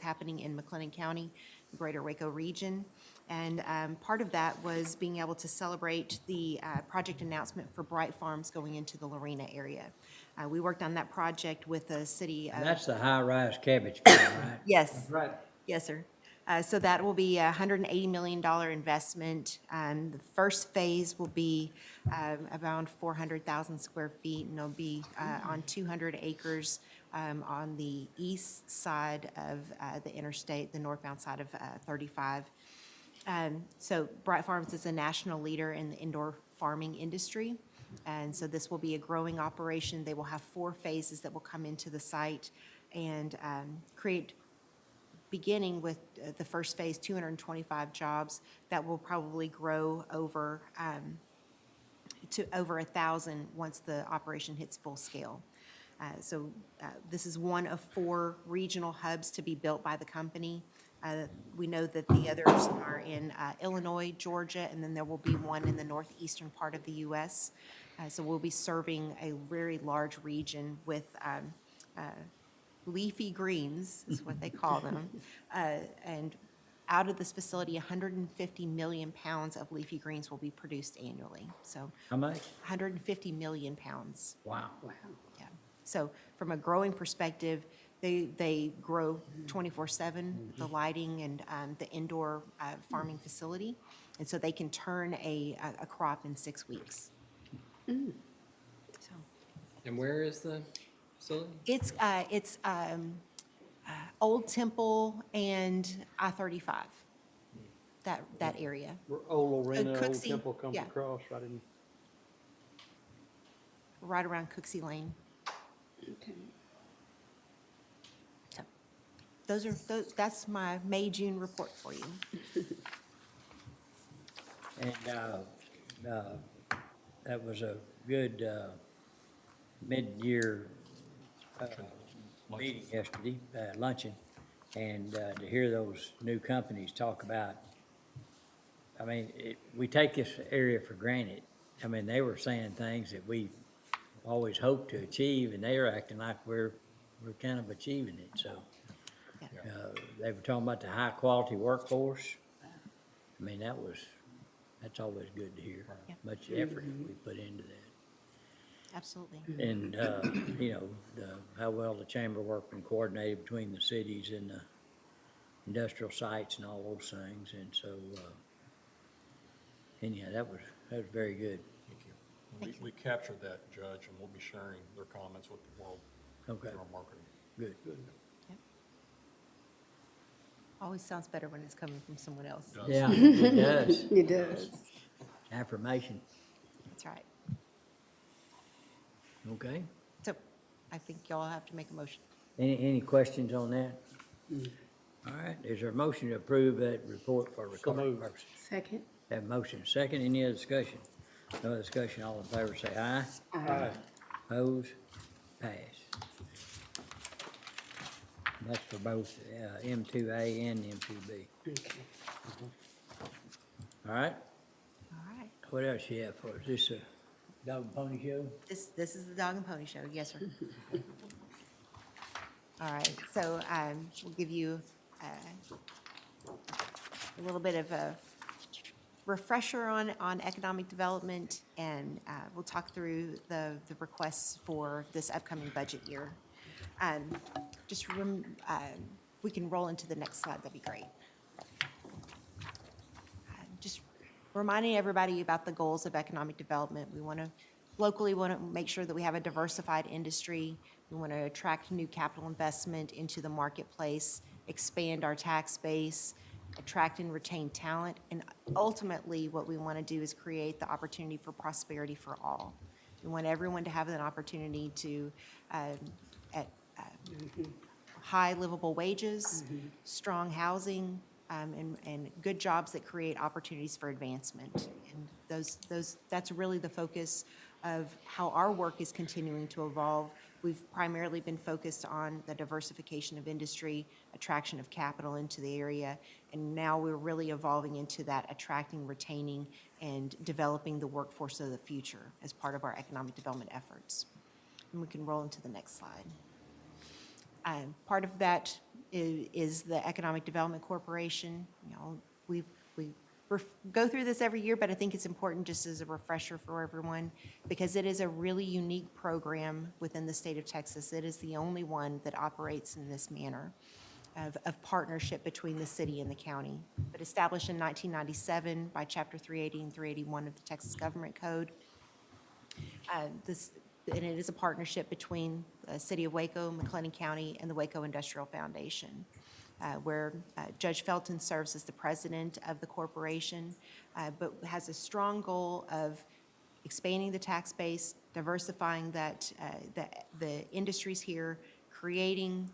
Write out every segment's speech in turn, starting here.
that's happening in McLennan County, Greater Waco region. And part of that was being able to celebrate the project announcement for Bright Farms going into the Lorena area. We worked on that project with the city of... That's the high-rise cabbage farm, right? Yes. Right. Yes, sir. So that will be a $180 million investment. The first phase will be around 400,000 square feet, and it'll be on 200 acres on the east side of the interstate, the northbound side of 35. So Bright Farms is a national leader in the indoor farming industry, and so this will be a growing operation. They will have 4 phases that will come into the site and create, beginning with the first phase, 225 jobs that will probably grow over to over 1,000 once the operation hits full scale. So this is one of 4 regional hubs to be built by the company. We know that the others are in Illinois, Georgia, and then there will be one in the northeastern part of the U.S. So we'll be serving a very large region with leafy greens, is what they call them. And out of this facility, 150 million pounds of leafy greens will be produced annually. So How much? 150 million pounds. Wow. Yeah. So from a growing perspective, they grow 24/7, the lighting and the indoor farming facility. And so they can turn a crop in 6 weeks. So And where is the facility? it's Old Temple and I-35, that area. Where Old Lorena, Old Cooksey, Temple comes yeah. across, right in, Right around Cooksey Lane. Okay. So that's my May-June report for you. And that was a good mid-year meeting yesterday, luncheon, and to hear those new companies talk about, I mean, we take this area for granted. I mean, they were saying things that we always hoped to achieve, and they were acting like we're kind of achieving it, so. They were talking about the high-quality workforce. I mean, that's always good to hear. Yeah. Much effort we put into that. Absolutely. And, you know, how well the chamber worked and coordinated between the cities and the industrial sites and all those things. And so, anyhow, that was very good. Thank you. We captured that, Judge, and we'll be sharing their comments with the world. Okay. Through our marketing. Good. Always sounds better when it's coming from someone else. Does. Yeah, it does. It does. Affirmation. That's right. Okay. So I think y'all have to make a motion. Any questions on that? All right, is there a motion to approve that report for recording moved. purposes? Second. Have a motion, second, any other discussion? No other discussion, all in favor say aye. Aye. Opposed? Pass. That's for both M2A and M2B. Okay. All right, All right. what else you have for us? This a dog and pony show? This is the Dog and Pony Show. Yes, sir. All right. So we'll give you a little bit of a refresher on economic development, and we'll talk through the requests for this upcoming budget year. We can roll into the next slide. That'd be great. Just reminding everybody about the goals of economic development. We want to locally want to make sure that we have a diversified industry. We want to attract new capital investment into the marketplace, expand our tax base, attract and retain talent, and ultimately what we want to do is create the opportunity for prosperity for all. We want everyone to have an opportunity to at high livable wages, strong housing, and good jobs that create opportunities for advancement. And that's really the focus of how our work is continuing to evolve. We've primarily been focused on the diversification of industry, attraction of capital into the area, and now we're really evolving into that attracting, retaining, and developing the workforce of the future as part of our economic development efforts. And we can roll into the next slide. Part of that is the Economic Development Corporation. You know, we go through this every year, but I think it's important just as a refresher for everyone, because it is a really unique program within the state of Texas. It is the only one that operates in this manner of partnership between the city and the county. But established in 1997 by Chapter 380 and 381 of the Texas Government Code. And it is a partnership between the City of Waco, McLennan County, and the Waco Industrial Foundation, where Judge Felton serves as the president of the corporation, but has a strong goal of expanding the tax base, diversifying the industries here, creating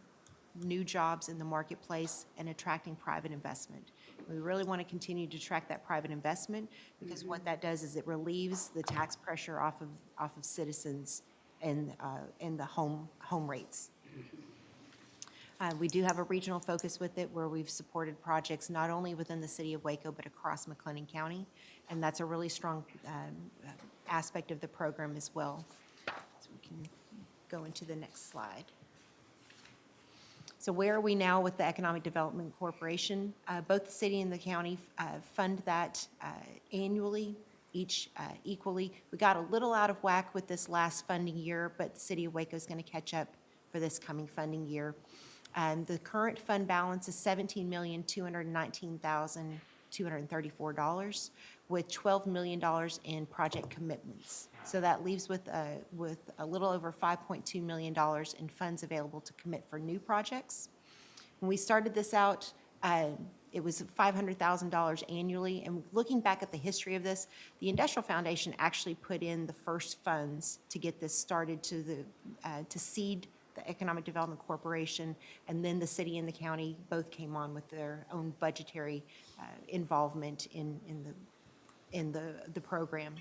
new jobs in the marketplace, and attracting private investment. We really want to continue to attract that private investment, because what that does is it relieves the tax pressure off of citizens in the home rates. We do have a regional focus with it, where we've supported projects not only within the city of Waco, but across McLennan County, and that's a really strong aspect of the program as well. So we can go into the next slide. So where are we now with the Economic Development Corporation? Both the city and the county fund that annually, each equally. We got a little out of whack with this last funding year, but the city of Waco is going to catch up for this coming funding year. The current fund balance is $17,219,234, with $12 million in project commitments. So that leaves with a little over $5.2 million in funds available to commit for new projects. When we started this out, it was $500,000 annually. And looking back at the history of this, the Industrial Foundation actually put in the first funds to get this started to seed the Economic Development Corporation, and then the city and the county both came on with their own budgetary involvement in the program.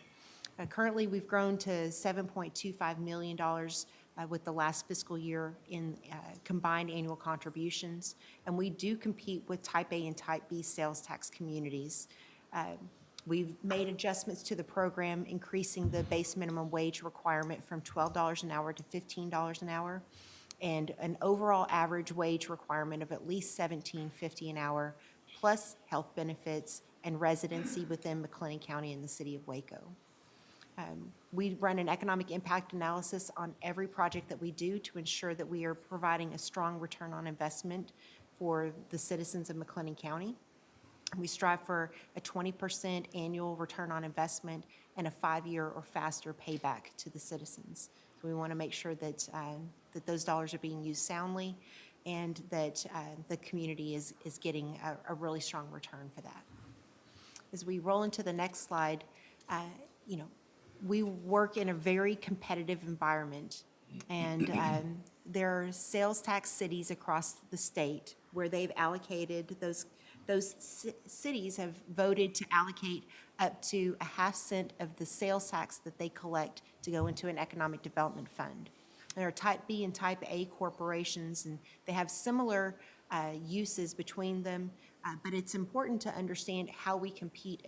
Currently, we've grown to $7.25 million with the last fiscal year in combined annual contributions, and we do compete with Type A and Type B sales tax communities. We've made adjustments to the program, increasing the base minimum wage requirement from $12 an hour to $15 an hour, and an overall average wage requirement of at least $17.50 an hour, plus health benefits and residency within McLennan County and the city of Waco. We run an economic impact analysis on every project that we do to ensure that we are providing a strong return on investment for the citizens of McLennan County. We strive for a 20% annual return on investment and a 5-year or faster payback to the citizens. So we want to make sure that those dollars are being used soundly, and that the community is getting a really strong return for that. As we roll into the next slide, we work in a very competitive environment, and there are sales tax cities across the state where they've allocated those cities have voted to allocate up to a half cent of the sales tax that they collect to go into an economic development fund. There are Type B and Type A corporations, and they have similar uses between them, but it's important to understand how we compete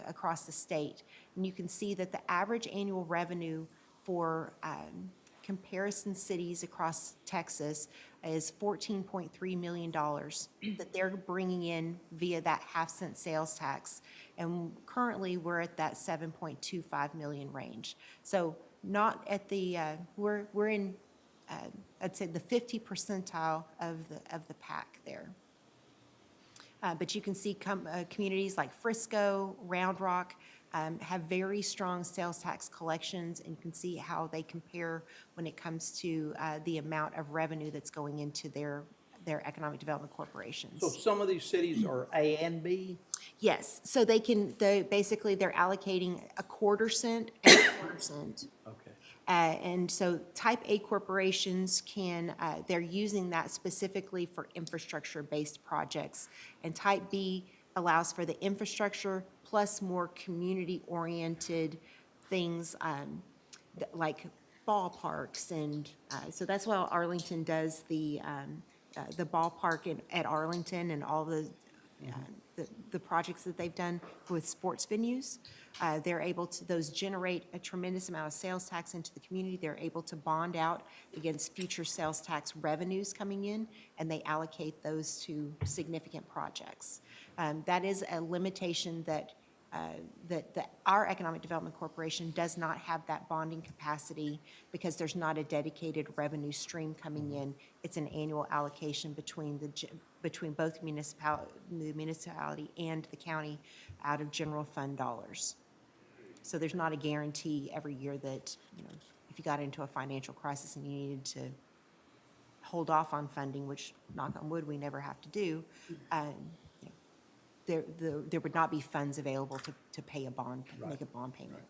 across the state. And you can see that the average annual revenue for comparison cities across Texas is $14.3 million that they're bringing in via that half-cent sales tax. And currently, we're at that $7.25 million range. So not at the, we're in, I'd say, the 50 percentile of the pack there. But you can see communities like Frisco, Round Rock, have very strong sales tax collections, and you can see how they compare when it comes to the amount of revenue that's going into their economic development corporations. So some of these cities are A and B? Yes, so basically they're allocating a quarter cent and a quarter cent. Okay. And so Type A corporations they're using that specifically for infrastructure-based projects. And Type B allows for the infrastructure plus more community-oriented things like ballparks. And so that's why Arlington does the ballpark at Arlington, and all the the projects that they've done with sports venues. They're able to, those generate a tremendous amount of sales tax into the community. They're able to bond out against future sales tax revenues coming in, and they allocate those to significant projects. That is a limitation that our Economic Development Corporation does not have that bonding capacity because there's not a dedicated revenue stream coming in. It's an annual allocation between both the municipality and the county out of general fund dollars. So there's not a guarantee every year that, if you got into a financial crisis and you needed to hold off on funding, which knock on wood, we never have to do, there would not be funds available to pay a bond, make a bond payment.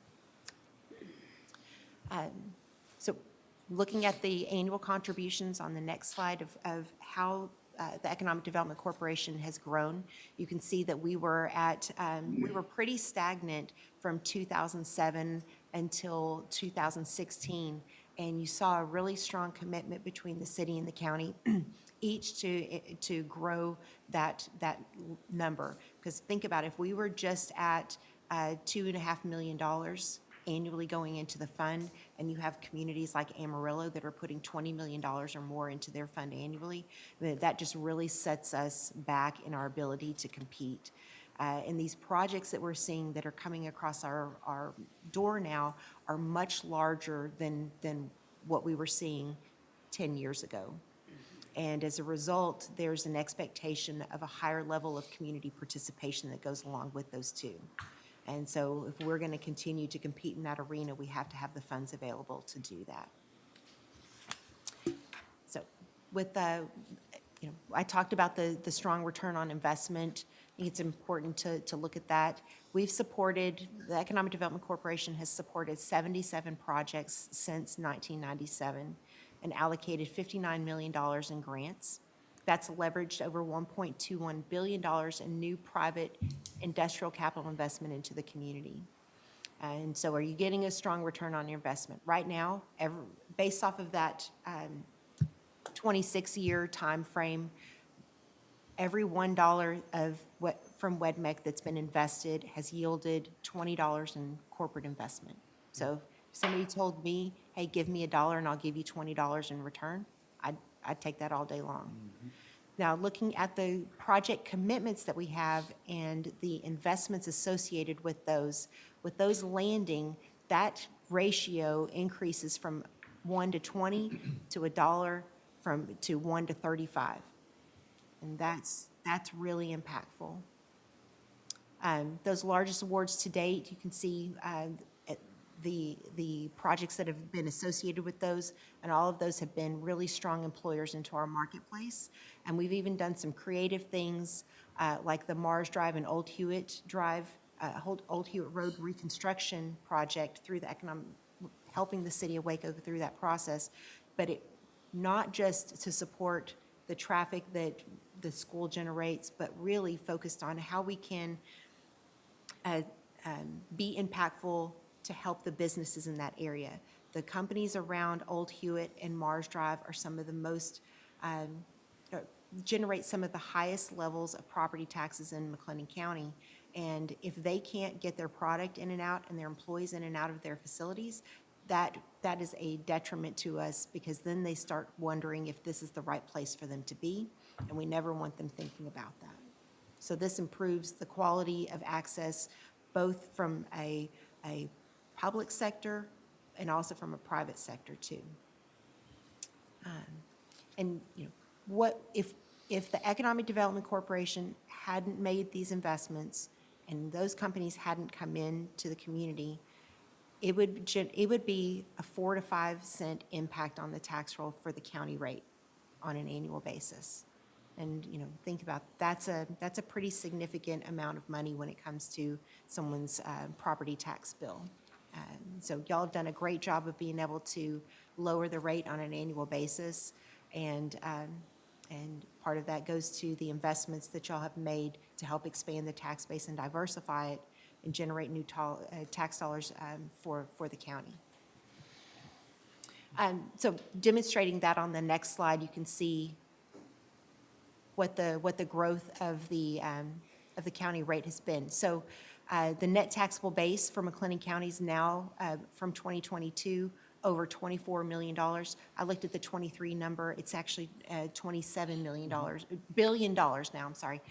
So looking at the annual contributions on the next slide of how the Economic Development Corporation has grown, you can see that we were pretty stagnant from 2007 until 2016, and you saw a really strong commitment between the city and the county each to grow that number. Because think about it, if we were just at $2.5 million annually going into the fund, and you have communities like Amarillo that are putting $20 million or more into their fund annually, that just really sets us back in our ability to compete. And these projects that we're seeing that are coming across our door now are much larger than what we were seeing 10 years ago. And as a result, there's an expectation of a higher level of community participation that goes along with those two. And so if we're going to continue to compete in that arena, we have to have the funds available to do that. So with I talked about the strong return on investment. I think it's important to look at that. The Economic Development Corporation has supported 77 projects since 1997 and allocated $59 million in grants. That's leveraged over $1.21 billion in new private industrial capital investment into the community. And so are you getting a strong return on your investment? Right now, based off of that 26-year time frame, every $1 from WEDMEC that's been invested has yielded $20 in corporate investment. So if somebody told me, hey, give me $1 and I'll give you $20 in return, I'd take that all day long. Mm-hmm. Now, looking at the project commitments that we have and the investments associated with those landing, that ratio increases from 1 to 20 to $1 to 1 to 35. And that's really impactful. Those largest awards to date, you can see the projects that have been associated with those, and all of those have been really strong employers into our marketplace. And we've even done some creative things like the Mars Drive and Old Hewitt Drive, Old Hewitt Road reconstruction project through helping the city of Waco through that process, but not just to support the traffic that the school generates, but really focused on how we can be impactful to help the businesses in that area. The companies around Old Hewitt and Mars Drive are some of the most, generate some of the highest levels of property taxes in McLennan County. And if they can't get their product in and out and their employees in and out of their facilities, that is a detriment to us, because then they start wondering if this is the right place for them to be, and we never want them thinking about that. So this improves the quality of access, both from a public sector and also from a private sector too. And what if the Economic Development Corporation hadn't made these investments and those companies hadn't come in to the community, it would be a 4 to 5 cent impact on the tax roll for the county rate on an annual basis. And think about that's a pretty significant amount of money when it comes to someone's property tax bill. So y'all have done a great job of being able to lower the rate on an annual basis, and part of that goes to the investments that y'all have made to help expand the tax base and diversify it and generate new tax dollars for the county. So demonstrating that on the next slide, you can see what the growth of the of the county rate has been. So the net taxable base for McLennan County is now from 2022 over $24 million. I looked at the 23 number. It's actually $27 million, billion dollars now, I'm sorry.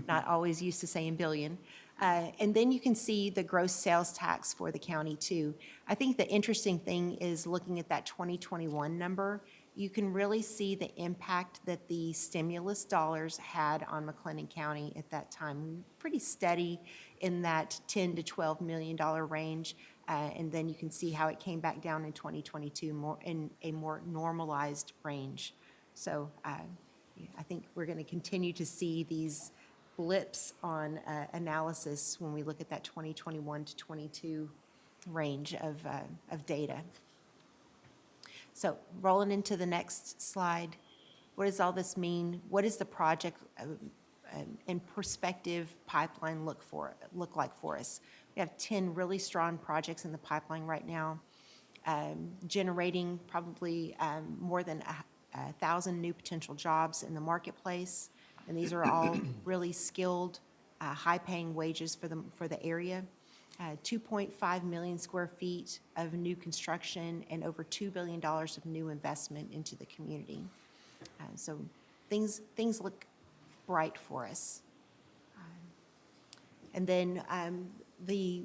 Not always used to saying billion. And then you can see the gross sales tax for the county too. I think the interesting thing is looking at that 2021 number, you can really see the impact that the stimulus dollars had on McLennan County at that time. Pretty steady in that $10 to $12 million range. And then you can see how it came back down in 2022 more in a more normalized range. So I think we're going to continue to see these blips on analysis when we look at that 2021 to 22 range of data. So rolling into the next slide, what does all this mean? What does the project in perspective pipeline look like for us? We have 10 really strong projects in the pipeline right now, generating probably more than 1,000 new potential jobs in the marketplace. And these are all really skilled, high-paying wages for the area. 2.5 million square feet of new construction and over $2 billion of new investment into the community. So things look bright for us. And then the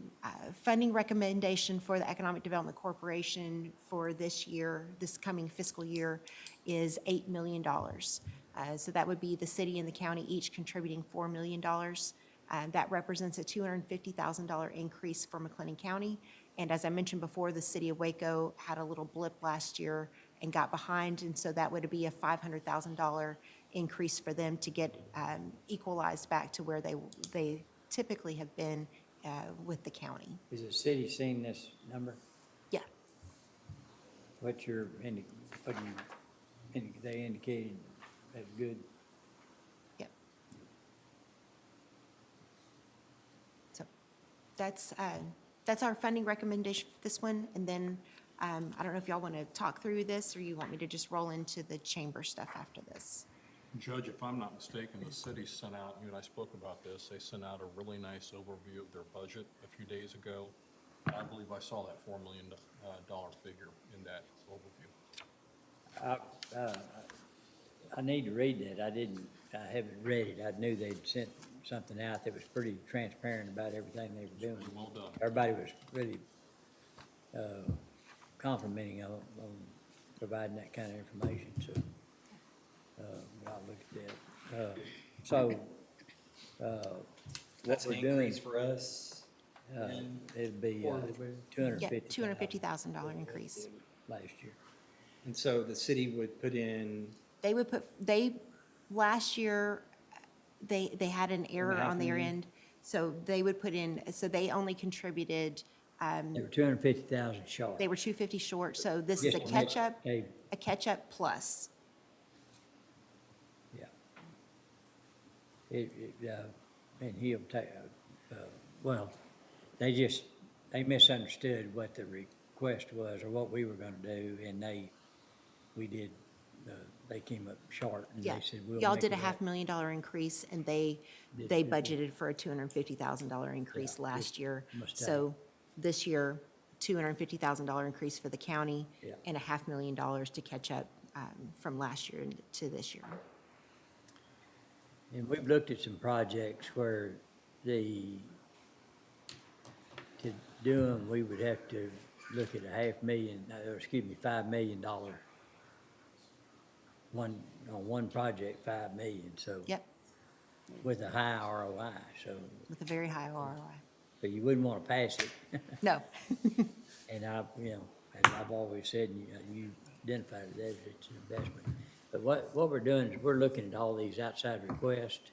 funding recommendation for the Economic Development Corporation for this year, this coming fiscal year, is $8 million. So that would be the city and the county each contributing $4 million. That represents a $250,000 increase for McLennan County. And as I mentioned before, the city of Waco had a little blip last year and got behind, and so that would be a $500,000 increase for them to get equalized back to where they typically have been with the county. Is the city seeing this number? Yeah. What they indicated as good? Yep. So that's our funding recommendation for this one. And then I don't know if y'all want to talk through this or you want me to just roll into the chamber stuff after this. Judge, if I'm not mistaken, the city sent out, you and I spoke about this, they sent out a really nice overview of their budget a few days ago. I believe I saw that $4 million figure in that overview. I need to read that. I haven't read it. I knew they'd sent something out that was pretty transparent about everything they were doing. Well done. Everybody was really complimenting on providing that kind of information, so I'll look at that. That's What an we're doing, increase for us. it'd be Yeah, $250,000 $250,000 increase. last year. And so the city would put in, Last year, they had an error on their end. So they would put in, so they only contributed, They were 250,000 short. they were 250 short. So this is a Just catch-up, they- a catch-up plus. Yeah. And he'll take, well, they misunderstood what the request was or what we were gonna do, and they came up short, and Yeah. they said, we'll Y'all make did a it up. $500,000 increase, and they budgeted for a $250,000 increase Yeah, last year. mistake. So this year, $250,000 increase for the county Yeah. and a $500,000 to catch up from last year to this year. And we've looked at some projects where to do them, we would have to look at $5 million on one project, $5 million, so. Yep, With a high ROI, so, with a very high ROI. but you wouldn't want to pass it. No, And as I've always said, you identified it as it's an investment. But what we're doing is we're looking at all these outside requests,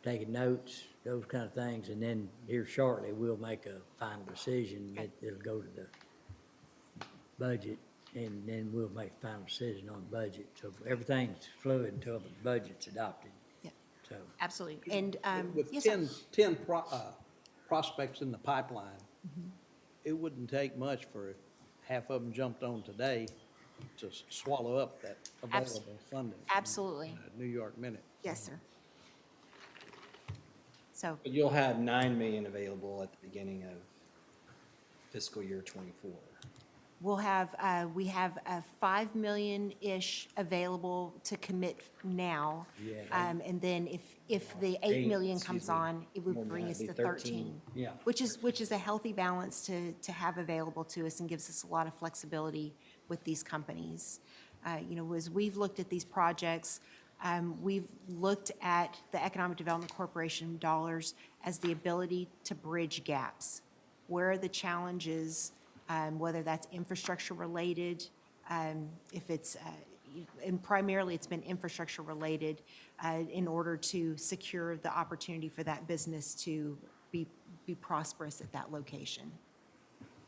taking notes, those kind of things, and then here shortly, we'll make a final decision that it'll go to the budget, and then we'll make a final decision on the budget. So everything's fluid until the budget's adopted, yeah, so. absolutely. And, With yes, sir. 10 prospects in the pipeline, it wouldn't take much for if half of them jumped on today to swallow up that available funding. Absolutely. New York Minute. Yes, sir. So But you'll have 9 million available at the beginning of fiscal year '24. we'll have, we have 5 million-ish available to commit now. Yeah. And then if the 8 Eight, million excuse comes me. on, it More would than bring that, us it'd to be 13. Yeah. Which is a healthy balance to have available to us and gives us a lot of flexibility with these companies. You know, as we've looked at these projects, we've looked at the Economic Development Corporation dollars as the ability to bridge gaps. Where are the challenges, whether that's infrastructure related, if it's, and primarily it's been infrastructure related, in order to secure the opportunity for that business to be prosperous at that location.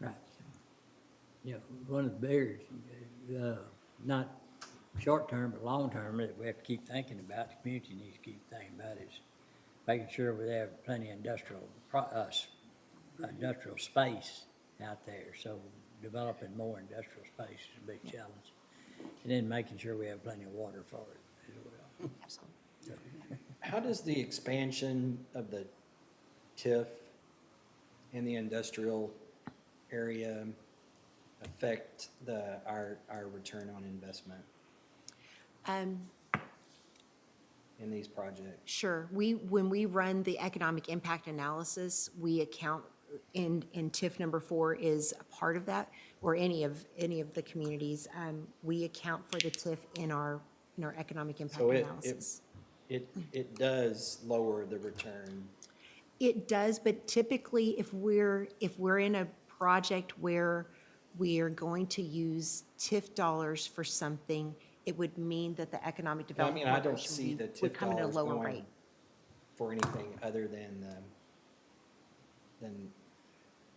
Right. Yeah, one of the barriers, not short-term, but long-term, that we have to keep thinking about, the community needs to keep thinking about is making sure we have plenty of industrial space out there. So developing more industrial space is a big challenge. And then making sure we have plenty of water for it as well. Absolutely. How does the expansion of the TIF in the industrial area affect our return on investment in these projects? Sure. When we run the economic impact analysis, we account, in TIF number 4 is a part of that, or any of the communities. We account for the TIF in our economic impact So analysis. it does lower the return. It does, but typically, if we're in a project where we are going to use TIF dollars for something, it would mean that the Economic I Development mean, I don't Corporation see the would TIF come at a dollars lower going rate. for anything other than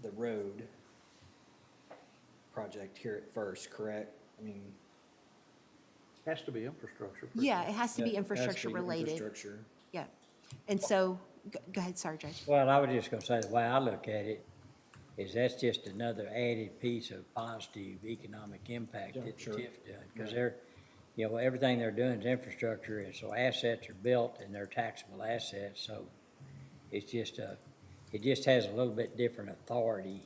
the road project here at first, correct? I mean. Has to be infrastructure. for Yeah, sure. it has to be that has to infrastructure be related. Infrastructure. Yeah. And so, go ahead, sorry, Judge. Well, I was just gonna say, the way I look at it is that's just another added piece of positive economic impact Yeah, that the sure. TIF done. Because they're, you know, everything they're doing is infrastructure, and so assets are built and they're taxable assets, so it's just it just has a little bit different authority,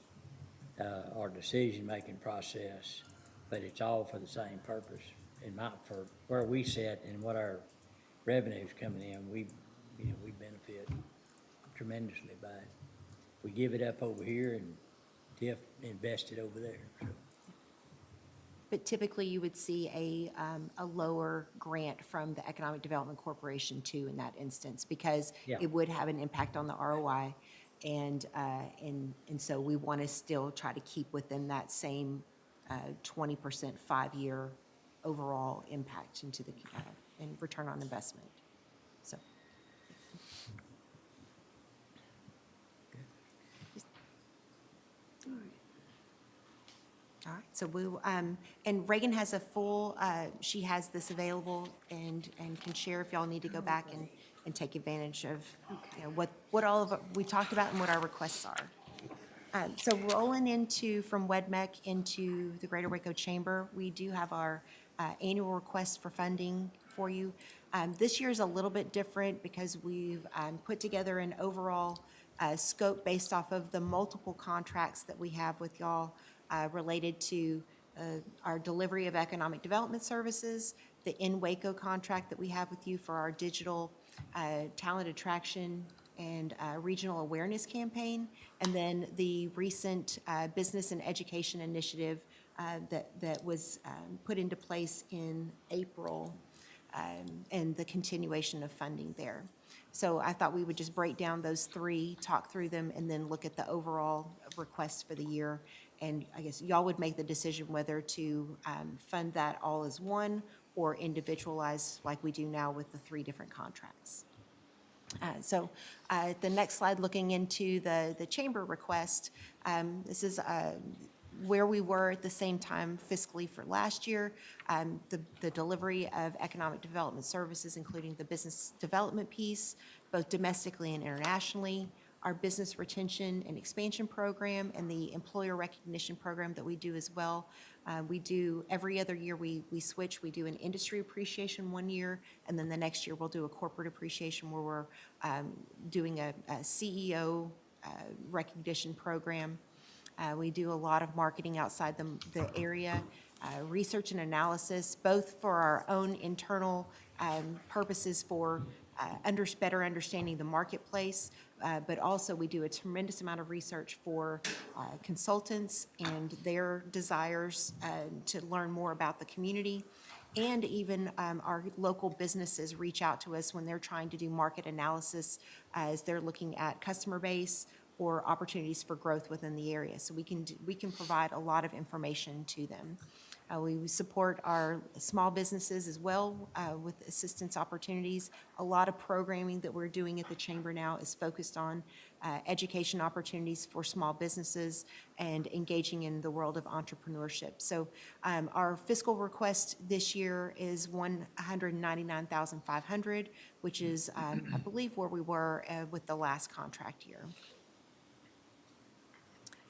or decision-making process, but it's all for the same purpose. For where we sit and what our revenue's coming in, we benefit tremendously by it. We give it up over here and TIF invested over there, so. But typically, you would see a lower grant from the Economic Development Corporation too in that instance, because Yeah. it would have an impact on the ROI. And so we want to still try to keep within that same 20% 5-year overall impact into the, and return on investment. So. All right, so we, and Reagan has a full, she has this available and can share if y'all need to go back and take advantage of, you know, what all of, we talked about and what our requests are. So rolling from WEDMEC into the Greater Waco Chamber, we do have our annual request for funding for you. This year is a little bit different because we've put together an overall scope based off of the multiple contracts that we have with y'all related to our delivery of economic development services, the In Waco contract that we have with you for our digital talent attraction and regional awareness campaign, and then the recent business and education initiative that was put into place in April, and the continuation of funding there. So I thought we would just break down those three, talk through them, and then look at the overall request for the year. And I guess y'all would make the decision whether to fund that all as one or individualize like we do now with the 3 different contracts. So the next slide, looking into the chamber request, this is where we were at the same time fiscally for last year. The delivery of economic development services, including the business development piece, both domestically and internationally, our business retention and expansion program and the employer recognition program that we do as well. We do, every other year we switch. We do an industry appreciation one year, and then the next year we'll do a corporate appreciation where we're doing a CEO recognition program. We do a lot of marketing outside the area, research and analysis, both for our own internal purposes for better understanding the marketplace, but also we do a tremendous amount of research for consultants and their desires to learn more about the community. And even our local businesses reach out to us when they're trying to do market analysis as they're looking at customer base or opportunities for growth within the area. So we can provide a lot of information to them. We support our small businesses as well with assistance opportunities. A lot of programming that we're doing at the Chamber now is focused on education opportunities for small businesses and engaging in the world of entrepreneurship. So our fiscal request this year is $199,500, which is, I believe, where we were with the last contract year.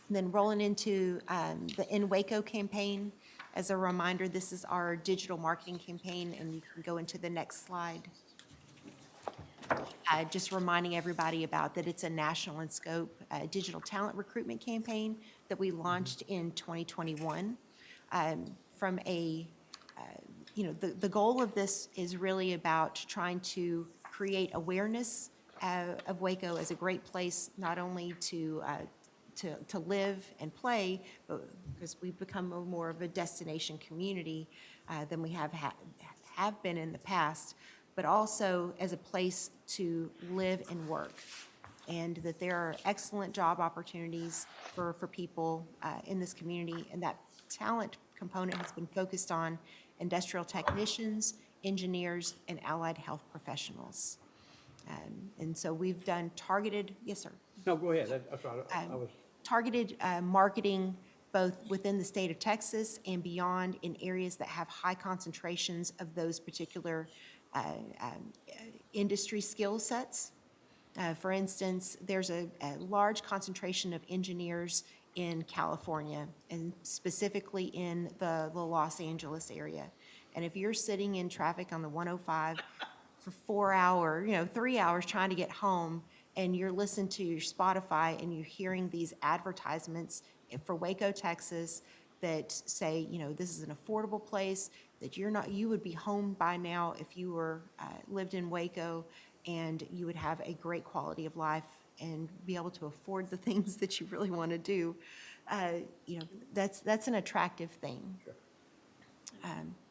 And then rolling into the In Waco campaign. As a reminder, this is our digital marketing campaign, and you can go into the next slide. Just reminding everybody about that it's a national in scope digital talent recruitment campaign that we launched in 2021. From a, the goal of this is really about trying to create awareness of Waco as a great place, not only to live and play, but because we've become more of a destination community than we have been in the past, but also as a place to live and work. And that there are excellent job opportunities for people in this community, and that talent component has been focused on industrial technicians, engineers, and allied health professionals. And so we've done targeted, yes, sir. No, go ahead. That's what I was. Targeted marketing both within the state of Texas and beyond in areas that have high concentrations of those particular industry skill sets. For instance, there's a large concentration of engineers in California, and specifically in the Los Angeles area. And if you're sitting in traffic on the 105 for 4 hours, 3 hours trying to get home, and you're listening to your Spotify and you're hearing these advertisements for Waco, Texas, that say, this is an affordable place, that you would be home by now if you were lived in Waco, and you would have a great quality of life and be able to afford the things that you really want to do. That's an attractive thing. Sure.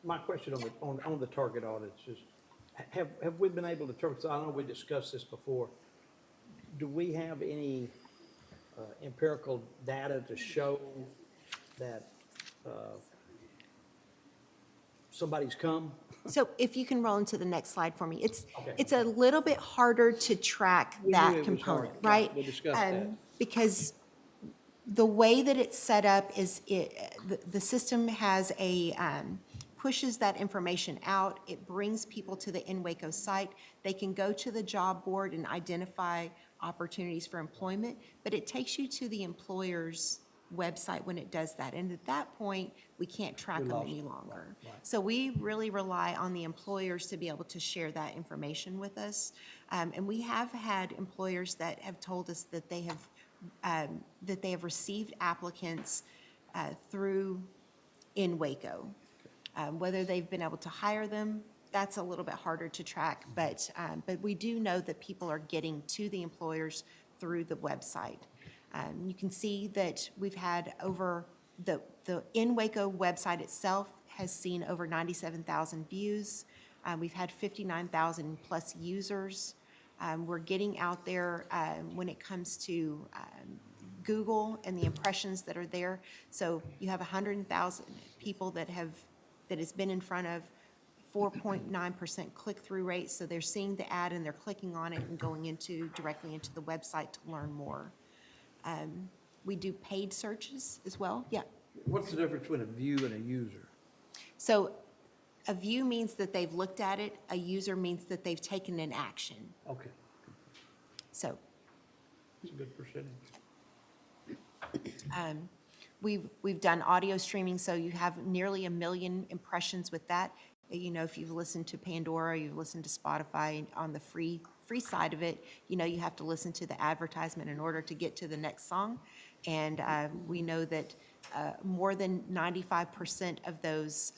My question on the target audits is, have we been able to target? I know we discussed this before. Do we have any empirical data to show that somebody's come? So if you can roll into the next slide for me. Okay. It's a little bit harder to track We knew that it was component, hard. right? We discussed that. Because the way that it's set up is the system has pushes that information out. It brings people to the In Waco site. They can go to the job board and identify opportunities for employment, but it takes you to the employer's website when it does that. And at that point, we can't track them any longer. Right. So we really rely on the employers to be able to share that information with us. And we have had employers that have told us that they have received applicants through In Waco. Whether they've been able to hire them, that's a little bit harder to track, but we do know that people are getting to the employers through the website. You can see that we've had over the In Waco website itself has seen over 97,000 views. We've had 59,000 plus users. We're getting out there when it comes to Google and the impressions that are there. So you have 100,000 people that has been in front of 4.9% click-through rate. So they're seeing the ad and they're clicking on it and going directly into the website to learn more. We do paid searches as well. Yeah. What's the difference between a view and a user? So a view means that they've looked at it. A user means that they've taken an action. Okay. So It's a good percentage. We've done audio streaming, so you have nearly 1 million impressions with that. You know, if you've listened to Pandora, you've listened to Spotify, on the free side of it, you know, you have to listen to the advertisement in order to get to the next song. And we know that more than 95% of those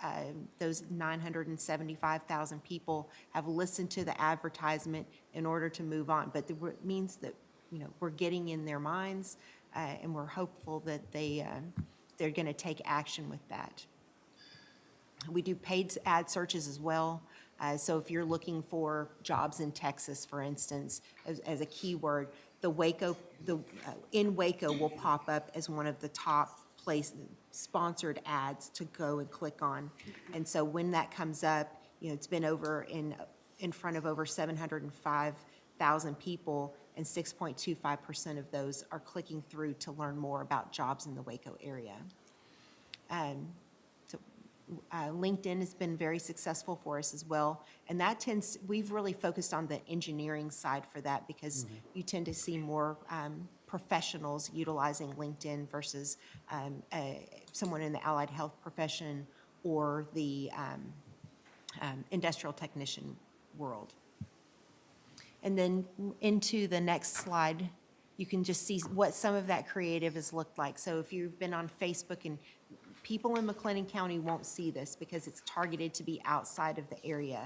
975,000 people have listened to the advertisement in order to move on. But it means that, you know, we're getting in their minds, and we're hopeful that they're going to take action with that. We do paid ad searches as well. So if you're looking for jobs in Texas, for instance, as a keyword, in Waco will pop up as one of the top sponsored ads to go and click on. And so when that comes up, you know, it's been over in front of over 705,000 people, and 6.25% of those are clicking through to learn more about jobs in the Waco area. LinkedIn has been very successful for us as well, and we've really focused on the engineering side for that, because you tend to see more professionals utilizing LinkedIn versus someone in the allied health profession or the industrial technician world. And then into the next slide, you can just see what some of that creative has looked like. So if you've been on Facebook, and people in McLennan County won't see this because it's targeted to be outside of the area,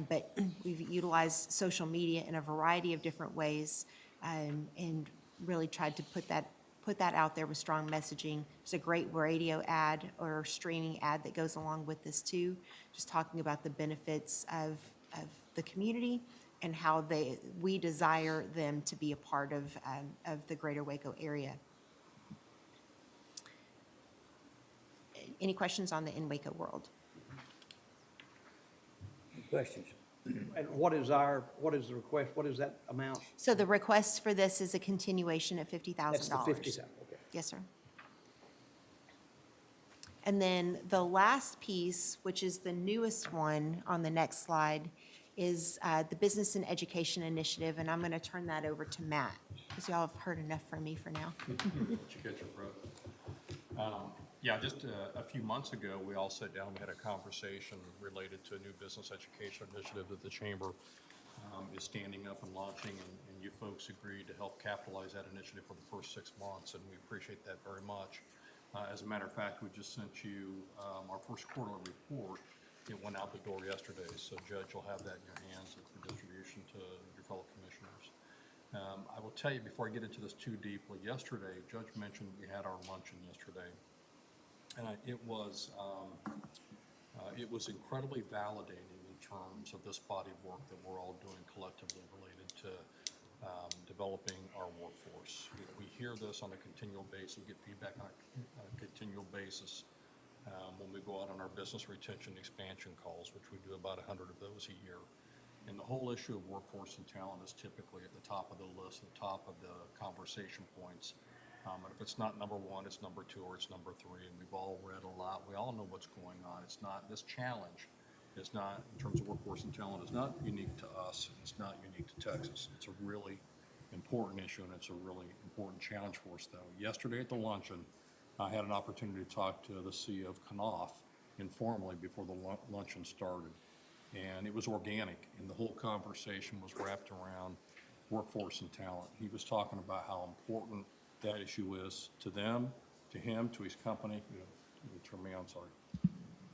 but we've utilized social media in a variety of different ways, and really tried to put that out there with strong messaging. There's a great radio ad or streaming ad that goes along with this too, just talking about the benefits of the community and how we desire them to be a part of the greater Waco area. Any questions on the In Waco world? Questions? And what is the request? What is that amount? So the request for this is a continuation at $50,000. That's the 50,000, okay. Yes, sir. And then the last piece, which is the newest one on the next slide, is the Business and Education Initiative, and I'm going to turn that over to Matt, because y'all have heard enough from me for now. Let you catch your breath. Yeah, just a few months ago, we all sat down, we had a conversation related to a new business education initiative that the Chamber is standing up and launching, and you folks agreed to help capitalize that initiative for the first 6 months, and we appreciate that very much. As a matter of fact, we just sent you our first quarterly report. It went out the door yesterday, so Judge, you'll have that in your hands for distribution to your fellow commissioners. I will tell you, before I get into this too deeply, yesterday, Judge mentioned we had our luncheon yesterday, and it was incredibly validating in terms of this body of work that we're all doing collectively related to developing our workforce. We hear this on a continual basis, get feedback on a continual basis when we go out on our business retention expansion calls, which we do about 100 of those a year. And the whole issue of workforce and talent is typically at the top of the list, the top of the conversation points. And if it's not number one, it's number two, or it's number three. And we've all read a lot. We all know what's going on. It's not, this challenge is not, in terms of workforce and talent, is not unique to us. It's not unique to Texas. It's a really important issue, and it's a really important challenge for us, though. Yesterday at the luncheon, I had an opportunity to talk to the CEO of Knopf informally before the luncheon started. And it was organic, and the whole conversation was wrapped around workforce and talent. He was talking about how important that issue is to them, to him, to his company. You turn me on, sorry.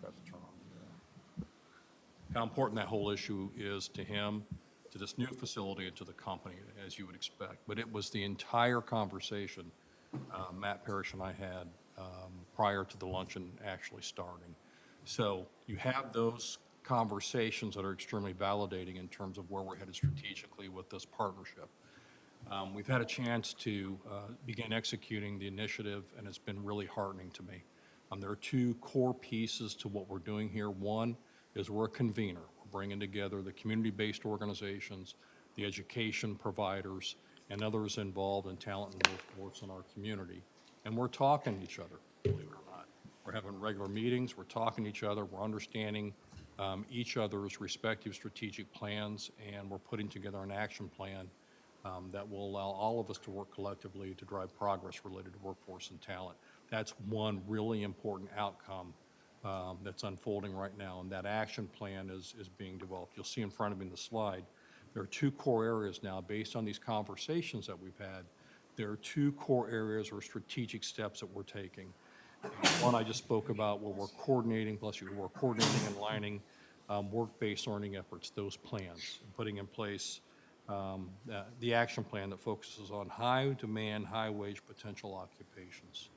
Got to turn on. How important that whole issue is to him, to this new facility, and to the company, as you would expect. But it was the entire conversation Matt Parrish and I had prior to the luncheon actually starting. So you have those conversations that are extremely validating in terms of where we're headed strategically with this partnership. We've had a chance to begin executing the initiative, and it's been really heartening to me. There are two core pieces to what we're doing here. One is we're a convener. We're bringing together the community-based organizations, the education providers, and others involved in talent and workforce in our community. And we're talking to each other, believe it or not. We're having regular meetings. We're talking to each other. We're understanding each other's respective strategic plans, and we're putting together an action plan that will allow all of us to work collectively to drive progress related to workforce and talent. That's one really important outcome that's unfolding right now, and that action plan is being developed. You'll see in front of me in the slide, there are two core areas now, based on these conversations that we've had, there are two core areas or strategic steps that we're taking. One I just spoke about where we're coordinating, we're coordinating and aligning work-based learning efforts, those plans, and putting in place the action plan that focuses on high-demand, high-wage potential occupations.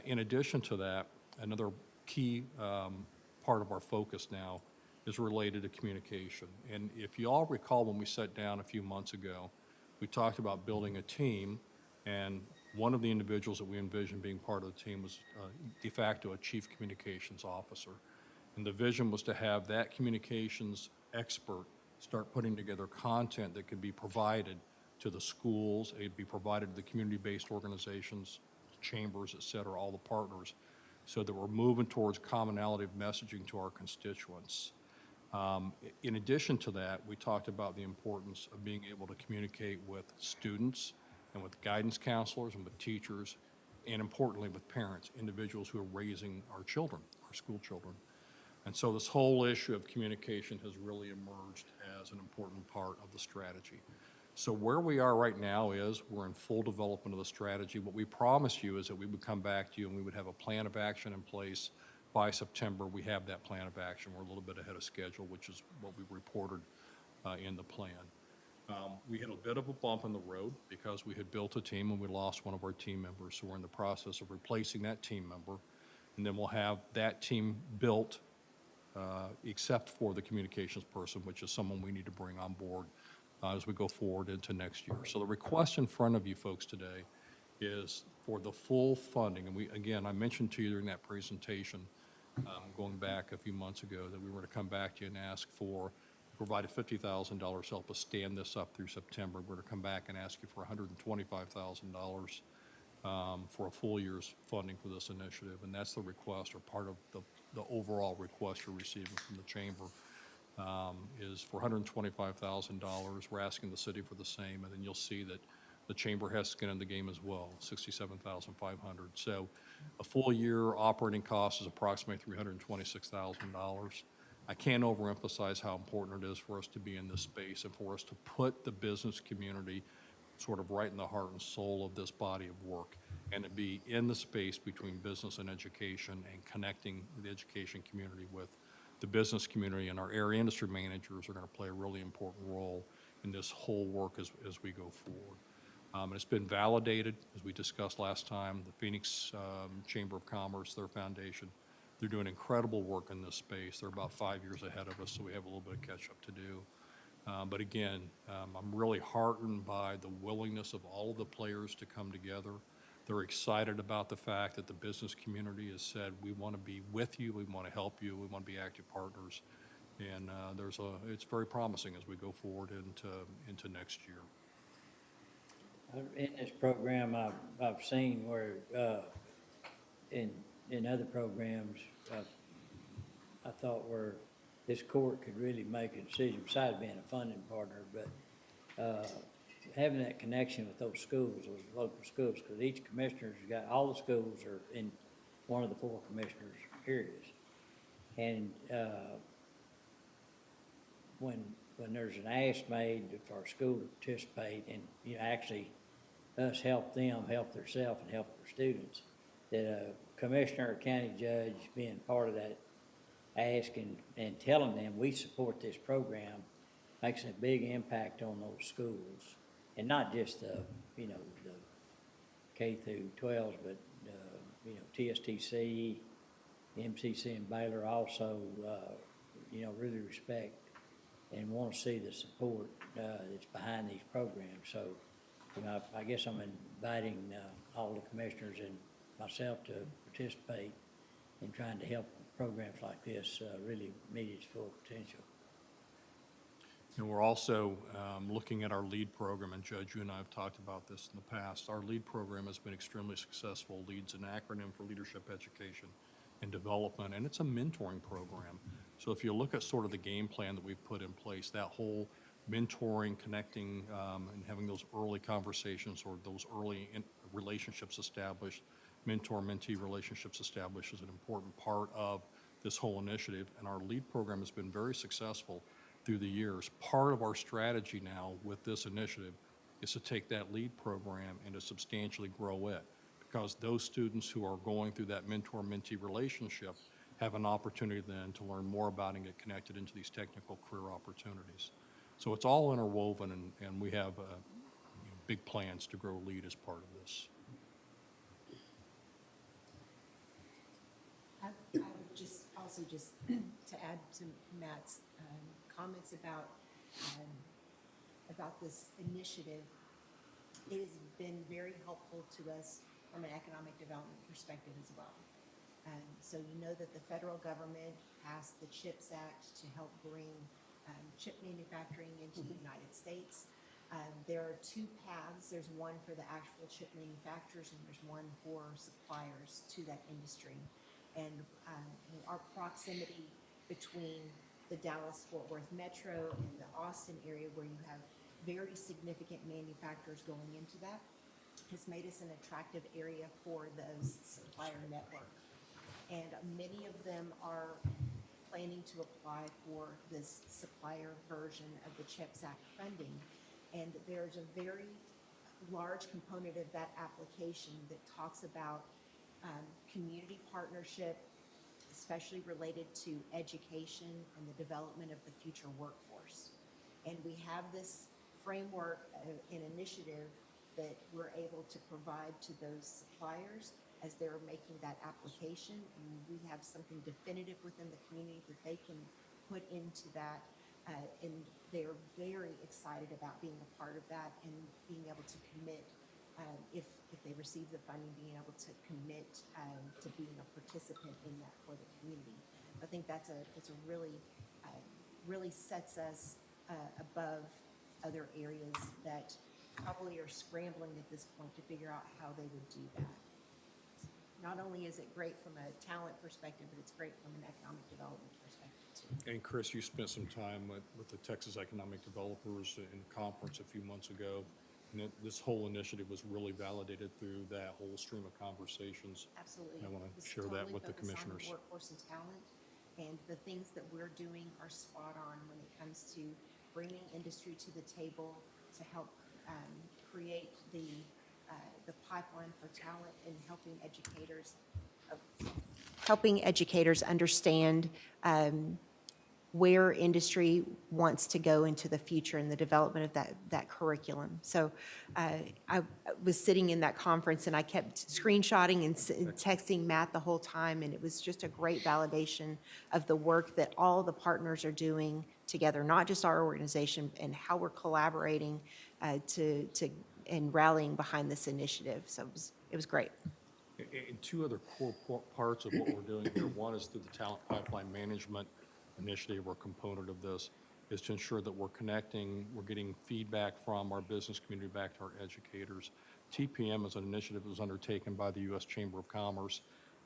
In addition to that, another key part of our focus now is related to communication. And if you all recall, when we sat down a few months ago, we talked about building a team, and one of the individuals that we envisioned being part of the team was de facto a chief communications officer. And the vision was to have that communications expert start putting together content that could be provided to the schools, it'd be provided to the community-based organizations, chambers, et cetera, all the partners, so that we're moving towards commonality of messaging to our constituents. In addition to that, we talked about the importance of being able to communicate with students and with guidance counselors and with teachers, and importantly with parents, individuals who are raising our children, our school children. And so this whole issue of communication has really emerged as an important part of the strategy. So where we are right now is we're in full development of the strategy. What we promised you is that we would come back to you and we would have a plan of action in place by September. We have that plan of action. We're a little bit ahead of schedule, which is what we reported in the plan. We hit a bit of a bump in the road because we had built a team and we lost one of our team members. So we're in the process of replacing that team member. And then we'll have that team built except for the communications person, which is someone we need to bring on board as we go forward into next year. So the request in front of you folks today is for the full funding. And again, I mentioned to you during that presentation, going back a few months ago, that we were to come back to you and ask for, provide $50,000 to help us stand this up through September. We're to come back and ask you for $125,000 for a full year's funding for this initiative. And that's the request, or part of the overall request you're receiving from the chamber. Is for $125,000. We're asking the city for the same, and then you'll see that the chamber has skin in the game as well, $67,500. So a full year operating cost is approximately $326,000. I can't overemphasize how important it is for us to be in this space and for us to put the business community sort of right in the heart and soul of this body of work, and to be in the space between business and education and connecting the education community with the business community. And our area industry managers are going to play a really important role in this whole work as we go forward. And it's been validated, as we discussed last time, the Phoenix Chamber of Commerce, their foundation, they're doing incredible work in this space. They're about 5 years ahead of us, so we have a little bit of catch up to do. But again, I'm really heartened by the willingness of all of the players to come together. They're excited about the fact that the business community has said, we want to be with you, we want to help you, we want to be active partners. And it's very promising as we go forward into next year. In this program, I've seen where, in other programs, I thought where this court could really make a decision, besides being a funding partner, but having that connection with those schools, those local schools, because each commissioner's got, all the schools are in one of the 4 commissioners' areas. And when there's an ask made for a school to participate, and actually us help them, help themselves, and help their students, that a commissioner or county judge being part of that ask and telling them we support this program makes a big impact on those schools. And not just the K through 12s, but TSTC, MCC, and Baylor also, really respect and want to see the support that's behind these programs. So, I guess I'm inviting all the commissioners and myself to participate in trying to help programs like this really meet its full potential. And we're also looking at our LEAD program, and Judge, you and I have talked about this in the past. Our LEAD program has been extremely successful. LEAD's an acronym for Leadership Education and Development, and it's a mentoring program. So if you look at sort of the game plan that we've put in place, that whole mentoring, connecting, and having those early conversations or those early relationships established, mentor-mentee relationships established is an important part of this whole initiative. And our LEAD program has been very successful through the years. Part of our strategy now with this initiative is to take that LEAD program and to substantially grow it, because those students who are going through that mentor-mentee relationship have an opportunity then to learn more about and get connected into these technical career opportunities. So it's all interwoven, and we have big plans to grow LEAD as part of this. I would just, also just to add to Matt's comments about this initiative, it has been very helpful to us from an economic development perspective as well. So you know that the federal government passed the CHIPS Act to help bring chip manufacturing into the United States. There are two paths. There's one for the actual chip manufacturers, and there's one for suppliers to that industry. And our proximity between the Dallas-Fort Worth Metro and the Austin area, where you have very significant manufacturers going into that, has made us an attractive area for those supplier network. And many of them are planning to apply for this supplier version of the CHIPS Act funding. And there's a very large component of that application that talks about community partnership, especially related to education and the development of the future workforce. And we have this framework, an initiative that we're able to provide to those suppliers as they're making that application. And we have something definitive within the community that they can put into that. And they're very excited about being a part of that and being able to commit, if they receive the funding, being able to commit to being a participant in that for the community. I think it's a really, really sets us above other areas that probably are scrambling at this point to figure out how they would do that. Not only is it great from a talent perspective, but it's great from an economic development perspective too. And Chris, you spent some time with the Texas Economic Developers in a conference a few months ago. And this whole initiative was really validated through that whole stream of conversations. Absolutely. And I want to It's share that totally with the focused on commissioners. Workforce and talent, and the things that we're doing are spot on when it comes to bringing industry to the table to help create the pipeline for talent and helping educators understand where industry wants to go into the future and the development of that curriculum. So I was sitting in that conference and I kept screenshotting and texting Matt the whole time, and it was just a great validation of the work that all the partners are doing together, not just our organization, and how we're collaborating and rallying behind this initiative. So it was great. And two other core parts of what we're doing here. One is through the talent pipeline management initiative, or component of this, is to ensure that we're connecting, we're getting feedback from our business community back to our educators. TPM is an initiative that was undertaken by the U.S. Chamber of Commerce,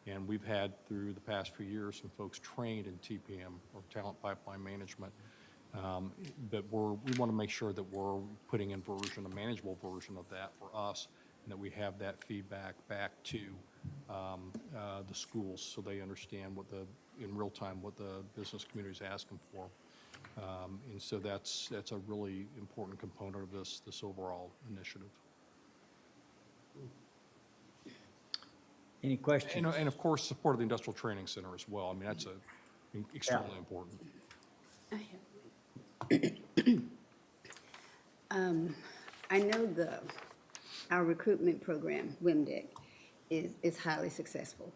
and we've had through the past few years some folks trained in TPM, or talent pipeline management. But we want to make sure that we're putting in a manageable version of that for us, and that we have that feedback back to the schools, so they understand in real time what the business community is asking for. And so that's a really important component of this overall initiative. Any questions? And of course, support of the Industrial Training Center as well. I mean, that's extremely important. I know our recruitment program, WIMDEC, is highly successful.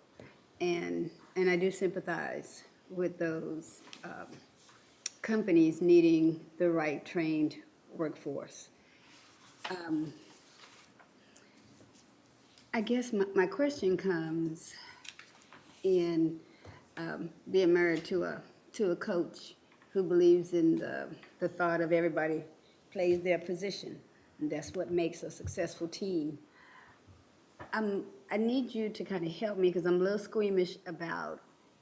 And I do sympathize with those companies needing the right trained workforce. I guess my question comes in being married to a coach who believes in the thought of everybody plays their position, and that's what makes a successful team. I need you to kind of help me, because I'm a little squeamish about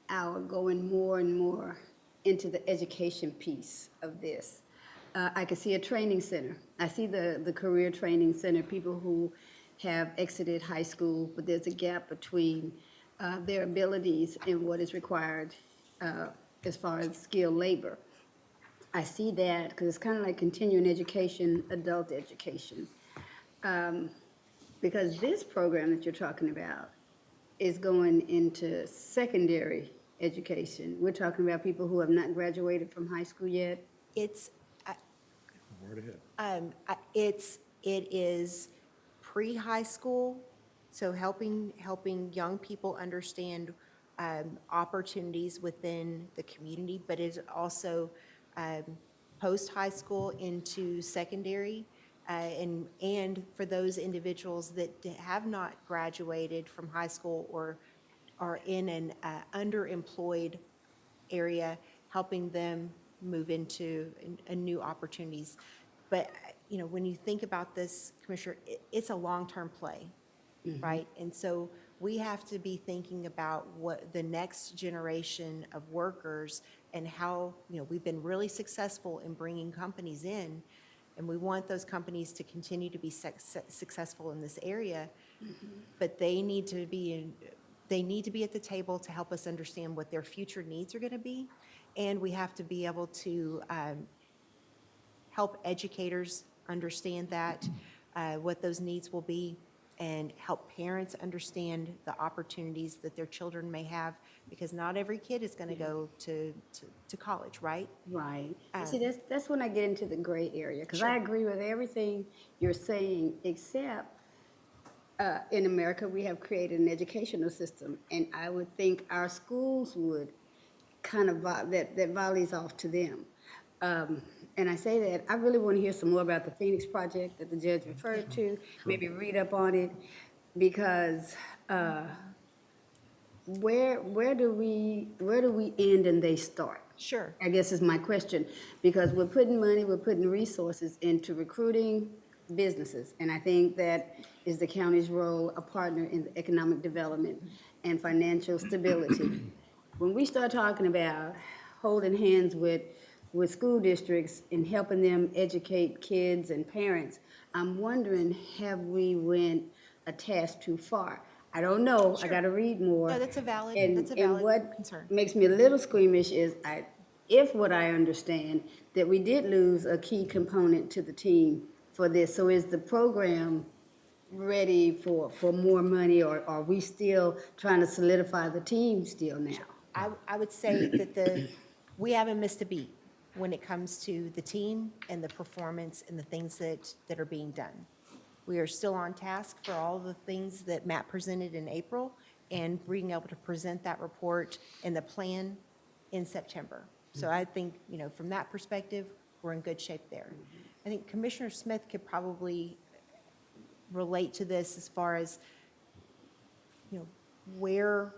our going more and more into the education piece of this. I could see a training center. I see the career training center, people who have exited high school, but there's a gap between their abilities and what is required as far as skilled labor. I see that because it's kind of like continuing education, adult education. Because this program that you're talking about is going into secondary education. We're talking about people who have not graduated from high school yet. It's, Word ahead. it is pre-high school, so helping young people understand opportunities within the community, but it's also um, post-high school into secondary, and for those individuals that have not graduated from high school or are in an underemployed area, helping them move into new opportunities. But, when you think about this, Commissioner, it's a long-term play, right? And so we have to be thinking about what the next generation of workers and how, we've been really successful in bringing companies in, and we want those companies to continue to be successful in this area, but they need to be at the table to help us understand what their future needs are going to be. And we have to be able to help educators understand that, what those needs will be, and help parents understand the opportunities that their children may have, because not every kid is going to go to college, right? Right. And see, that's when I get into the gray area, because I agree with everything you're saying, except in America, we have created an educational system, and I would think our schools would kind of, that volleys off to them. And I say that, I really want to hear some more about the Phoenix Project that the judge referred to, maybe read up on it, because where do we end and they start? Sure. I guess is my question, because we're putting money, we're putting resources into recruiting businesses, and I think that is the county's role, a partner in the economic development and financial stability. When we start talking about holding hands with school districts and helping them educate kids and parents, I'm wondering, have we went a task too far? I don't know, I gotta read more. No, that's a valid And what concern. makes me a little squeamish is if what I understand, that we did lose a key component to the team for this. So is the program ready for more money, or are we still trying to solidify the team still now? I would say that we haven't missed a beat when it comes to the team and the performance and the things that are being done. We are still on task for all the things that Matt presented in April, and being able to present that report and the plan in September. So I think, from that perspective, we're in good shape there. I think Commissioner Smith could probably relate to this as far as, where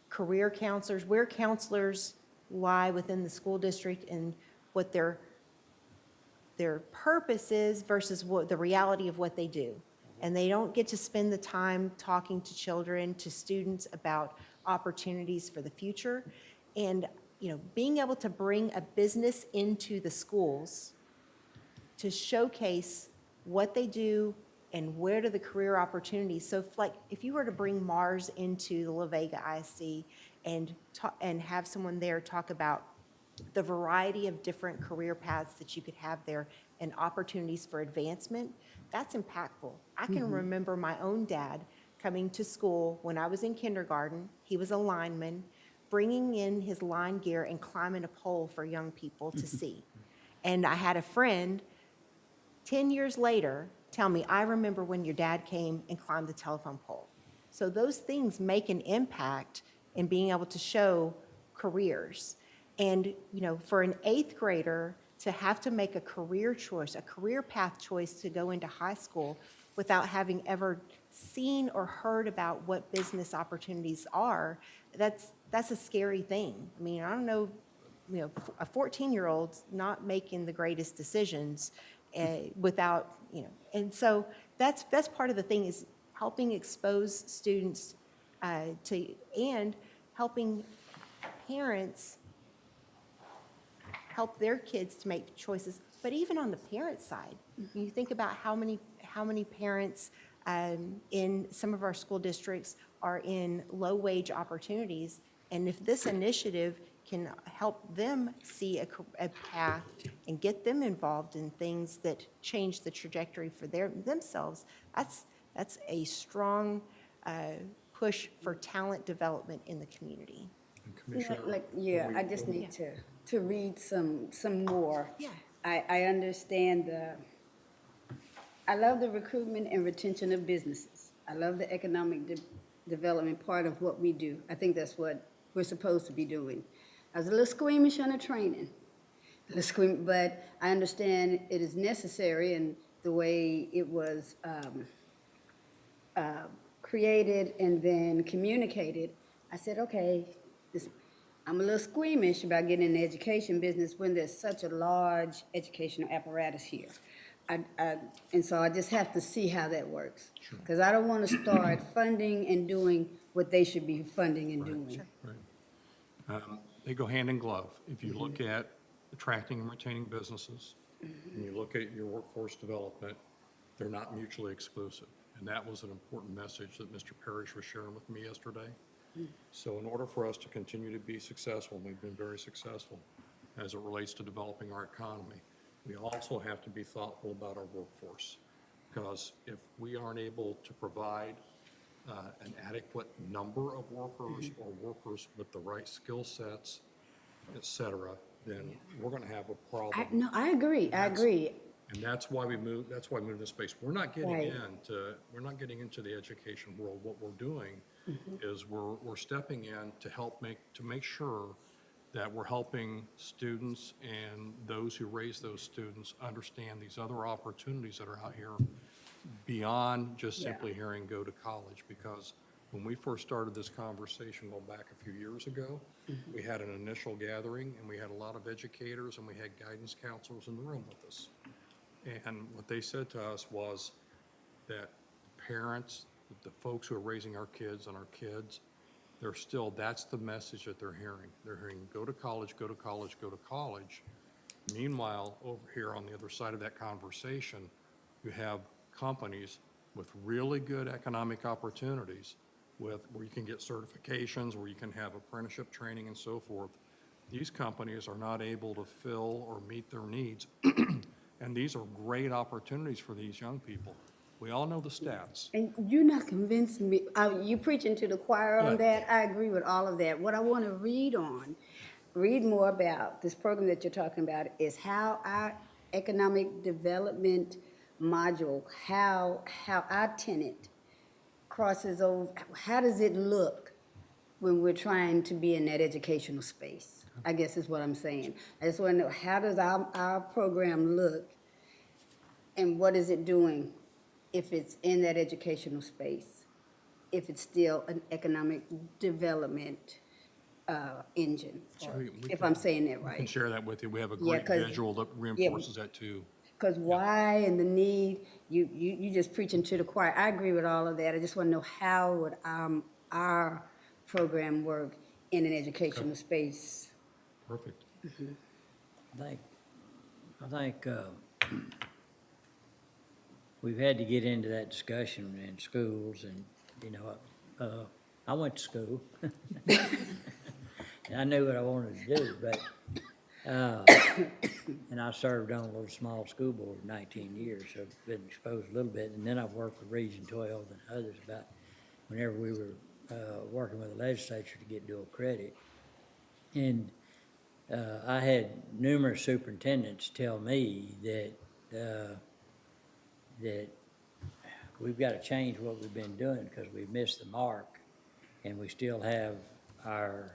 career counselors, where counselors lie within the school district and what their purpose is versus what the reality of what they do. And they don't get to spend the time talking to children, to students about opportunities for the future. And, being able to bring a business into the schools to showcase what they do and where do the career opportunities. So like if you were to bring Mars into the La Vega ISD and have someone there talk about the variety of different career paths that you could have there and opportunities for advancement, that's impactful. I can remember my own dad coming to school when I was in kindergarten. He was a lineman, bringing in his line gear and climbing a pole for young people to see. And I had a friend 10 years later tell me, I remember when your dad came and climbed the telephone pole. So those things make an impact in being able to show careers. And, for an 8th grader to have to make a career choice, a career path choice to go into high school without having ever seen or heard about what business opportunities are, that's a scary thing. I mean, I don't know, a 14-year-old's not making the greatest decisions without, and so that's part of the thing, is helping expose students and helping parents help their kids to make choices. But even on the parent side, you think about how many parents in some of our school districts are in low-wage opportunities. And if this initiative can help them see a path and get them involved in things that change the trajectory for themselves, that's a strong push for talent development in the community. And Commissioner. Yeah, when I we- just when we- need to read some more. Yeah. I understand I love the recruitment and retention of businesses. I love the economic development part of what we do. I think that's what we're supposed to be doing. I was a little squeamish on the training, but I understand it is necessary and the way it was created and then communicated. I said, okay, I'm a little squeamish about getting in the education business when there's such a large educational apparatus here. And so I just have to see how that works. Because I don't want to start funding and doing what they should be funding and doing. Right. They go hand in glove. If you look at attracting and retaining businesses, and you look at your workforce development, they're not mutually exclusive. And that was an important message that Mr. Parrish was sharing with me yesterday. So in order for us to continue to be successful, and we've been very successful as it relates to developing our economy, we also have to be thoughtful about our workforce. Because if we aren't able to provide an adequate number of workers or workers with the right skill sets, et cetera, then we're going to have a problem. No, I agree, I agree. And that's why we moved in this space. We're not getting Right. into the education world. What we're doing is we're stepping in to make sure that we're helping students and those who raise those students understand these other opportunities that are out here beyond just simply hearing go to college. Because when we first started this conversation going back a few years ago, we had an initial gathering and we had a lot of educators and we had guidance counselors in the room with us. And what they said to us was that parents, the folks who are raising our kids and our kids, that's the message that they're hearing. They're hearing go to college, go to college, go to college. Meanwhile, over here on the other side of that conversation, you have companies with really good economic opportunities where you can get certifications, where you can have apprenticeship training and so forth. These companies are not able to fill or meet their needs. And these are great opportunities for these young people. We all know the stats. And you're not convincing me, you preaching to the choir on Yeah. that, I agree with all of that. What I want to read more about this program that you're talking about is how our economic development module, how our tenant crosses over, how does it look when we're trying to be in that educational space? I guess is what I'm saying. I just want to know, how does our program look and what is it doing if it's in that educational space, if it's still an economic development engine, So or we if can- I'm saying that I can right. share that with you. We have a Yeah, great 'cause- visual that reinforces that too. Because why and the need, you just preaching to the choir. I agree with all of that. I just want to know how would our program work in an educational space? Perfect. I think we've had to get into that discussion in schools and, I went to school. And I knew what I wanted to do, but, and I served on a little small school board 19 years, so I've been exposed a little bit. And then I've worked with Region 12 and others about whenever we were working with the legislature to get dual credit. And I had numerous superintendents tell me that we've got to change what we've been doing because we've missed the mark, and we still have our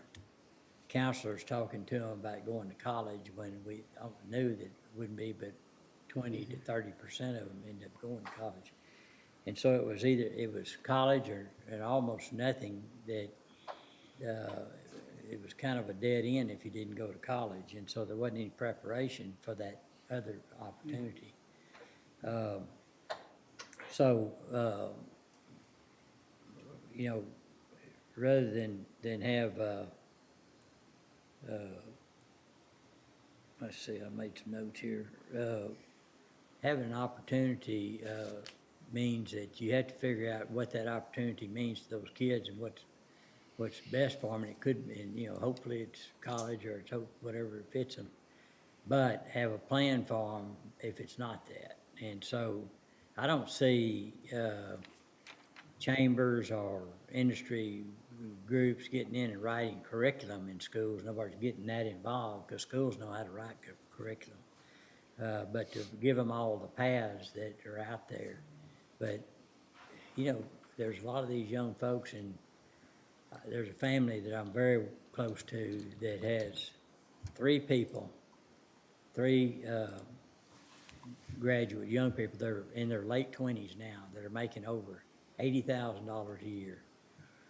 counselors talking to them about going to college when we knew that it wouldn't be but 20 to 30% of them end up going to college. And so it was college and almost nothing that it was kind of a dead end if you didn't go to college, and so there wasn't any preparation for that other opportunity. Rather than have let's see, I made some notes here. Having an opportunity means that you have to figure out what that opportunity means to those kids and what's best for them. And it could, and you know, hopefully it's college or it's whatever fits them. But have a plan for them if it's not that. And so I don't see chambers or industry groups getting in and writing curriculum in schools. Nobody's getting that involved because schools know how to write curriculum. But to give them all the paths that are out there. But, you know, there's a lot of these young folks, and there's a family that I'm very close to that has three graduate young people. They're in their late 20s now that are making over $80,000 a year.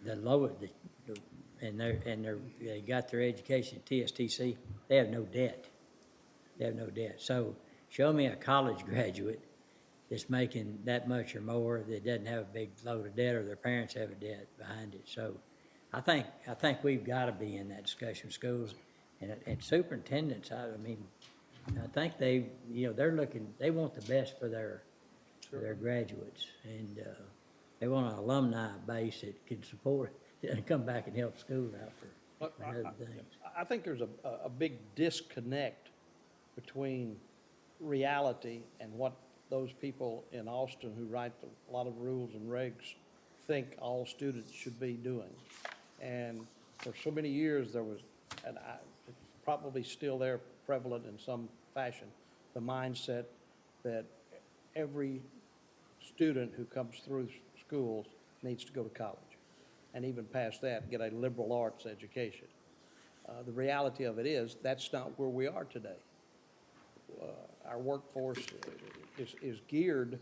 They got their education at TSTC. They have no debt. They have no debt. So show me a college graduate that's making that much or more that doesn't have a big load of debt or their parents have a debt behind it. So I think we've got to be in that discussion with schools and superintendents. I mean, I think they want the best for their graduates, and they want an alumni base that can support it and come back and help schools out for other things. I think there's a big disconnect between reality and what those people in Austin who write a lot of rules and regs think all students should be doing. And for so many years, there was, and it's probably still there, prevalent in some fashion, the mindset that every student who comes through schools needs to go to college, and even past that, get a liberal arts education. The reality of it is, that's not where we are today. Our workforce is geared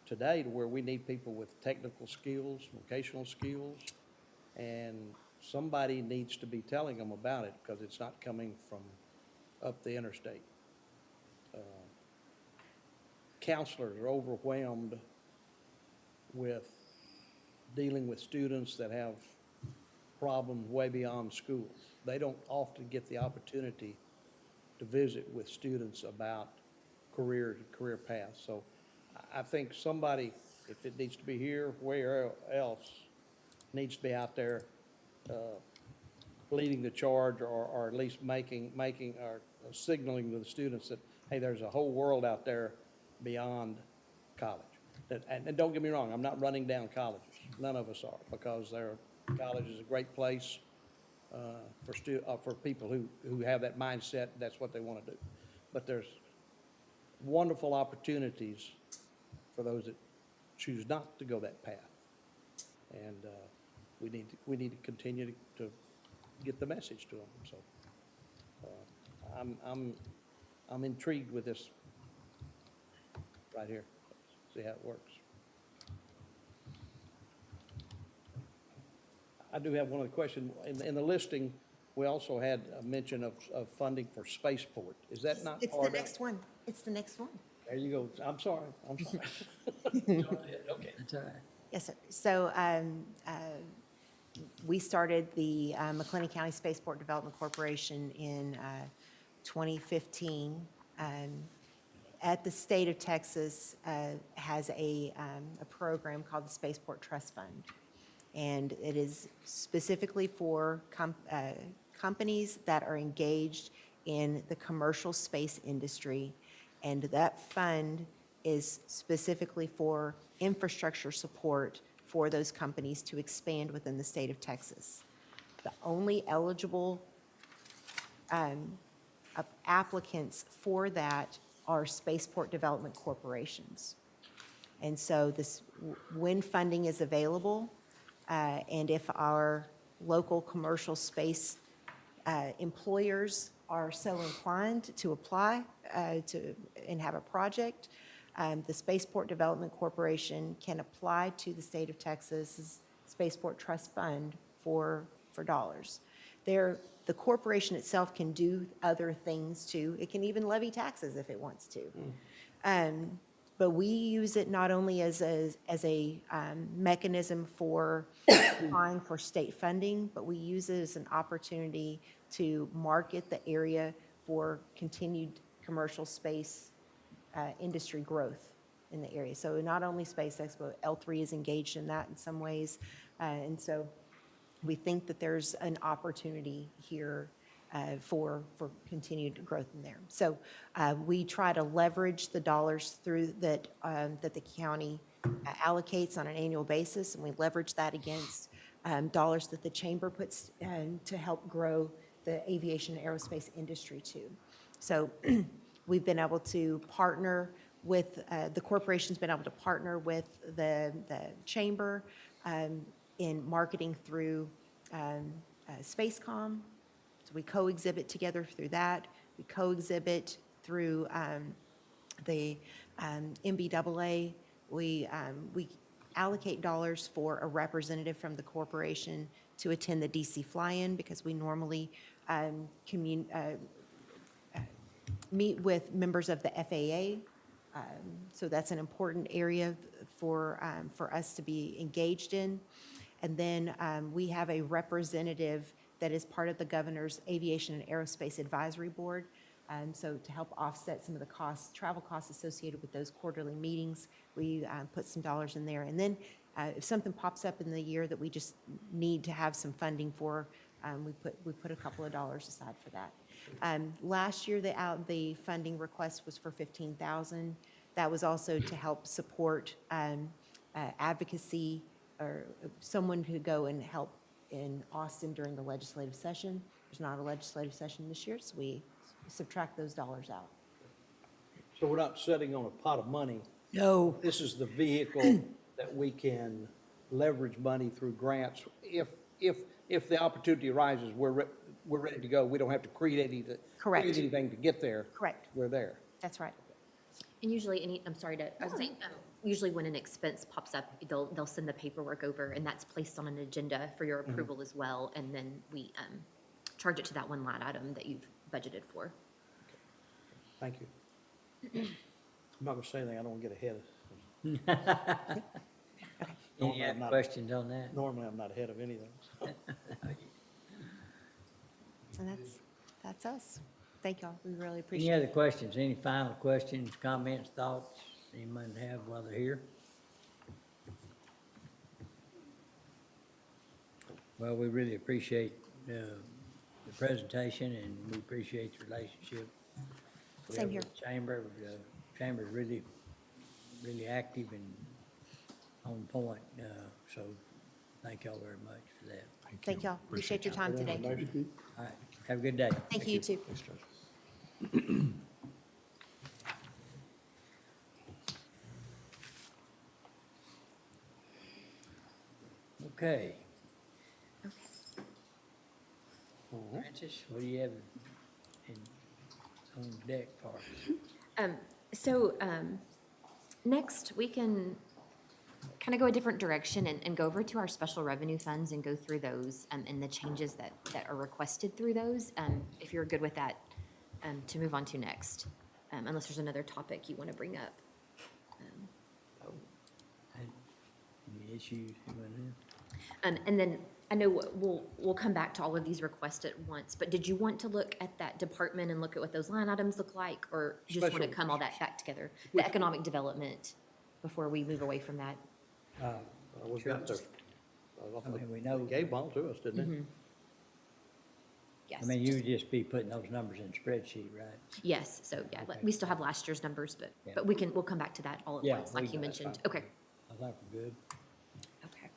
today to where we need people with technical skills, vocational skills, and somebody needs to be telling them about it because it's not coming from up the interstate. Counselors are overwhelmed with dealing with students that have problems way beyond school. They don't often get the opportunity to visit with students about career paths. So I think somebody, if it needs to be here, where else, needs to be out there leading the charge, or at least making or signaling to the students that, hey, there's a whole world out there beyond college. And don't get me wrong, I'm not running down colleges. None of us are, because college is a great place for people who have that mindset, that's what they want to do. But there's wonderful opportunities for those that choose not to go that path. And we need to continue to get the message to them. So I'm intrigued with this right here. See how it works. I do have one other question. In the listing, we also had a mention of funding for spaceport. Is that not It's part the of? next one. It's the next one. There you go. I'm sorry. Okay. That's all right. Yes, sir. So we started the McLennan County Spaceport Development Corporation in 2015. At the state of Texas has a program called the Spaceport Trust Fund. And it is specifically for companies that are engaged in the commercial space industry. And that fund is specifically for infrastructure support for those companies to expand within the state of Texas. The only eligible applicants for that are spaceport development corporations. And so when funding is available, and if our local commercial space employers are so inclined to apply and have a project, the Spaceport Development Corporation can apply to the state of Texas's Spaceport Trust Fund for dollars. The corporation itself can do other things too. It can even levy taxes if it wants to. But we use it not only as a mechanism for applying for state funding, but we use it as an opportunity to market the area for continued commercial space industry growth in the area. So not only SpaceX, but L3 is engaged in that in some ways. And so we think that there's an opportunity here for continued growth in there. So we try to leverage the dollars through that the county allocates on an annual basis, and we leverage that against dollars that the chamber puts to help grow the aviation and aerospace industry too. So we've been able to partner with, the corporation's been able to partner with the chamber in marketing through Spacecom. So we co-exhibit together through that. We co-exhibit through the MBAA. We allocate dollars for a representative from the corporation to attend the DC fly-in because we normally meet with members of the FAA. So that's an important area for us to be engaged in. And then we have a representative that is part of the governor's Aviation and Aerospace Advisory Board. So to help offset some of the costs, travel costs associated with those quarterly meetings, we put some dollars in there. And then if something pops up in the year that we just need to have some funding for, we put a couple of dollars aside for that. Last year, the funding request was for $15,000. That was also to help support advocacy, or someone could go and help in Austin during the legislative session. There's not a legislative session this year, so we subtract those dollars out. So we're not sitting on a pot of money. No. This is the vehicle that we can leverage money through grants. If the opportunity arises, we're ready to go. We don't have to create Correct. anything to get there. Correct. We're there. That's right. And usually I was saying, usually when an expense pops up, they'll send the paperwork over, and that's placed on an agenda for your approval as well, and then we charge it to that one line item that you've budgeted for. Thank you. I'm not gonna say anything, I don't wanna get ahead of, Any other questions on that? normally I'm not ahead of anything. And that's us. Thank y'all. We really Any appreciate other it. questions? Any final questions, comments, thoughts anyone have while they're here? Well, we really appreciate the presentation, and we appreciate the relationship. we Same have here. with the Chamber. The chamber's really, really active and on point, so thank y'all very much for that. Thank y'all. Appreciate your time today. All right, have a good day. Thank you, you too. Thanks, Judge. Okay, Okay. Francis, what do you have on deck for us? Next, we can kind of go a different direction and go over to our special revenue funds and go through those and the changes that are requested through those, if you're good with that, to move on to next, unless there's another topic you want to bring up. Any issues you want to? And then I know we'll come back to all of these requests at once, but did you want to look at that department and look at what those line items look like, or you just want to Special- come all that back together? The economic development, before we move away from that? We've got the, I mean, we know, gave them all to us, didn't they? Yes. I mean, you would just be putting those numbers in a spreadsheet, right? Yes, so yeah, Okay. we still have last year's numbers, but, Yeah. but we'll come back to that all at Yeah, once, we like you can, that's mentioned. fine. Okay, I think we're good. okay.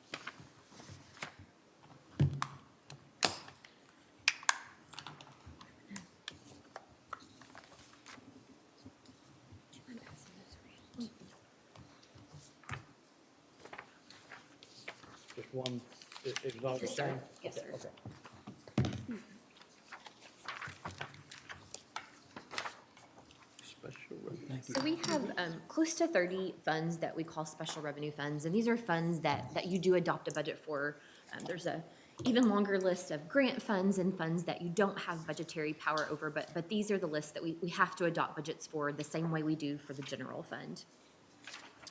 Just one, it was all the Yes, sir. same? Yes, Okay, sir. okay. Special revenue. So we have close to 30 funds that we call special revenue funds, and these are funds that you do adopt a budget for. There's a even longer list of grant funds and funds that you don't have budgetary power over, but these are the lists that we have to adopt budgets for the same way we do for the general fund.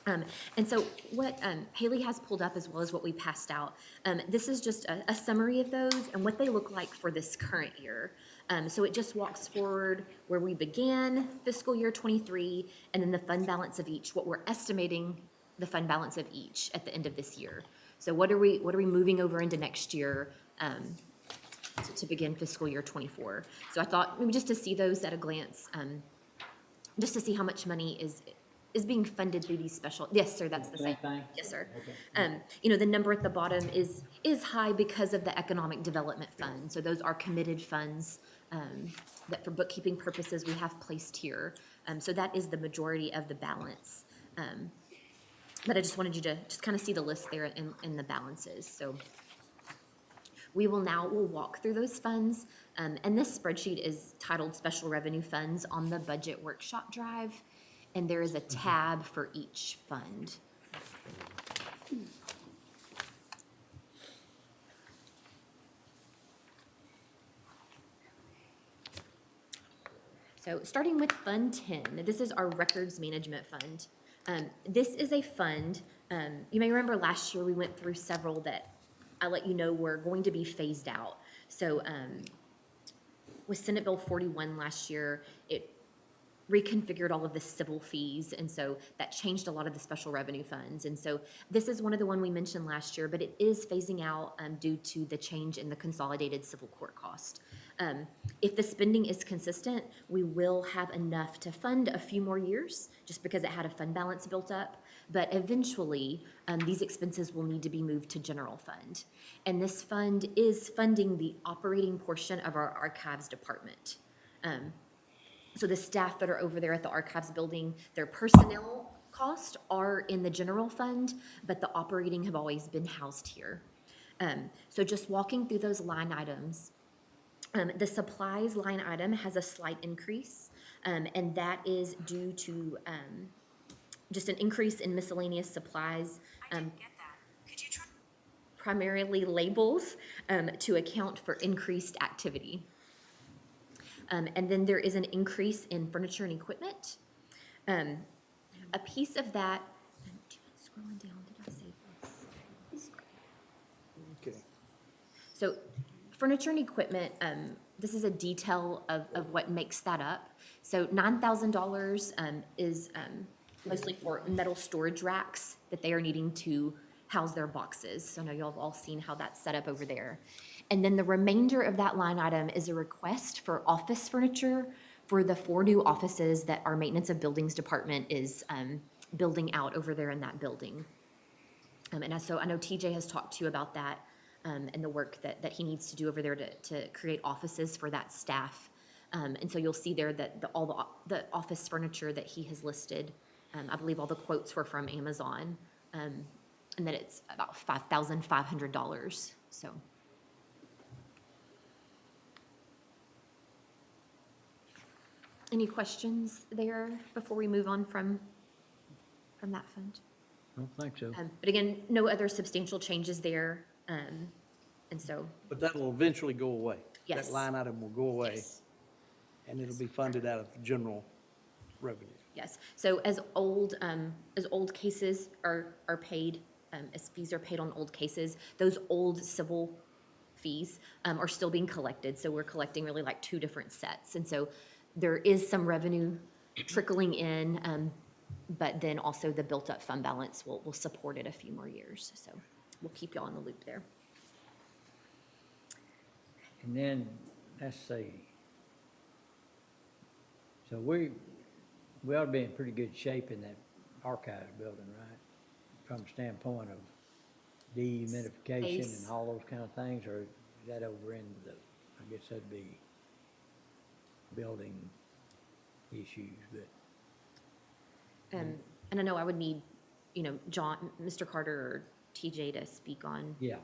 And so what Haley has pulled up, as well as what we passed out, this is just a summary of those and what they look like for this current year. So it just walks forward where we began fiscal year '23, and then the fund balance of each, what we're estimating the fund balance of each at the end of this year. So what are we moving over into next year, to begin fiscal year '24? So I thought maybe just to see those at a glance, just to see how much money is being funded through these special, yes, sir, that's the same. Same thing? Yes, sir. Okay. The number at the bottom is high because of the Economic Development Fund. So those are committed funds, that for bookkeeping purposes, we have placed here. So that is the majority of the balance. But I just wanted you to just kind of see the list there in the balances. So we'll walk through those funds. And this spreadsheet is titled Special Revenue Funds on the Budget Workshop Drive. And there is a tab for each fund. So starting with Fund 10, this is our Records Management Fund. This is a fund, you may remember last year we went through several that I let you know were going to be phased out. So with Senate Bill 41 last year, it reconfigured all of the civil fees, and so that changed a lot of the special revenue funds. And so this is one of the one we mentioned last year, but it is phasing out due to the change in the consolidated civil court cost. If the spending is consistent, we will have enough to fund a few more years, just because it had a fund balance built up. But eventually, these expenses will need to be moved to general fund. And this fund is funding the operating portion of our archives department. So the staff that are over there at the archives building, their personnel costs are in the general fund, but the operating have always been housed here. So just walking through those line items, the supplies line item has a slight increase, and that is due to just an increase in miscellaneous supplies. Primarily labels, to account for increased activity. And then there is an increase in furniture and equipment. A piece of that, scrolling down, did I save this? Okay. So furniture and equipment, this is a detail of what makes that up. So $9,000 is mostly for metal storage racks that they are needing to house their boxes. So I know y'all have all seen how that's set up over there. And then the remainder of that line item is a request for office furniture for the 4 new offices that our Maintenance of Buildings Department is building out over there in that building. And so I know TJ has talked to you about that and the work that he needs to do over there to create offices for that staff. And so you'll see there that all the office furniture that he has listed, I believe all the quotes were from Amazon, and that it's about $5,500, so. Any questions there before we move on from that fund? I don't think so. But again, no other substantial changes there, and so, But that will eventually go away. Yes. That line item will go away, yes, and it'll be funded out of general revenue. yes. So as old cases are paid, as fees are paid on old cases, those old civil fees are still being collected. So we're collecting really like 2 different sets. And so there is some revenue trickling in, but then also the built-up fund balance will support it a few more years. So we'll keep y'all in the loop there. And then, let's see. So we ought to be in pretty good shape in that archives building, right? From the standpoint of dehumidification Space. and all those kind of things, or is that over in the, I guess that'd be building issues, but. And I know I would need, John, Mr. Carter or TJ to speak on Yeah.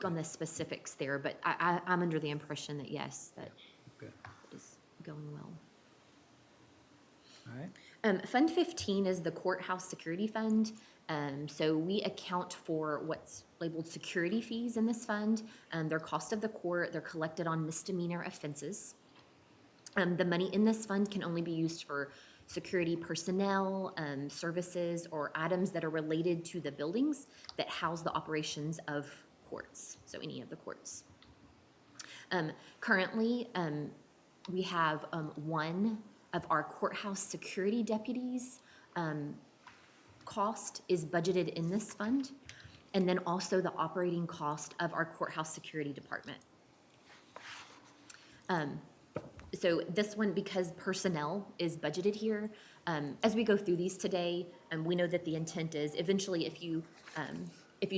on the specifics there, but I'm under the impression that yes, that Okay. it is going well. All right. Fund 15 is the courthouse security fund. So we account for what's labeled security fees in this fund. They're cost of the court, they're collected on misdemeanor offenses. The money in this fund can only be used for security personnel, services, or items that are related to the buildings that house the operations of courts, so any of the courts. Currently, we have one of our courthouse security deputies cost is budgeted in this fund, and then also the operating cost of our courthouse security department. So this one, because personnel is budgeted here, as we go through these today, we know that the intent is eventually if you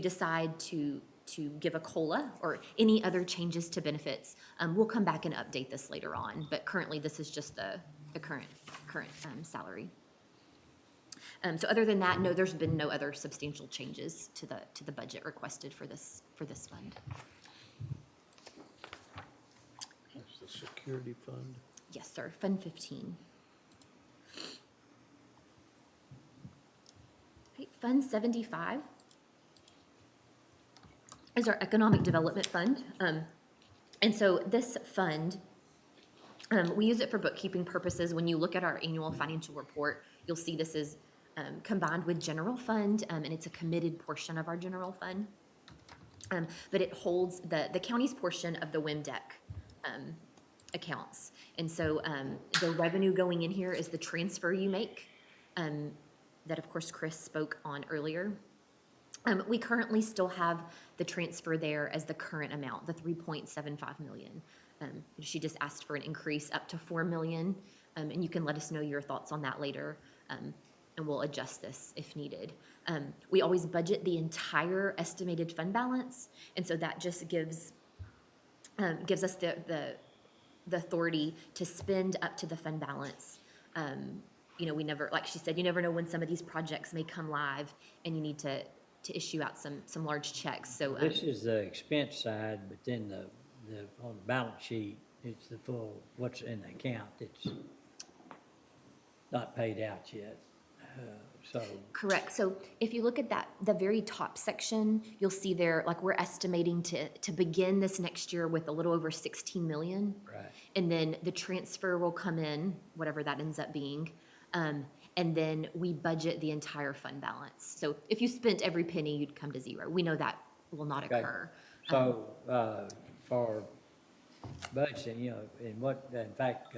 decide to give a COLA or any other changes to benefits, we'll come back and update this later on, but currently this is just the current salary. So other than that, no, there's been no other substantial changes to the budget requested for this fund. That's the security fund. Yes, sir, Fund 15. Okay, Fund 75 is our Economic Development Fund. And so this fund, we use it for bookkeeping purposes. When you look at our annual financial report, you'll see this is combined with general fund, and it's a committed portion of our general fund. But it holds the county's portion of the WIMDEC accounts. And so the revenue going in here is the transfer you make, that of course Chris spoke on earlier. We currently still have the transfer there as the current amount, the 3.75 million. She just asked for an increase up to 4 million, and you can let us know your thoughts on that later, and we'll adjust this if needed. We always budget the entire estimated fund balance, and so that just gives us the authority to spend up to the fund balance. You know, we never, like she said, you never know when some of these projects may come live, and you need to issue out some large checks, so. This is the expense side, but then on the balance sheet, it's the full, what's in the account, it's not paid out yet, so. Correct. So if you look at that, the very top section, you'll see there, like, we're estimating to begin this next year with a little over 16 million. Right. And then the transfer will come in, whatever that ends up being. And then we budget the entire fund balance. So if you spent every penny, you'd come to zero. We know that will not Okay. occur. So, for budgeting, you know, in fact,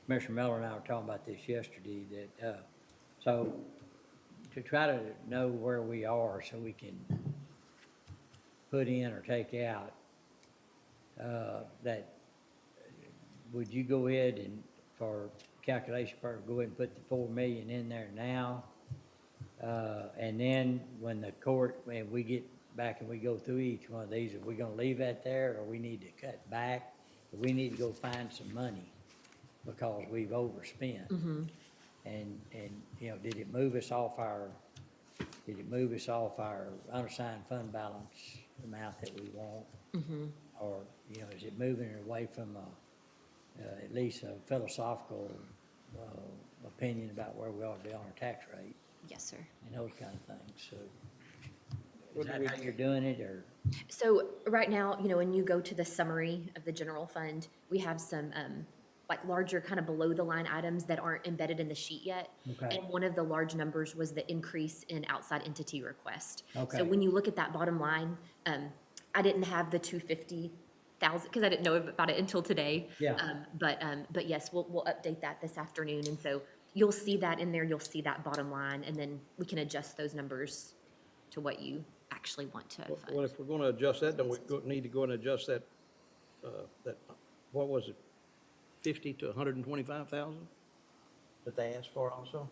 Commissioner Miller and I were talking about this yesterday, that, so to try to know where we are so we can put in or take out, that, would you go ahead and, for calculation purpose, go ahead and put the 4 million in there now? And then when we get back and we go through each one of these, are we gonna leave that there, or we need to cut back? Or we need to go find some money because we've overspent? And, you know, did it move us off our unassigned fund balance amount that we want? Or, you know, is it moving it away from at least a philosophical opinion about where we ought to be on our tax rate Yes, sir. and those kind of things, so. Is that how you're doing it, or? So right now, you know, when you go to the summary of the general fund, we have some like larger kind of below the line items that aren't embedded in the sheet yet. Okay. And one of the large numbers was the increase in outside entity request. Okay. So when you look at that bottom line, I didn't have the 250,000 because I didn't know about it until today. Yeah. But yes, we'll update that this afternoon, and so you'll see that in there. You'll see that bottom line, and then we can adjust those numbers to what you actually want to fund. Well, if we're gonna adjust that, then we need to go and adjust that, what was it, 50 to 125,000 that they asked for also?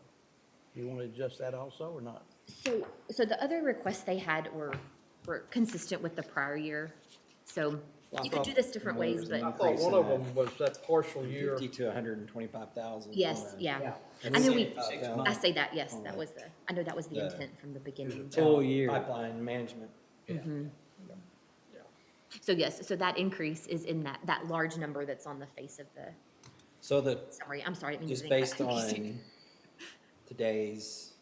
You wanna adjust that also, or not? So the other requests they had were consistent with the prior year. So I you could do thought- this different ways, I but thought one of them was that partial year. 50 to 125,000. yes, yeah. Yeah. I know we, 6 I say that, yes, that was I know that was the The- intent from the beginning. Full year. Pipeline management. Yeah. So yes, so that increase is in that large number that's on the face of the So the, summary. I'm sorry, I didn't mean to just make based that confusing. on today's,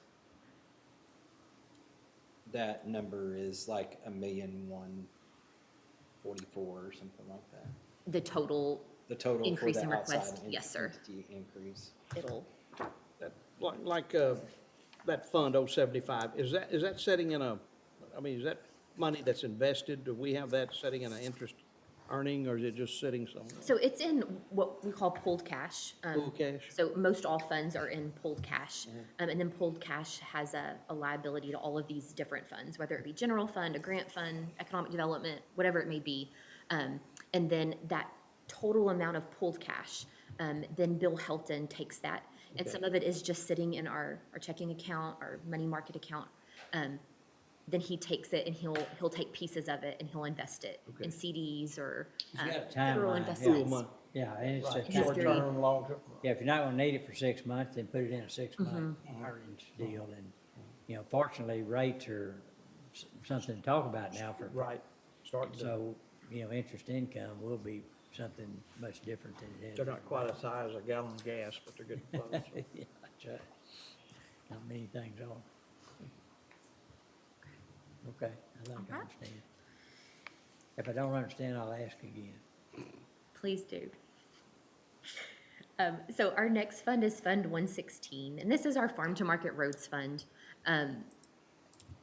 that number is like 1,144,000 or something like that. The total, The total for Increase the in outside request, yes, sir. entity increase. it'll, That, that fund 075, is that setting in a, I mean, is that money that's invested, do we have that setting in an interest earning, or is it just sitting somewhere? So it's in what we call pooled cash. Pooled cash? So most all funds are in pooled cash. And then pooled cash has a liability to all of these different funds, whether it be general fund, a grant fund, economic development, whatever it may be. And then that total amount of pooled cash, then Bill Helton takes that. And some of it is just sitting in our checking account, our money market account. Then he takes it and he'll take pieces of it and he'll invest it in CDs or He's got a federal timeline, yeah. investments. money. Yeah, and it's Right, just, Short short-term, long-term. yeah, if you're not gonna need it for 6 months, then put it in a 6-month earnings deal. And, you know, fortunately, rates are something to talk about now for. Right, starting to, So, you know, interest income will be something much different than it is. they're not quite as high as a gallon of gas, but they're getting close. Yeah, that's right. Not many things are. Okay, I think I Alright. understand. If I don't understand, I'll ask again. Please do. So our next fund is Fund 116, and this is our Farm to Market Roads Fund.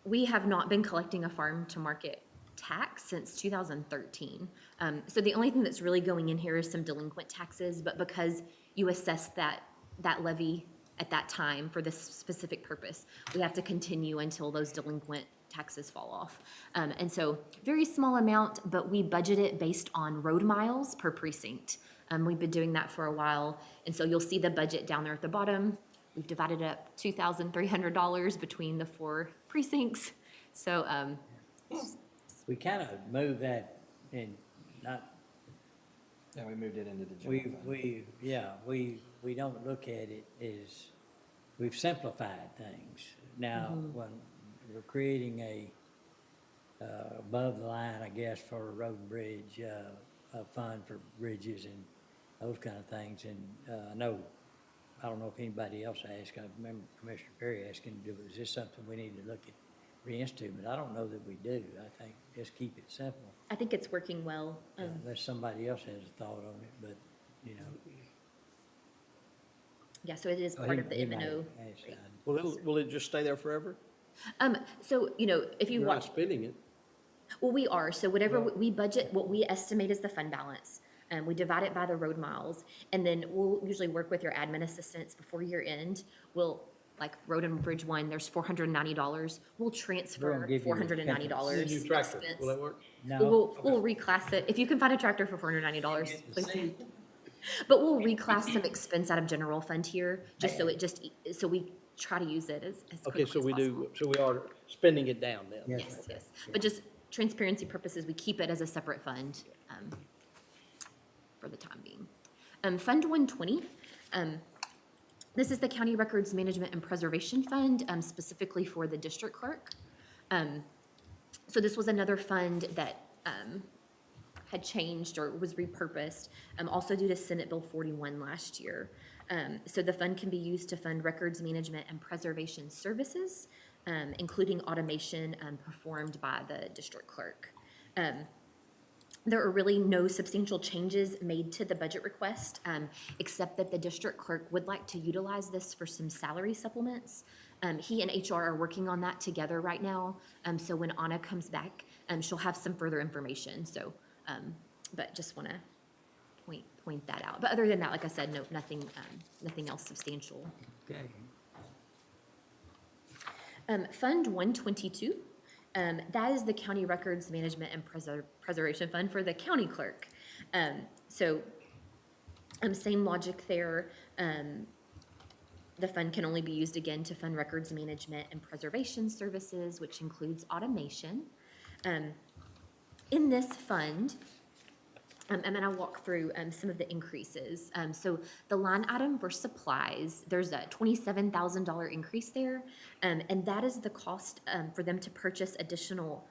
We have not been collecting a farm to market tax since 2013. So the only thing that's really going in here is some delinquent taxes, but because you assess that levy at that time for this specific purpose, we have to continue until those delinquent taxes fall off. And so very small amount, but we budget it based on road miles per precinct. We've been doing that for a while, and so you'll see the budget down there at the bottom. We've divided up $2,300 between the 4 precincts. So, We kind of moved that in, not, Yeah, we moved it into the general fund. we don't look at it as, we've simplified things. Now, when we're creating a, above the line, I guess, for a road and bridge, a fund for bridges and those kind of things. And, I don't know if anybody else asked, I remember Commissioner Perry asking, is this something we need to look at reinstitute? But I don't know that we do. I think just keep it simple. I think it's working well. Unless somebody else has a thought on it, but, you know. Yeah, so it is part of the He might M&O. ask, Will it just stay there forever? So, you know, if you You're not watch, spending it. well, we are, so whatever we budget, what we estimate is the fund balance. We divide it by the road miles, and then we'll usually work with your admin assistants before year end. We'll, like Road and Bridge 1, there's $490. We'll We're transfer gonna give you $490 The new tractor, expense. will that work? No, We'll reclass it. If you can find a tractor for $490, please do. But we'll reclass some expense out of general fund here, just so so we try to use it as Okay, quickly so as we possible. do, so we are spending it down then? Yes. Yes, yes. But just transparency purposes, we keep it as a separate fund for the time being. Fund 120, this is the County Records Management and Preservation Fund, specifically for the district clerk. So this was another fund that had changed or was repurposed, also due to Senate Bill 41 last year. So the fund can be used to fund records management and preservation services, including automation performed by the district clerk. There are really no substantial changes made to the budget request, except that the district clerk would like to utilize this for some salary supplements. He and HR are working on that together right now. So when Anna comes back, she'll have some further information. So, but just want to point that out. But other than that, like I said, no, nothing else substantial. okay. Fund 122, that is the County Records Management and Preservation Fund for the county clerk. So, same logic there. The fund can only be used again to fund records management and preservation services, which includes automation. In this fund, I'm going to walk through some of the increases. So the line item for supplies, there's a $27,000 increase there, and that is the cost for them to purchase additional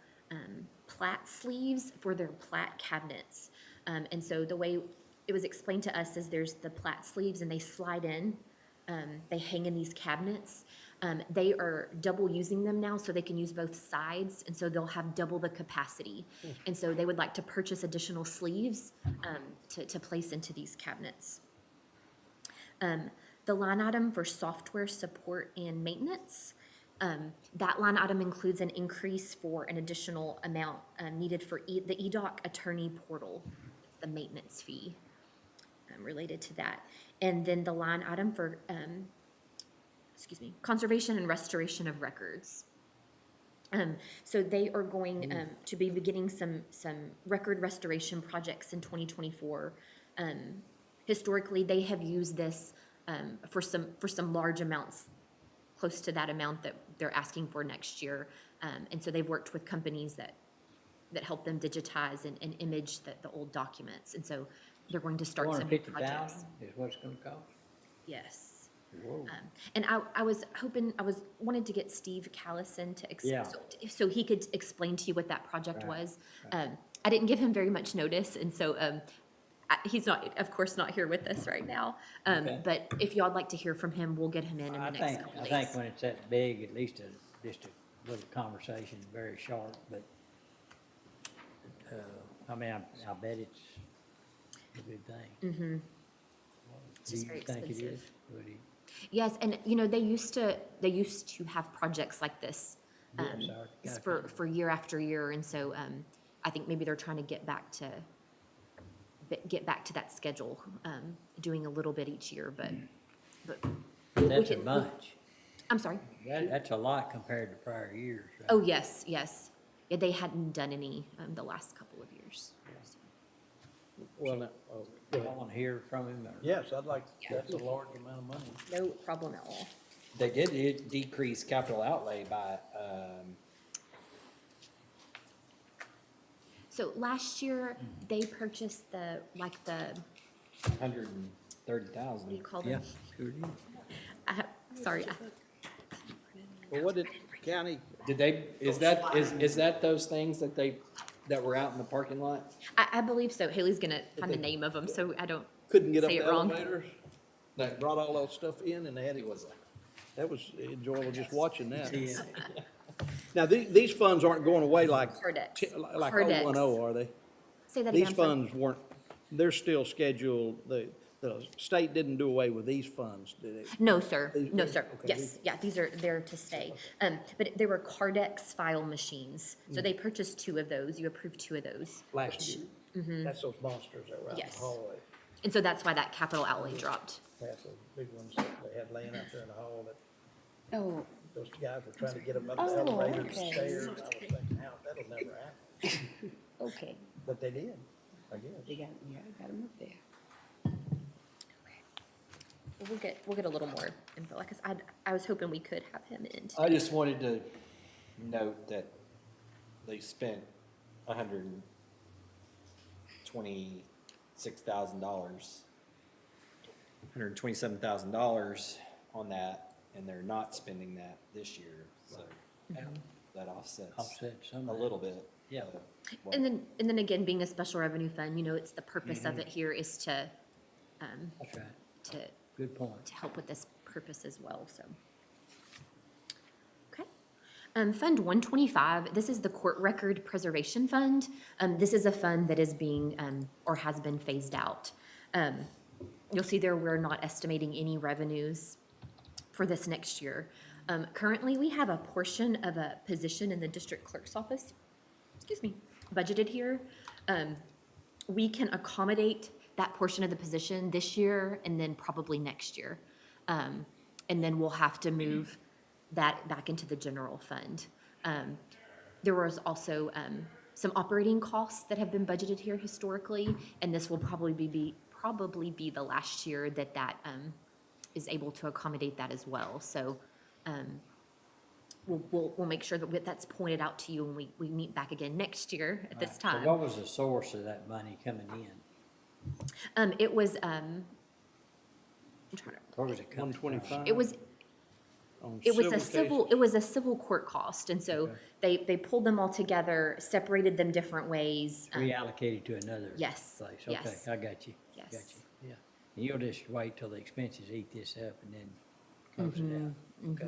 plat sleeves for their plat cabinets. And so the way it was explained to us is there's the plat sleeves and they slide in, they hang in these cabinets. They are double using them now, so they can use both sides, and so they'll have double the capacity. And so they would like to purchase additional sleeves to place into these cabinets. The line item for software support and maintenance, That line item includes an increase for an additional amount needed for the EDOC attorney portal, the maintenance fee related to that. And then the line item for, conservation and restoration of records. So they are going to be beginning some record restoration projects in 2024. Historically, they have used this for some large amounts, close to that amount that they're asking for next year. And so they've worked with companies that help them digitize and image the old documents. And so they're going to start some new projects. $450,000 is what it's gonna cost? Yes. Whoa. And I was hoping, wanted to get Steve Callison to, Yeah. so he could explain to you what that project Right, was. I didn't give him very much notice, and so he's not, of course, not here with us right now. Okay. But if y'all'd like to hear from him, we'll get him in the next couple I days. think when it's that big, at least just a little conversation, very short, but, I mean, I bet it's a good thing. Mm-hmm. It's Do just you very think it is? expensive. What do you- Yes, and they used to have projects like this Yes, I got for year after year, and so I think maybe they're trying to get back to that schedule, doing a little bit each year, but we That's a can- bunch. I'm sorry. That's a lot compared to prior years, right? Oh, yes. Yeah, they hadn't done any the last couple of years. Well, now, go I ahead. want to hear from him, or? Yes, I'd like, that's a large amount of money. No problem at all. They did decrease capital outlay by, So last year, they purchased what do you $130,000. call Yeah, them? sure did. Sorry. Well, what did county, Did they, is that those things that were out in the parking lot? I believe so. Haley's gonna find the name of them, so I don't couldn't get up say the it wrong. elevators? They brought all that stuff in and they had, that was enjoyable just watching that. See, Now, these funds aren't going away like, Cardex. like Cardex. 010, are they? Say that These again. I'm sorry. funds weren't, they're still scheduled, the state didn't do away with these funds, did it? No, sir. These- No, sir. okay, Yes, yeah, these are there to stay. But they were Cardex file machines. So they purchased 2 of those. You approved 2 of those. Last year. That's those monsters that were out in the Yes. hallway. And so that's why that capital outlay dropped. That's those big ones that they had laying out there in the hall that Oh, those guys were trying to get them up the Oh, elevator, the okay. stairs. I was thinking, how, that'll never happen. okay. But they did, I guess. They got them up there. Well, we'll get a little more info. Like I said, I was hoping we could have him in today. I just wanted to note that they spent $127,000 on that, and they're not spending that this year, so that offsets Offset some a of little bit. Yeah. what- And then again, being a special revenue fund, it's the purpose of it here is to That's right. Good point. help with this purpose as well, so. Okay. Fund 125, this is the Court Record Preservation Fund. This is a fund that is being, or has been phased out. You'll see there, we're not estimating any revenues for this next year. Currently, we have a portion of a position in the district clerk's office, budgeted here. We can accommodate that portion of the position this year and then probably next year. And then we'll have to move that back into the general fund. There was also some operating costs that have been budgeted here historically, and this will probably be the last year that is able to accommodate that as well. So we'll make sure that that's pointed out to you when we meet back again next year at this Right. So time. what was the source of that money coming in? It was, I'm trying to, Where was it coming from? 125? it was a civil court cost, and so they pulled them all together, separated them different ways. Reallocated to another Yes, place? yes. Okay, I got you. Yes. Got you, yeah. And you'll just wait till the expenses eat this up and then close it out? Okay.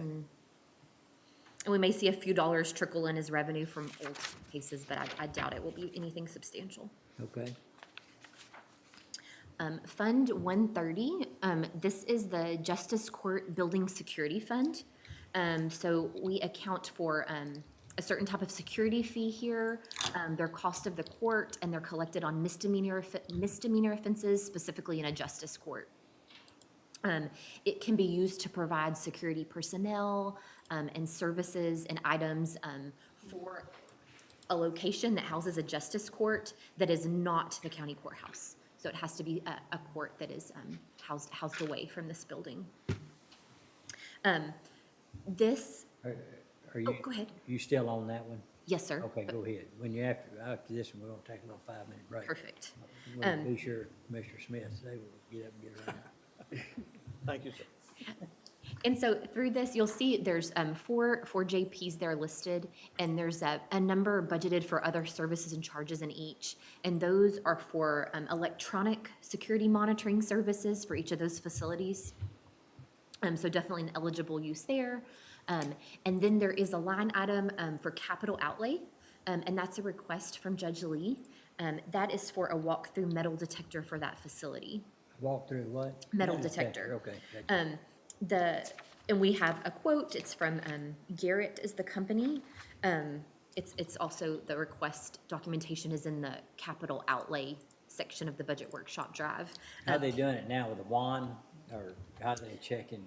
And we may see a few dollars trickle in as revenue from old cases, but I doubt it will be anything substantial. Okay. Fund 130, this is the Justice Court Building Security Fund. So we account for a certain type of security fee here, their cost of the court, and they're collected on misdemeanor offenses, specifically in a justice court. It can be used to provide security personnel and services and items for a location that houses a justice court that is not the county courthouse. So it has to be a court that is housed away from this building. This, Are you? oh, go ahead. You still on that one? Yes, sir. Okay, go ahead. When you after this one, we're gonna take a little 5-minute break. Perfect. We'll be sure Commissioner Smith, they will get up and get around. Thank you, sir. And so through this, you'll see there's four JPs there listed, and there's a number budgeted for other services and charges in each. And those are for electronic security monitoring services for each of those facilities. So definitely an eligible use there. And then there is a line item for capital outlay, and that's a request from Judge Lee. That is for a walk-through metal detector for that facility. Walk through what? Metal detector. Okay. Gotcha. And we have a quote, it's from Garrett is the company. It's also, the request documentation is in the capital outlay section of the budget workshop drive. How they doing it now with a wand, or how they checking?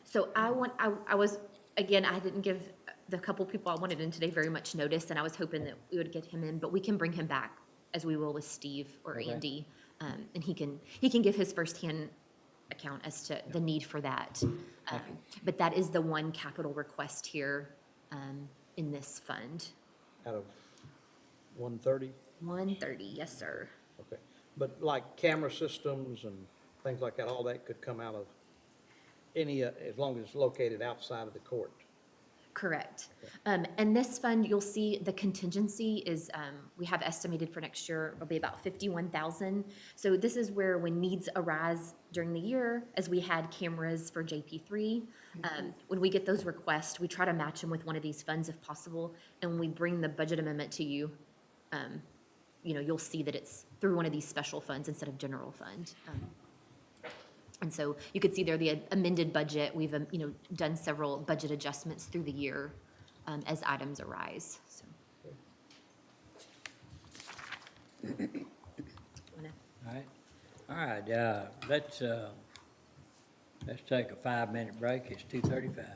So I was, again, I didn't give the couple people I wanted in today very much notice, and I was hoping that we would get him in, but we can bring him back, as we will with Steve or Okay. Andy. And he can give his firsthand account as to the need for that. But that is the one capital request here in this fund. Out of 130? 130, yes, sir. Okay. But like camera systems and things like that, all that could come out of any, as long as it's located outside of the court? Correct. And this fund, you'll see the contingency is, we have estimated for next year, it'll be about 51,000. So this is where when needs arise during the year, as we had cameras for JP3, when we get those requests, we try to match them with one of these funds if possible. And when we bring the budget amendment to you, you'll see that it's through one of these special funds instead of general fund. And so you could see there the amended budget, we've, done several budget adjustments through the year as items arise, so. All right, let's take a 5-minute break. It's 2:35.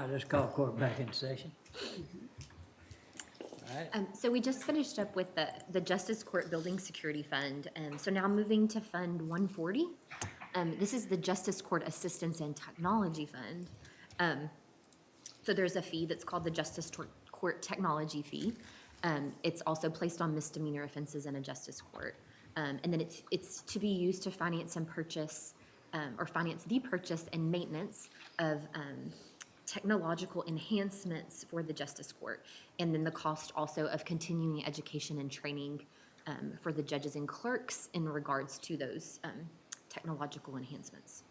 right, let's call court back into session. All right, So we just finished up with the Justice Court Building Security Fund. So now moving to Fund 140. This is the Justice Court Assistance and Technology Fund. So there's a fee that's called the Court Technology Fee. It's also placed on misdemeanor offenses in a justice court. And then it's to be used to finance and purchase, or finance the purchase and maintenance of technological enhancements for the justice court. And then the cost also of continuing education and training for the judges and clerks in regards to those technological enhancements.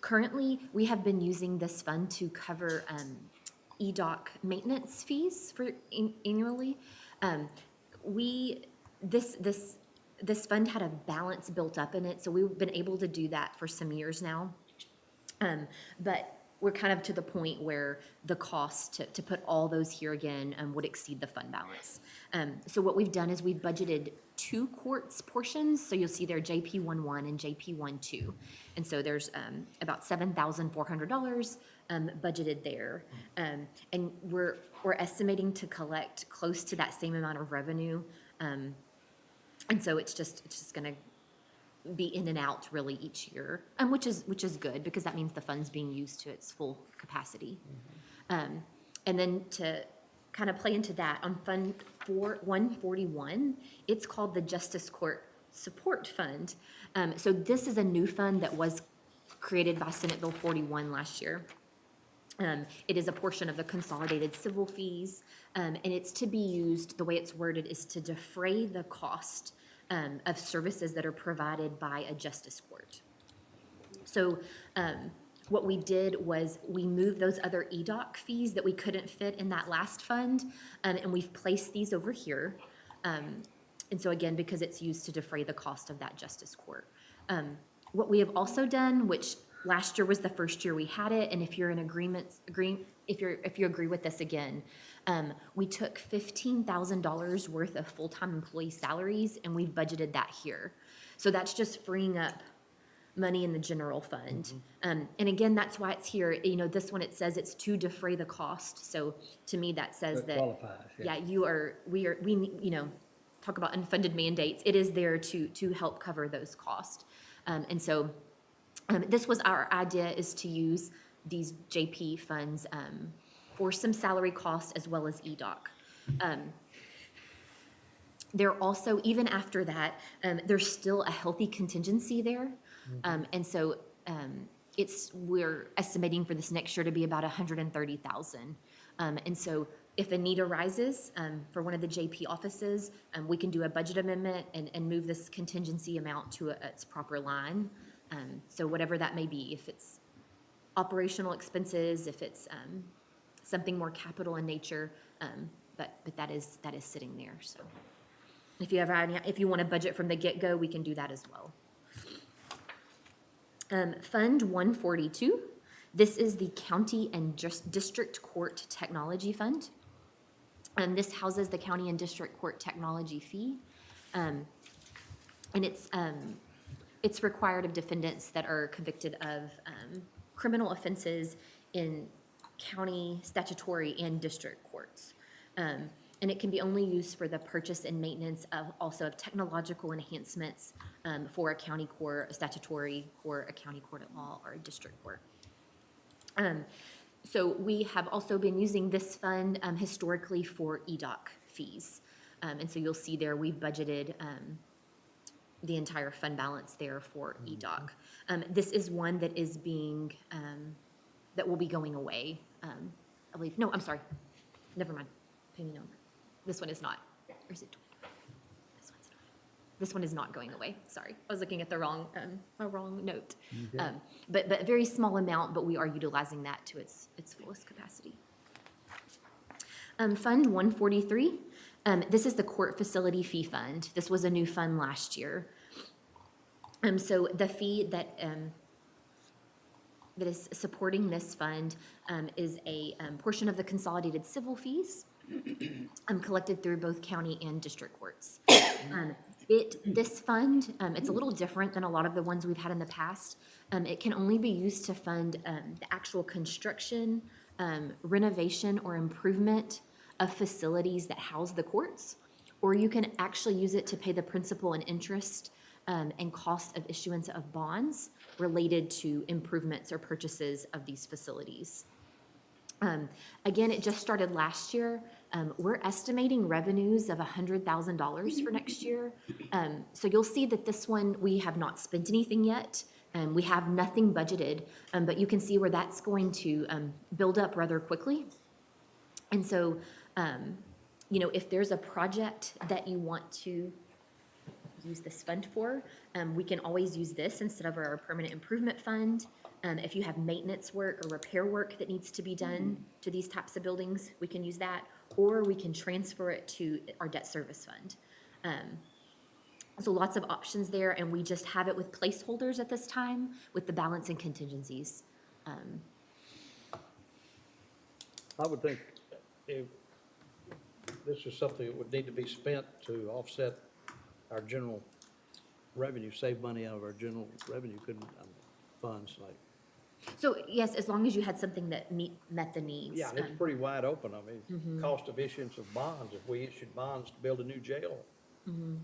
Currently, we have been using this fund to cover EDOC maintenance fees for annually. This fund had a balance built up in it, so we've been able to do that for some years now. But we're kind of to the point where the cost to put all those here again would exceed the fund balance. So what we've done is we've budgeted 2 courts portions, so you'll see there JP11 and JP12. And so there's about $7,400 budgeted there. And we're estimating to collect close to that same amount of revenue. And so it's just gonna be in and out really each year, which is good because that means the fund's being used to its full capacity. And then to kind of play into that, on Fund 141, it's called the Justice Court Support Fund. So this is a new fund that was created by Senate Bill 41 last year. It is a portion of the consolidated civil fees, and it's to be used, the way it's worded is to defray the cost of services that are provided by a justice court. So what we did was we moved those other EDOC fees that we couldn't fit in that last fund, and we've placed these over here. And so again, because it's used to defray the cost of that justice court. What we have also done, which last year was the first year we had it, and if you're in if you agree with this again, we took $15,000 worth of full-time employee salaries and we've budgeted that here. So that's just freeing up money in the general fund. And again, that's why it's here. You know, this one, it says it's to defray the cost. So to me, that says It that, qualifies, yeah. we talk about unfunded mandates. It is there to help cover those costs. And so this was our idea, is to use these JP funds for some salary costs as well as EDOC. There also, even after that, there's still a healthy contingency there. And so we're estimating for this next year to be about $130,000. And so if a need arises for one of the JP offices, we can do a budget amendment and move this contingency amount to its proper line. So whatever that may be, if it's operational expenses, if it's something more capital in nature, but that is sitting there. So if you want to budget from the get-go, we can do that as well. Fund 142, this is the County and District Court Technology Fund. This houses the County and District Court Technology Fee. And it's required of defendants that are convicted of criminal offenses in county, statutory, and district courts. And it can be only used for the purchase and maintenance of technological enhancements for a county court, a statutory court, a county court at law, or a district court. So we have also been using this fund historically for EDOC fees. And so you'll see there we've budgeted the entire fund balance there for EDOC. This is one that is that will be going away, I believe. No, I'm sorry. Never mind. Pay me no. This one is not. Or is it? This one is not going away. Sorry, I was looking at the wrong note. Okay. But a very small amount, but we are utilizing that to its fullest capacity. Fund 143. This is the Court Facility Fee Fund. This was a new fund last year. So the fee that is supporting this fund is a portion of the consolidated civil fees collected through both county and district courts. This fund, it's a little different than a lot of the ones we've had in the past. It can only be used to fund, the actual construction, renovation or improvement of facilities that house the courts. Or you can actually use it to pay the principal and interest, and cost of issuance of bonds related to improvements or purchases of these facilities. Again, it just started last year. We're estimating revenues of $100,000 for next year. So you'll see that this one, we have not spent anything yet. We have nothing budgeted, but you can see where that's going to build up rather quickly. And so, you know, if there's a project that you want to use this fund for, we can always use this instead of our permanent improvement fund. If you have maintenance work or repair work that needs to be done to these types of buildings, we can use that, or we can transfer it to our debt service fund. So lots of options there, and we just have it with placeholders at this time with the balance and contingencies. I would think if this is something that would need to be spent to offset our general revenue, save money out of our general revenue, couldn't, funds like. So yes, as long as you had something that met the needs. Yeah, and it's pretty wide open. I mean, cost of issuance of bonds, if we issued bonds to build a new jail. No,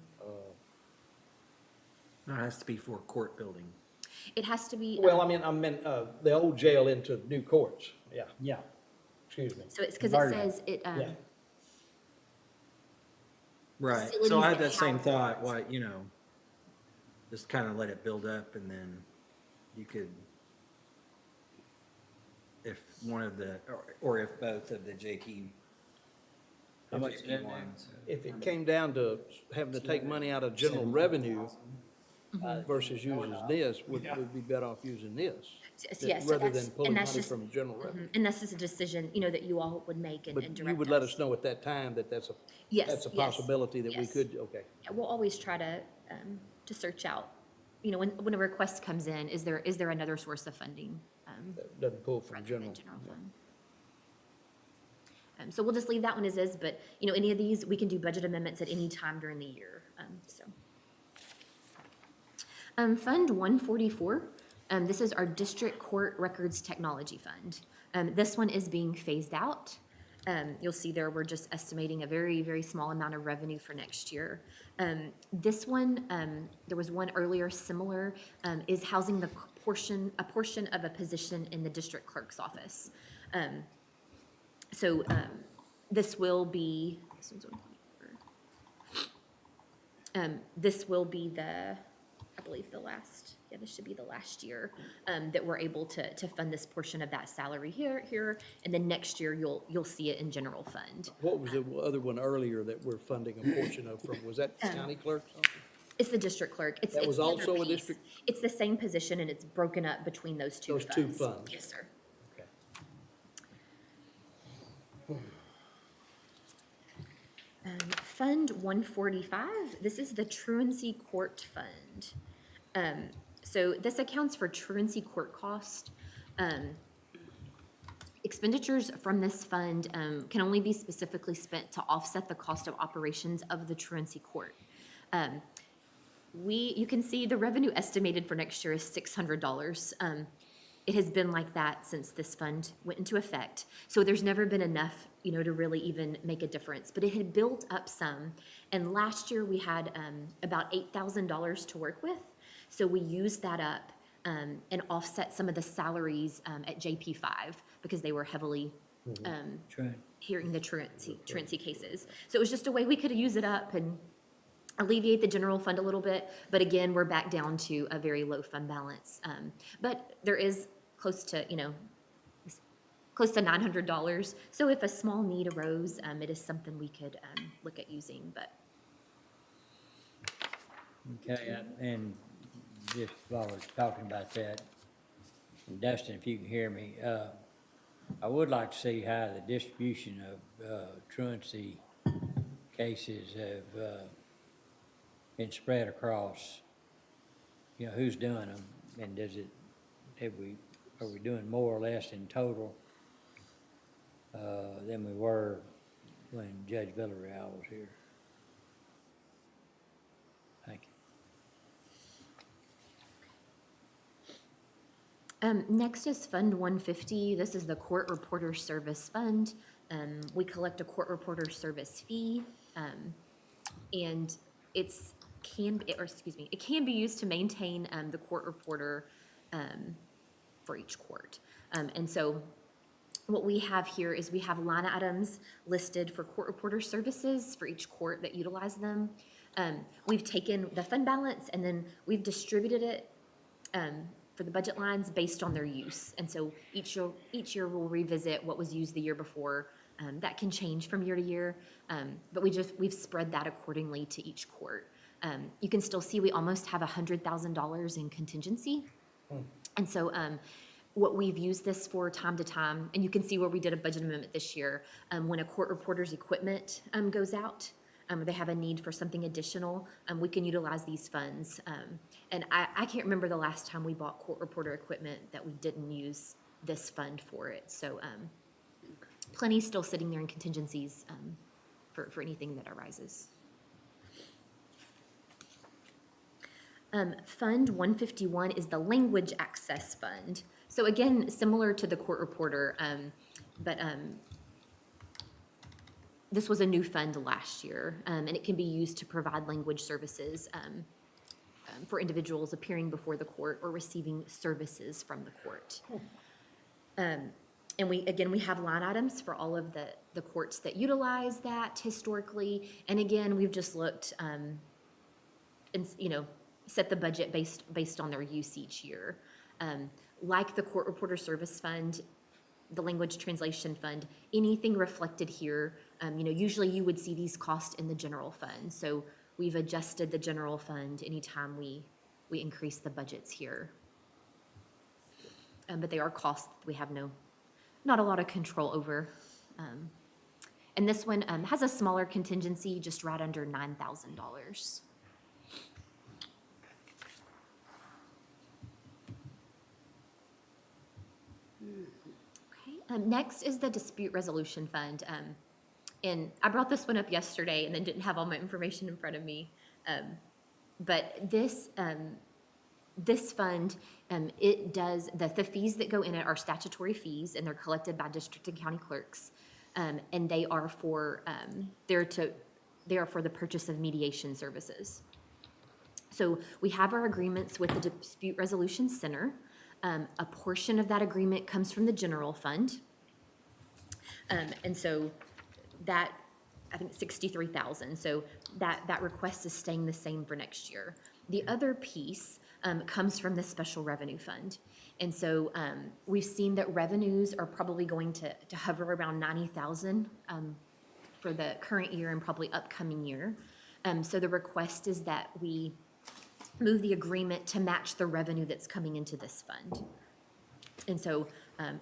it has to be for court building. It has to be. Well, I meant the old jail into new courts, yeah, Yeah. excuse me. So it's because it Converted. says it, Yeah. Right, so Facilities I had that that same house thought, courts. why, you know, just kind of let it build up and then you could, if one of the, or if both of the JP. How much JP is in there? ones. If it came down to having to take money out of general revenue versus using this, would be better off using this? yes, so Rather that's- than pulling and money that's just- from general revenue. and that's just a decision, you know, that you all would make and But direct you would let us know at that time that that's a, Yes, that's a yes, possibility that we yes. could, okay. Yeah, we'll always try to search out, you know, when a request comes in, is there another source of funding? That doesn't pull from Rather general. than general fund. So we'll just leave that one as is, but, you know, any of these, we can do budget amendments at any time during the year, so. Fund 144, this is our District Court Records Technology Fund. This one is being phased out. You'll see there, we're just estimating a very, very small amount of revenue for next year. This one, there was one earlier similar, is housing a portion of a position in the district clerk's office. So this will be, this one's on paper. This will be the, I believe the last, yeah, this should be the last year that we're able to fund this portion of that salary here, and then next year you'll see it in general fund. What was the other one earlier that we're funding a portion of from, was that county clerk something? It's the district clerk. It's That was the other also a piece. district- It's the same position and it's broken up between those two Those funds. two funds. Yes, sir. Okay. Fund 145, this is the truancy court fund. So this accounts for truancy court cost. Expenditures from this fund can only be specifically spent to offset the cost of operations of the truancy court. You can see the revenue estimated for next year is $600. It has been like that since this fund went into effect. So there's never been enough, you know, to really even make a difference. But it had built up some. And last year we had about $8,000 to work with. So we used that up and offset some of the salaries at JP5 because they were heavily hearing the truancy cases. So it was just a way we could use it up and alleviate the general fund a little bit. But again, we're back down to a very low fund balance. But there is close to, you know, close to $900. So if a small need arose, it is something we could look at using, but. Okay, and just while we're talking about that, and Dustin, if you can hear me, I would like to see how the distribution of truancy cases have been spread across, you know, who's doing them, and are we doing more or less in total than we were when Judge Villarreal was here? Next is Fund 150. This is the Court Reporter Service Fund. We collect a court reporter service fee, and it can be used to maintain the court reporter for each court. And so what we have here is we have line items listed for court reporter services for each court that utilize them. We've taken the fund balance and then we've distributed it for the budget lines based on their use. And so each year we'll revisit what was used the year before. That can change from year to year, but we've spread that accordingly to each court. You can still see we almost have $100,000 in contingency. And so what we've used this for time to time, and you can see where we did a budget amendment this year, when a court reporter's equipment goes out, they have a need for something additional, we can utilize these funds. And I can't remember the last time we bought court reporter equipment that we didn't use this fund for it. So plenty still sitting there in contingencies for anything that arises. Fund 151 is the Language Access Fund. So again, similar to the court reporter, but this was a new fund last year, and it can be used to provide language services for individuals appearing before the court or receiving services from the court. And we have line items for all of the courts that utilize that historically. And again, we've just looked and, set the budget based on their use each year. Like the Court Reporter Service Fund, the Language Translation Fund, anything reflected here, usually you would see these costs in the general fund. So we've adjusted the general fund anytime we increase the budgets here. But they are costs that we have not a lot of control over. And this one has a smaller contingency, just right under $9,000. Okay. Next is the Dispute Resolution Fund. And I brought this one up yesterday and then didn't have all my information in front of me. But this fund, it does, the fees that go in it are statutory fees, and they're collected by district and county clerks. And they are for, they are for the purchase of mediation services. So we have our agreements with the Dispute Resolution Center. A portion of that agreement comes from the general fund. And so that, I think $63,000. So that request is staying the same for next year. The other piece comes from the special revenue fund. And so we've seen that revenues are probably going to hover around $90,000 for the current year and probably upcoming year. So the request is that we move the agreement to match the revenue that's coming into this fund. And so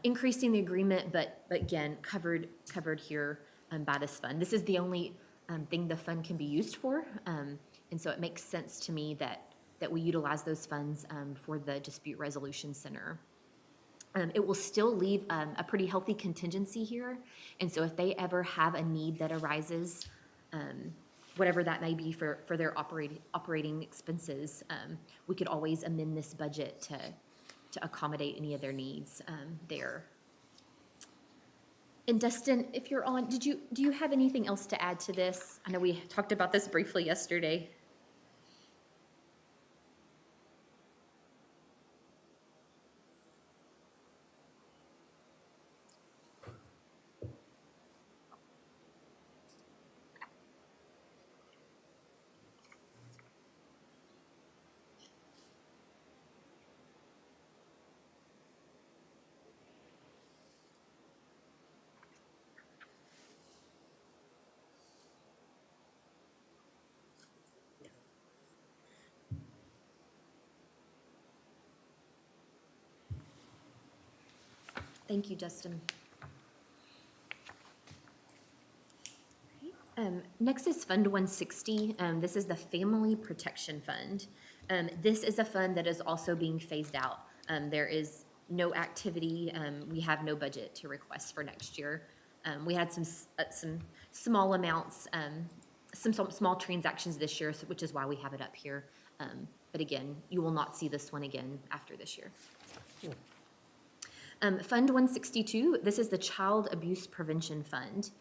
increasing the agreement, but again, covered here by this fund. This is the only thing the fund can be used for. And so it makes sense to me that we utilize those funds for the Dispute Resolution Center. It will still leave a pretty healthy contingency here. And so if they ever have a need that arises, whatever that may be for their operating expenses, we could always amend this budget to accommodate any of their needs there. And Dustin, if you're on, do you have anything else to add to this? I know we talked about this briefly yesterday. Thank you, Justin. Next is Fund 160. This is the Family Protection Fund. This is a fund that is also being phased out. There is no activity. We have no budget to request for next year. We had some small amounts, some small transactions this year, which is why we have it up here. But again, you will not see this one again after this year. Fund 162, this is the Child Abuse Prevention Fund.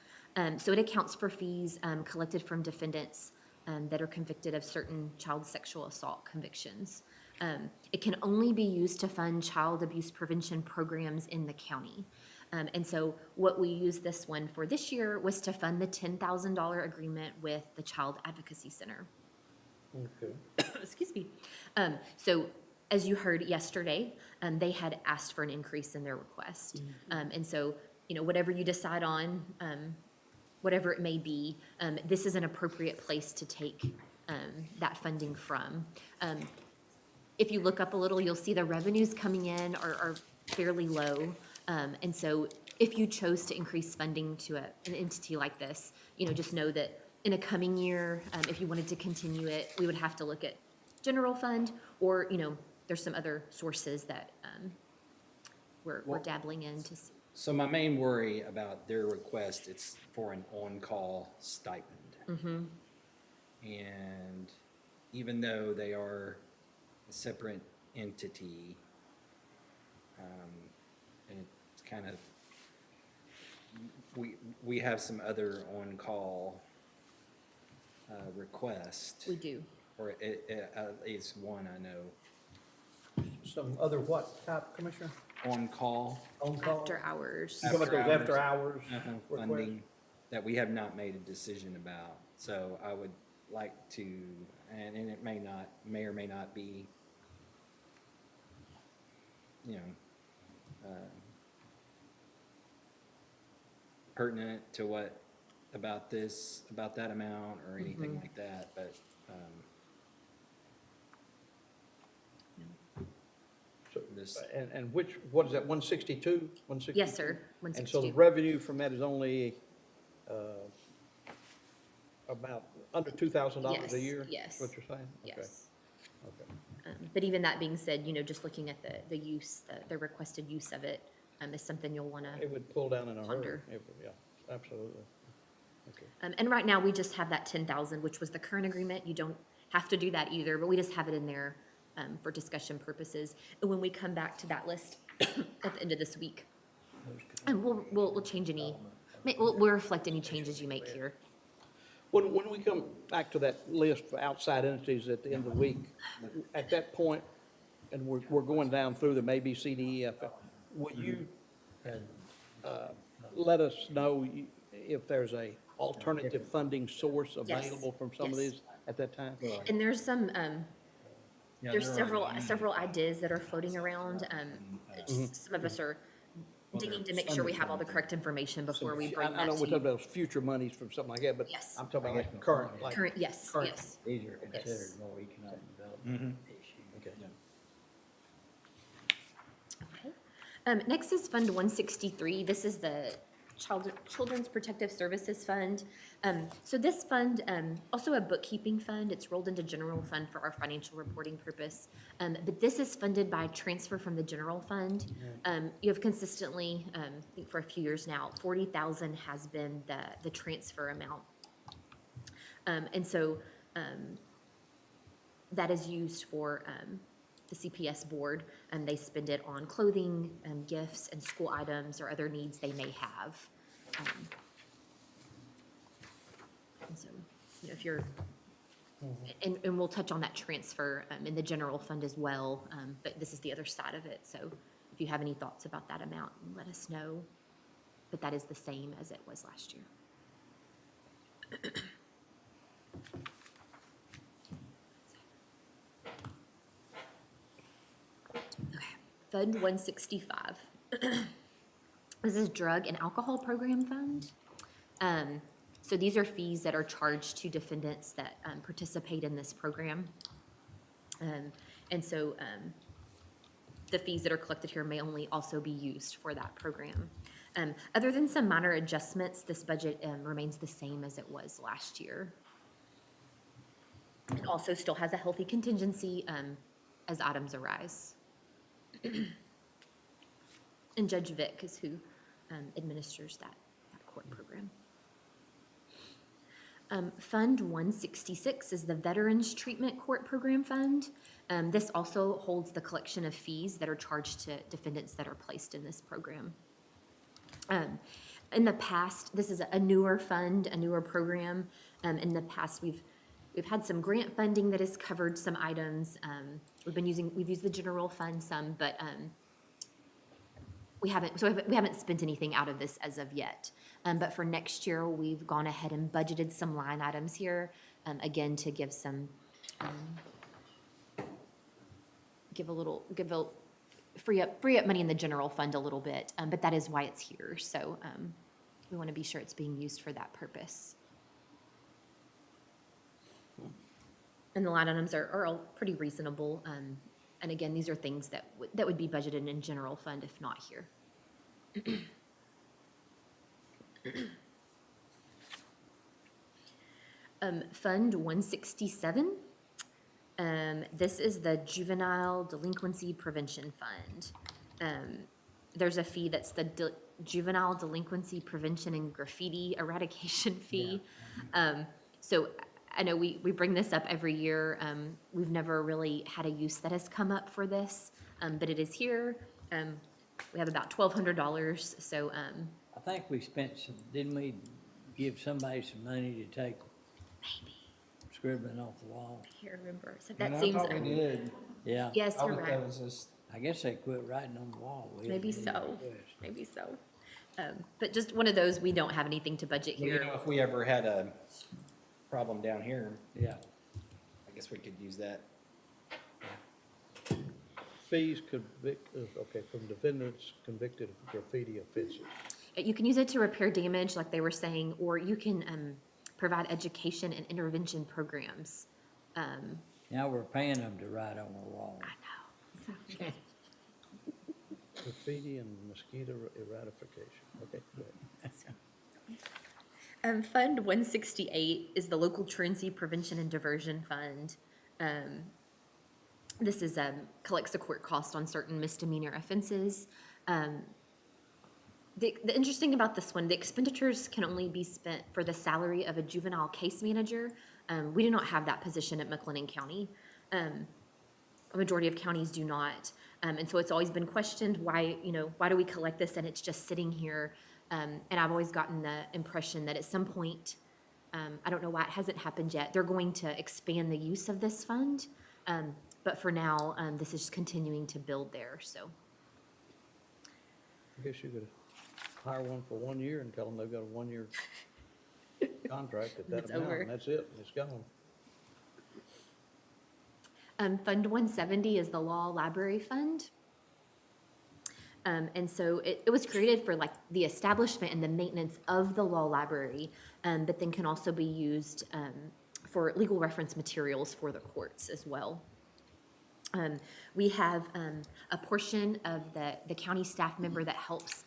So it accounts for fees collected from defendants that are convicted of certain child sexual assault convictions. It can only be used to fund child abuse prevention programs in the county. And so what we used this one for this year was to fund the $10,000 agreement with the Child Advocacy Center. Okay. Excuse me. So as you heard yesterday, they had asked for an increase in their request. And so, whatever you decide on, whatever it may be, this is an appropriate place to take that funding from. If you look up a little, you'll see the revenues coming in are fairly low. And so if you chose to increase funding to an entity like this, just know that in a coming year, if you wanted to continue it, we would have to look at general fund, or, there's some other sources that we're dabbling in to see. So my main worry about their request, it's for an on-call stipend. And even though they are a separate entity, and it's kind of, we have some other on-call requests. We do. Or at least one I know, Some other what type, Commissioner? on-call On call? After hours. You talking about those after hours requests? funding that we have not made a decision about. So I would like to, and it may or may not be, pertinent to what, about that amount or anything like that, but, So- this, And what is that, 162? Yes, sir. And so the 162. revenue from that is only about under $2,000 Yes, a year? yes. Is what you're saying? Okay, Yes. okay. But even that being said, just looking at the use, the requested use of it is something you'll want to. It would pull down in a hurry. Ponder. Yeah, absolutely. Okay. And right now, we just have that 10,000, which was the current agreement. You don't have to do that either, but we just have it in there for discussion purposes. And when we come back to that list at the end of this week, and we'll change we'll reflect any changes you make here. When we come back to that list for outside entities at the end of the week, at that point, and we're going down through them, A, B, C, D, E, F, will you let us know if there's a alternative funding source Yes. available from some of Yes. these at that time? And there's some, there's several ideas that are floating around. Some of us are digging to make sure we have all the correct information before we bring I that know to we're talking you. about future monies from something like that, but Yes. I'm talking about like current, like. Current, yes, current. yes. These are considered Yes. more economic development issues. Okay. Okay. Next is Fund 163. This is the Children's Protective Services Fund. So this fund, also a bookkeeping fund, it's rolled into general fund for our financial reporting purpose. But this is funded by transfer from the general fund. You have consistently, I think for a few years now, 40,000 has been the transfer amount. And so that is used for the CPS board, and they spend it on clothing, gifts, and school items or other needs they may have. And so, if you're, and we'll touch on that transfer in the general fund as well, but this is the other side of it. So if you have any thoughts about that amount, let us know. But that is the same as it was last year. Fund 165. This is Drug and Alcohol Program Fund. So these are fees that are charged to defendants that participate in this program. And so the fees that are collected here may only also be used for that program. Other than some minor adjustments, this budget remains the same as it was last year. It also still has a healthy contingency as items arise. And Judge Vick is who administers that court program. Fund 166 is the Veterans Treatment Court Program Fund. This also holds the collection of fees that are charged to defendants that are placed in this program. In the past, this is a newer fund, a newer program. In the past, we've had some grant funding that has covered some items. We've used the general fund some, but we haven't spent anything out of this as of yet. But for next year, we've gone ahead and budgeted some line items here, again, to give some, free up money in the general fund a little bit, but that is why it's here. So we want to be sure it's being used for that purpose. And the line items are all pretty reasonable. And again, these are things that would be budgeted in general fund if not here. Fund 167. This is the Juvenile Delinquency Prevention Fund. There's a fee that's the Juvenile Delinquency Prevention and Graffiti Eradication Fee. So I know we bring this up every year. We've never really had a use that has come up for this, but it is here. We have about $1,200, so I think we spent some, didn't we give somebody some money to take maybe, scribbling off the wall? I can't remember. So And that I seems, thought we did. Yeah, yes, I you're thought right. that was just, I guess they quit writing on the wall. We Maybe didn't so, request. maybe so. But just one of those, we don't have anything to budget you here. know, if we ever had a problem down here, Yeah, I guess we could use that. Fees from defendants convicted of graffiti offenses. You can use it to repair damage, like they were saying, or you can provide education and intervention programs. now we're paying them to write on the wall. I know. Graffiti and mosquito eradication. Okay, go ahead. Fund 168 is the Local Truancy Prevention and Diversion Fund. This is collects the court cost on certain misdemeanor offenses. The interesting about this one, the expenditures can only be spent for the salary of a juvenile case manager. We do not have that position at McLennan County. A majority of counties do not. And so it's always been questioned why do we collect this and it's just sitting here? And I've always gotten the impression that at some point, I don't know why it hasn't happened yet, they're going to expand the use of this fund. But for now, this is continuing to build there, so. I guess you could hire one for 1 year and tell them they've got a 1-year contract at that It's amount, over. and that's it, it's gone. Fund 170 is the Law Library Fund. And so it was created for like the establishment and the maintenance of the law library, but then can also be used for legal reference materials for the courts as well. We have a portion of the county staff member that helps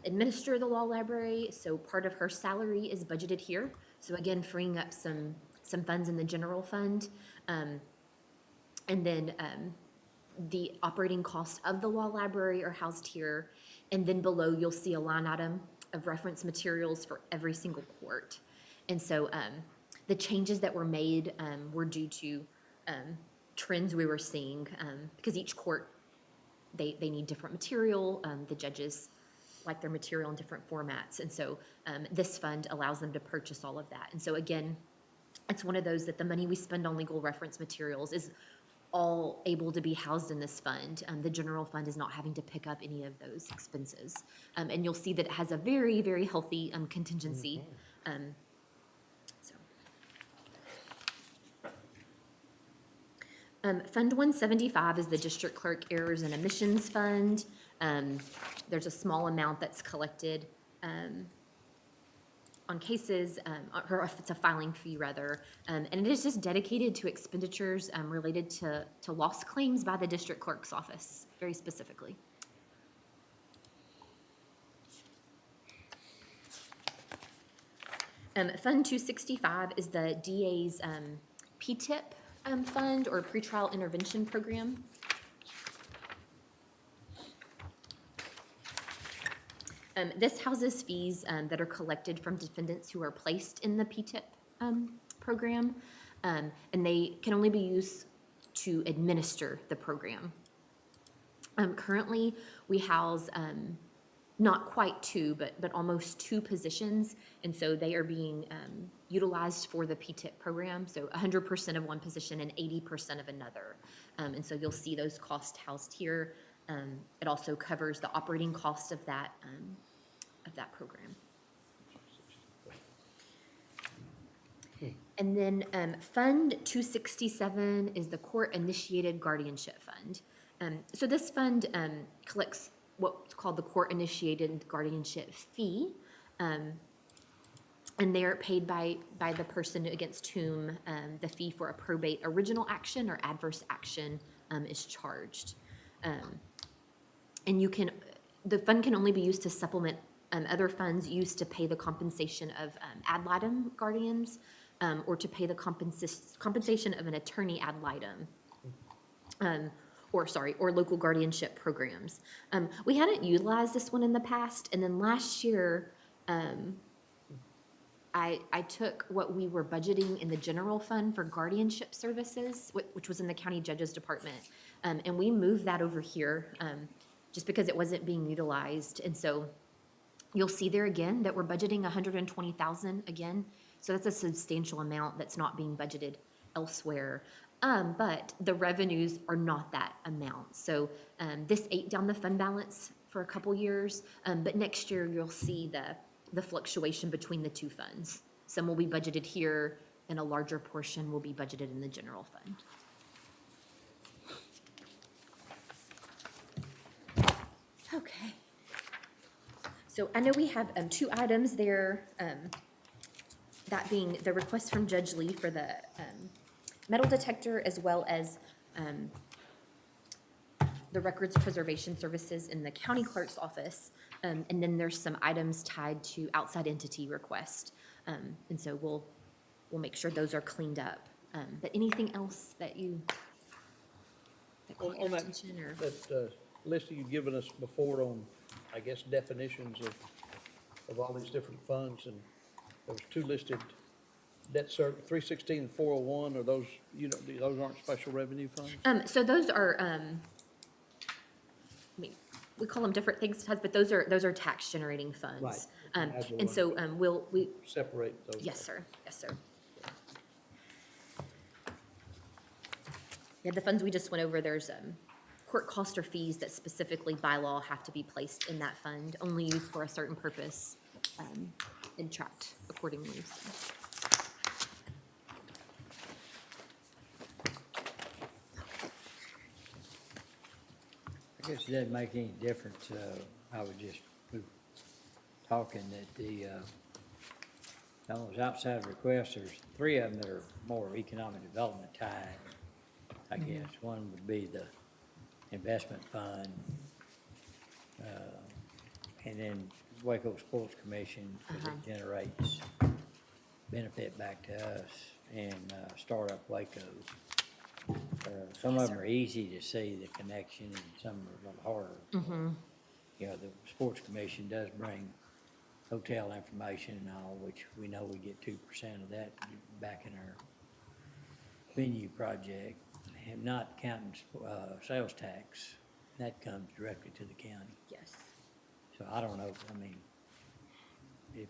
administer the law library, so part of her salary is budgeted here. So again, freeing up some funds in the general fund. And then the operating costs of the law library are housed here. And then below, you'll see a line item of reference materials for every single court. And so the changes that were made were due to trends we were seeing, because each court, they need different material. The judges like their material in different formats. And so this fund allows them to purchase all of that. And so again, it's one of those that the money we spend on legal reference materials is all able to be housed in this fund. The general fund is not having to pick up any of those expenses. And you'll see that it has a very, very healthy contingency. Fund 175 is the District Clerk Errors and Omissions Fund. There's a small amount that's collected on cases, or if it's a filing fee rather, and it is just dedicated to expenditures related to lost claims by the District Clerk's office, very specifically. Fund 265 is the DA's P-TIP fund, or pretrial intervention program. This houses fees that are collected from defendants who are placed in the P-TIP program, and they can only be used to administer the program. Currently, we house not quite two, but almost two positions, and so they are being utilized for the PTIP program, so 100% of one position and 80% of another. And so you'll see those costs housed here. It also covers the operating cost of that program. And then Fund 267 is the Court-Initiated Guardianship Fund. So this fund collects what's called the Court-Initiated Guardianship Fee, and they are paid by the person against whom the fee for a probate original action or adverse action is charged. And the fund can only be used to supplement other funds used to pay the compensation of ad litem guardians, or to pay the compensation of an attorney ad litem, or local guardianship programs. We hadn't utilized this one in the past, and then last year, I took what we were budgeting in the general fund for guardianship services, which was in the county judge's department, and we moved that over here, just because it wasn't being utilized. And so you'll see there again that we're budgeting $120,000 again. So that's a substantial amount that's not being budgeted elsewhere. But the revenues are not that amount. So this ate down the fund balance for a couple years, but next year you'll see the fluctuation between the two funds. Some will be budgeted here, and a larger portion will be budgeted in the general fund. Okay. So I know we have two items there, that being the request from Judge Lee for the metal detector, as well as the records preservation services in the county clerk's office. And then there's some items tied to outside entity request. And so we'll make sure those are cleaned up. But anything else that caught your On that, attention, or? that list you've given us before on, I guess, definitions of all these different funds, and there was two listed, debt service, 316 and 401, are those, those aren't special revenue funds? So those are, we call them different things sometimes, but those are tax generating funds. Right. And so, we, Separate those. yes, sir, yes, sir. Yeah, the funds we just went over, there's, court cost or fees that specifically by law have to be placed in that fund, only used for a certain purpose, and tracked accordingly, so. I guess it doesn't make any difference, I was just talking that on those outside requests, there's three of them that are more economic development tied, I guess. One would be the investment fund, and then Waco Sports Commission, because it generates benefit back to us, and Startup Waco. Some of them are easy to see the connection, and some are a little harder. You know, the Sports Commission does bring hotel information and all, which we know we get 2% of that back in our venue project, and not counting sales tax. That comes directly to the county. Yes. So I don't know, I mean, if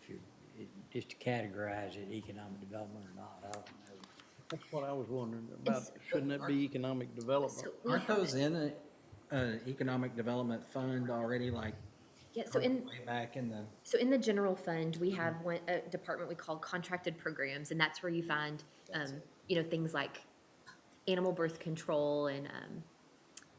just to categorize it economic development or not, I don't know. That's what I was wondering about, shouldn't that be economic development? So we Aren't have those it. in an economic development fund already, like Yeah, so in, way back in the? so in the general fund, we have a department we call contracted programs, and that's where you find, things like animal birth control and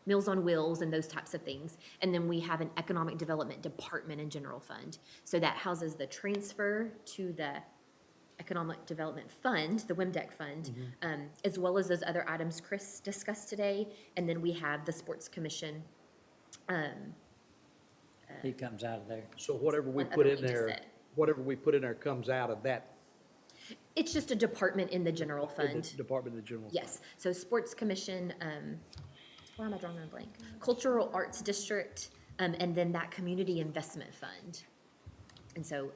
Meals on Wheels and those types of things. And then we have an economic development department in general fund. So that houses the transfer to the economic development fund, the WIMDEC fund, as well as those other items Chris discussed today. And then we have the Sports Commission. It comes out of there. So whatever we One put other in we just there, said. whatever we put in there comes out of that It's just a department in the general fund. Department of General Fund. Yes, so Sports Commission, why am I drawing a blank? Cultural Arts District, and then that Community Investment Fund. And so,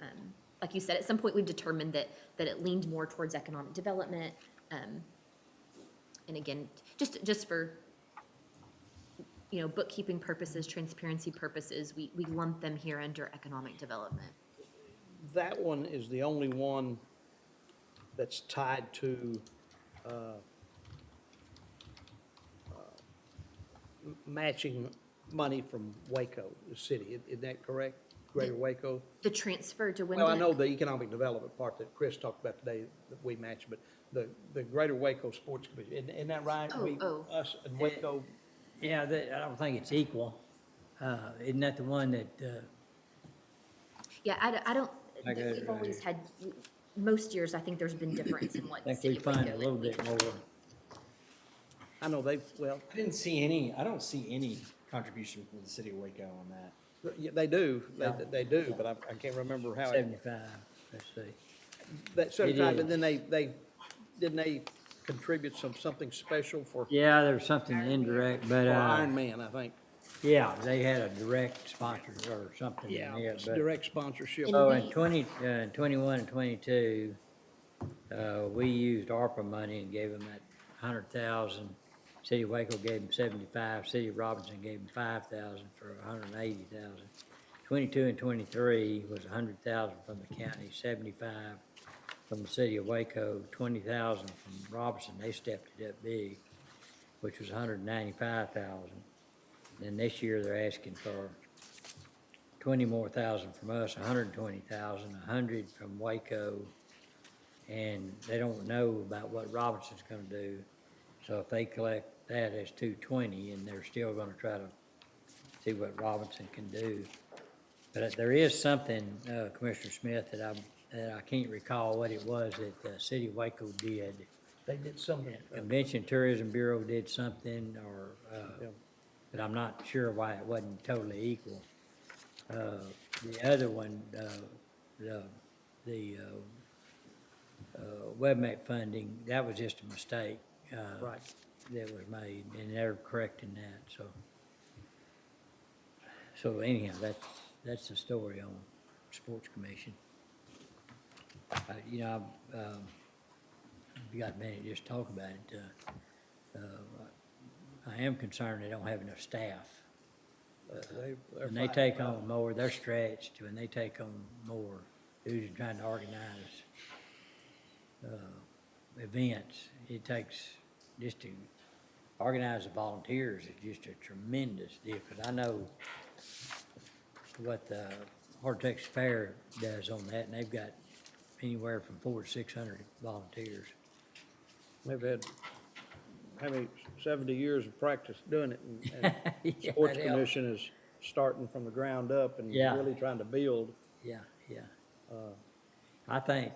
like you said, at some point, we've determined that it leaned more towards economic development. And again, just for, you know, bookkeeping purposes, transparency purposes, we lump them here under economic development. That one is the only one that's tied to matching money from Waco, the city. Isn't that correct? Greater Waco? The transfer to Well, I know Windeck, the economic development part that Chris talked about today that we match, but the Greater Waco Sports Commission, isn't that right? Us and Waco, Yeah, I don't think it's equal. Isn't that the one that, yeah, I don't, I got it we've right always here. had, most years, I think there's been difference in what I the think we city of fund a Waco. little bit more? I know well, I don't see any contribution from the city of Waco on that. yeah, they do, Yeah. they do, but I can't remember how. 75, let's see. That 75, is. and then didn't they contribute something special for Yeah, there was something indirect, but, Iron Man, I think? yeah, they had a direct sponsor or something in Yeah, there, it's but. direct sponsorship. And Oh, we- in 21 and 22, we used ARPA money and gave them that 100,000. City of Waco gave them 75, City of Robinson gave them 5,000 for 180,000. 22 and 23 was 100,000 from the county, 75 from the City of Waco, 20,000 from Robinson, they stepped it up big, which was 195,000. Then this year, they're asking for 20 more thousand from us, 120,000, 100 from Waco, and they don't know about what Robinson's gonna do. So if they collect that as 220, and they're still gonna try to see what Robinson can do. But there is something, Commissioner Smith, that I can't recall what it was that the City of Waco did. They did something. Convention Tourism Bureau did something, or, Yeah. but I'm not sure why it wasn't totally equal. The other one, the WebMac funding, that was just a mistake. Right. That was made, and they're correcting that, so. So anyhow, that's the story on Sports Commission. You know, if you got a minute, just talk about it. I am concerned they don't have enough staff. They're When they fighting take well. on more, they're stretched, when they take on more, who's trying to organize events, it takes, just to organize the volunteers is just a tremendous deal, because I know what the Heart Texas Fair does on that, and they've got anywhere from 400 to 600 volunteers. They've had, how many, 70 years of practice doing it, and Yeah, Sports that helps. Commission is starting from the ground up and Yeah. really trying to build. Yeah, yeah. I think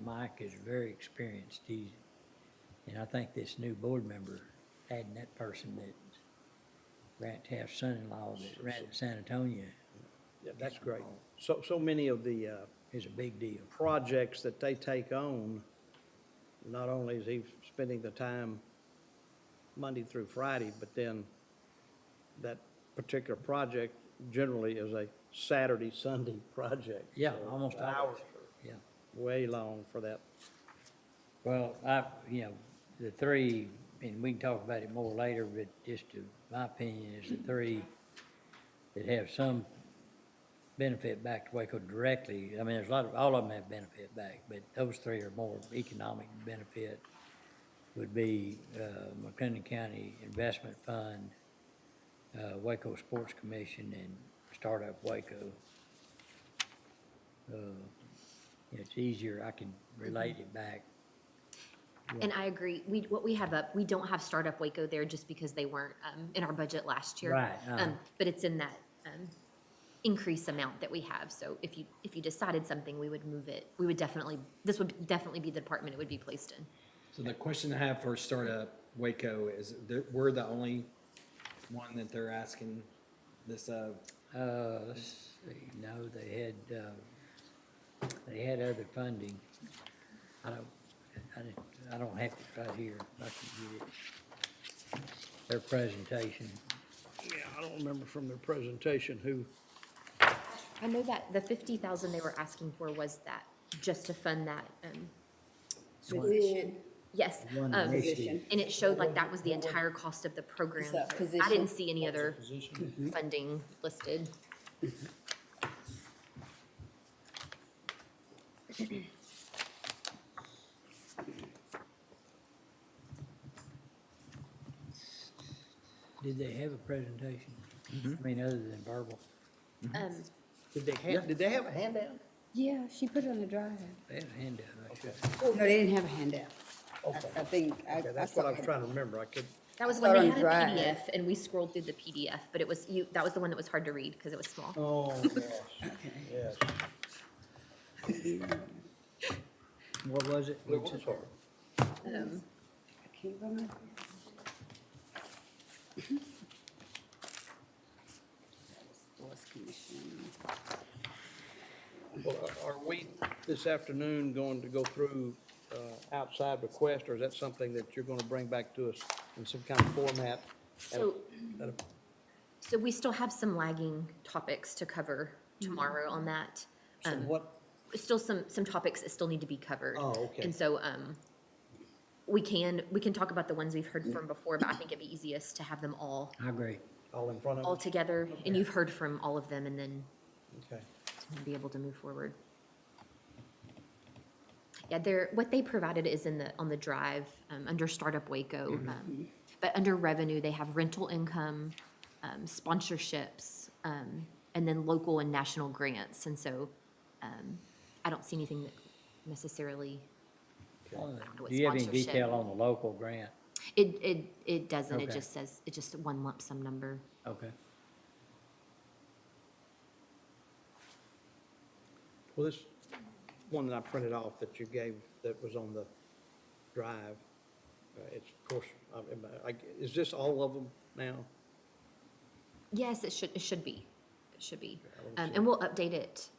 Mike is very experienced. And I think this new board member, adding that person that Grant Taft's son-in-law that ran San Antonio, Yeah, that's great. So many of the is a big deal. projects that they take on, not only is he spending the time Monday through Friday, but then that particular project generally is a Saturday, Sunday project. Yeah, So almost the always. hours Yeah. are way long for that. Well, the three, and we can talk about it more later, but just to, my opinion is the three that have some benefit back to Waco directly. I mean, there's a lot of, all of them have benefit back, but those three are more economic benefit would be, McLennan County Investment Fund, Waco Sports Commission, and Startup Waco. It's easier, I can relate it back. And I agree, what we have up, we don't have Startup Waco there just because they weren't in our budget last year. Right, But it's in that increase amount that we have, so if you decided something, we would move it, this would definitely be the department it would be placed in. So the question I have for Startup Waco is, we're the only one that they're asking this of? Let's see, no, they had other funding. I don't have it right here, I can get it. Their presentation. Yeah, I don't remember from their presentation who, I know that the 50,000 they were asking for was that, just to fund that, Position. yes. One um, initiative. And it showed like that was the entire cost of the program. It's a So I position. didn't see any other Position? funding listed. Did they have a presentation? I mean, other than verbal? Um, Did they have a handout? Yeah, she put it on the drive. They had a handout, I should. No, they didn't have a handout. Okay. I think, Okay, that's what I was trying to remember. I could, That was I when saw it they on had a Drive. PDF and we scrolled through the PDF, but it was you, that was the one that was hard to read because it was small. oh, gosh, yes. What was it? It was hard. Um, I can't remember. Sports Commission. Well, are we this afternoon going to go through outside request, or is that something that you're going to bring back to us in some kind of format? So, At a- so we still have some lagging topics to cover tomorrow on that. So what, Still some topics that still need to be covered. Oh, okay. And so, we can talk about the ones we've heard from before, but I think it'd be easiest to have them all I agree. all in front of all us? together, and you've heard from all of them, and then Okay. be able to move forward. Yeah, what they provided is on the drive, under Startup Waco. But under revenue, they have rental income, sponsorships, and then local and national grants. And so, I don't see anything that necessarily, know what Do you have any sponsorship- detail on the local grant? it doesn't, it Okay. just says, it's just one lump sum number. Okay. Well, this one that I printed off that you gave, that was on the drive, it's, of course, is this all of them now? Yes, it should be. It should be. I don't see And we'll update it,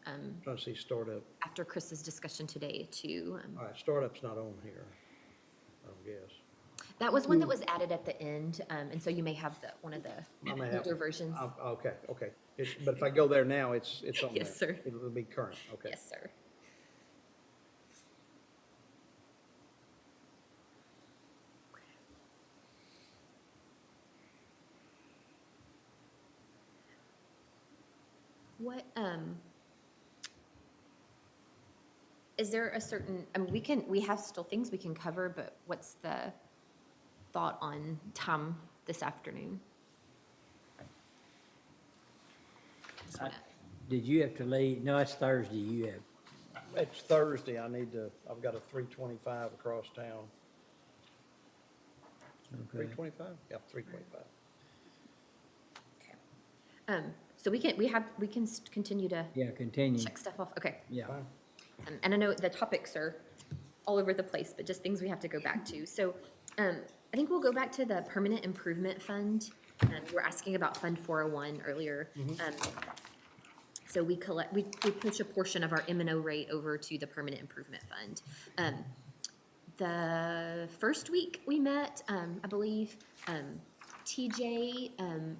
Trying to see startup. after Chris's discussion today too. All right, startup's not on here, I don't guess. That was one that was added at the end, and so you may have one of the I may have- older versions. Okay, okay. But if I go there now, it's on there. Yes, sir. It'll be current, okay. Yes, sir. What, is there a certain, I mean, we have still things we can cover, but what's the thought on time this afternoon? Just wanna- Did you have to leave? No, it's Thursday. You have. It's Thursday, I've got a 325 across town. Okay. 325? Yeah, 325. Okay. So we can continue to Yeah, continue. check stuff off, okay. Yeah. Fine. And I know the topics are all over the place, but just things we have to go back to. So, I think we'll go back to the Permanent Improvement Fund. You were asking about Fund 401 earlier. So we push a portion of our M&O rate over to the Permanent Improvement Fund. The first week we met, I believe, TJ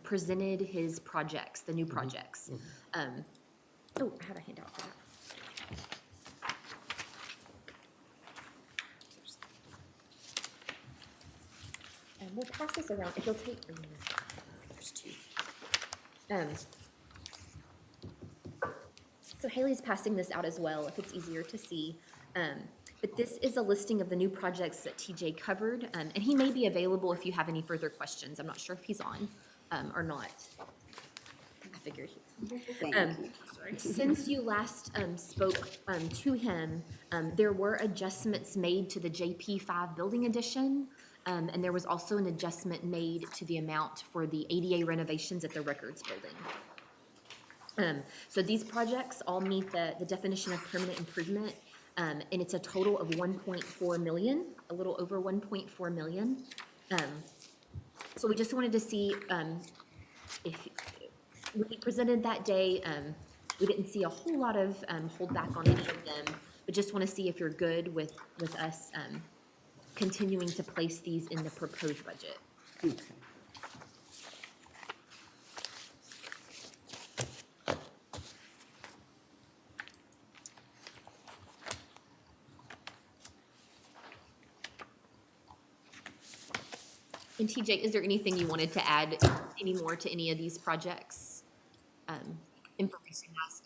presented his projects, the new projects. Oh, I have a handout for that. And we'll pass this around, if you'll take, there's two. So Haley's passing this out as well, if it's easier to see. But this is a listing of the new projects that TJ covered, and he may be available if you have any further questions. I'm not sure if he's on or not. I figured he was. Thank you. Since you last spoke to him, there were adjustments made to the JP5 building addition, and there was also an adjustment made to the amount for the ADA renovations at the Records Building. So these projects all meet the definition of permanent improvement, and it's a total of 1.4 million, a little over 1.4 million. So we just wanted to see if, when he presented that day, we didn't see a whole lot of holdback on any of them, but just want to see if you're good with us continuing to place these in the proposed budget. Okay. And TJ, is there anything you wanted to add any more to any of these projects? Information wise?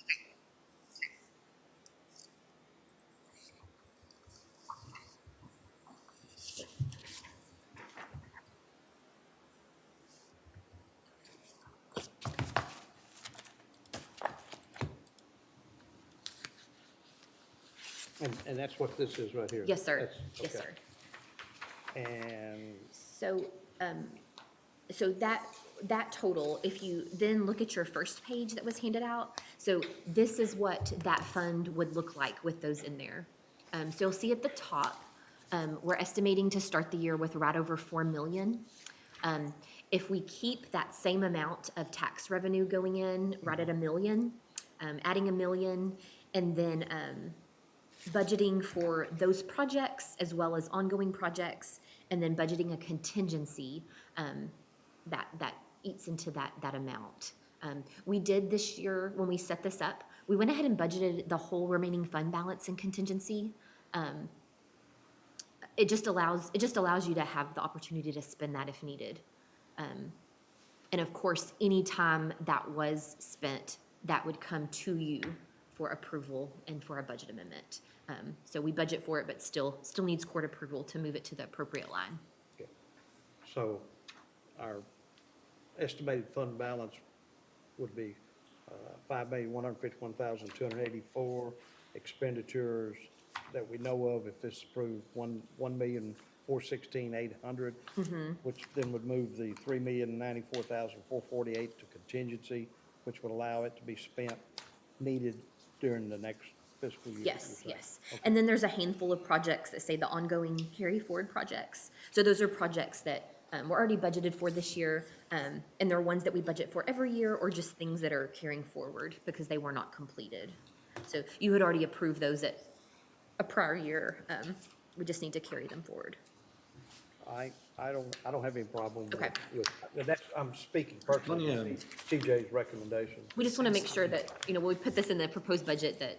And that's what this is right here? Yes, sir. That's- Yes, okay. sir. And So, so that total, if you then look at your first page that was handed out, so this is what that fund would look like with those in there. So you'll see at the top, we're estimating to start the year with right over 4 million. If we keep that same amount of tax revenue going in, right at 1 million, adding 1 million, and then, budgeting for those projects as well as ongoing projects, and then budgeting a contingency that eats into that amount. We did this year, when we set this up, we went ahead and budgeted the whole remaining fund balance in contingency. It just allows you to have the opportunity to spend that if needed. And of course, anytime that was spent, that would come to you for approval and for a budget amendment. So we budget for it, but still needs court approval to move it to the appropriate line. okay. So our estimated fund balance would be $5,151,284. Expenditures that we know of, if this is approved, $1,416,800, which then would move the $3,094,448 to contingency, which would allow it to be spent, needed during the next fiscal year. Yes, you're saying. yes. And then there's a handful of projects that say the ongoing carry forward projects. So those are projects that were already budgeted for this year, and they're ones that we budget for every year, or just things that are carrying forward because they were not completed. So you had already approved those at a prior year. We just need to carry them forward. I don't have any problem Okay. with, that's, I'm speaking personally, Let me, TJ's recommendation. We just want to make sure that, when we put this in the proposed budget, that,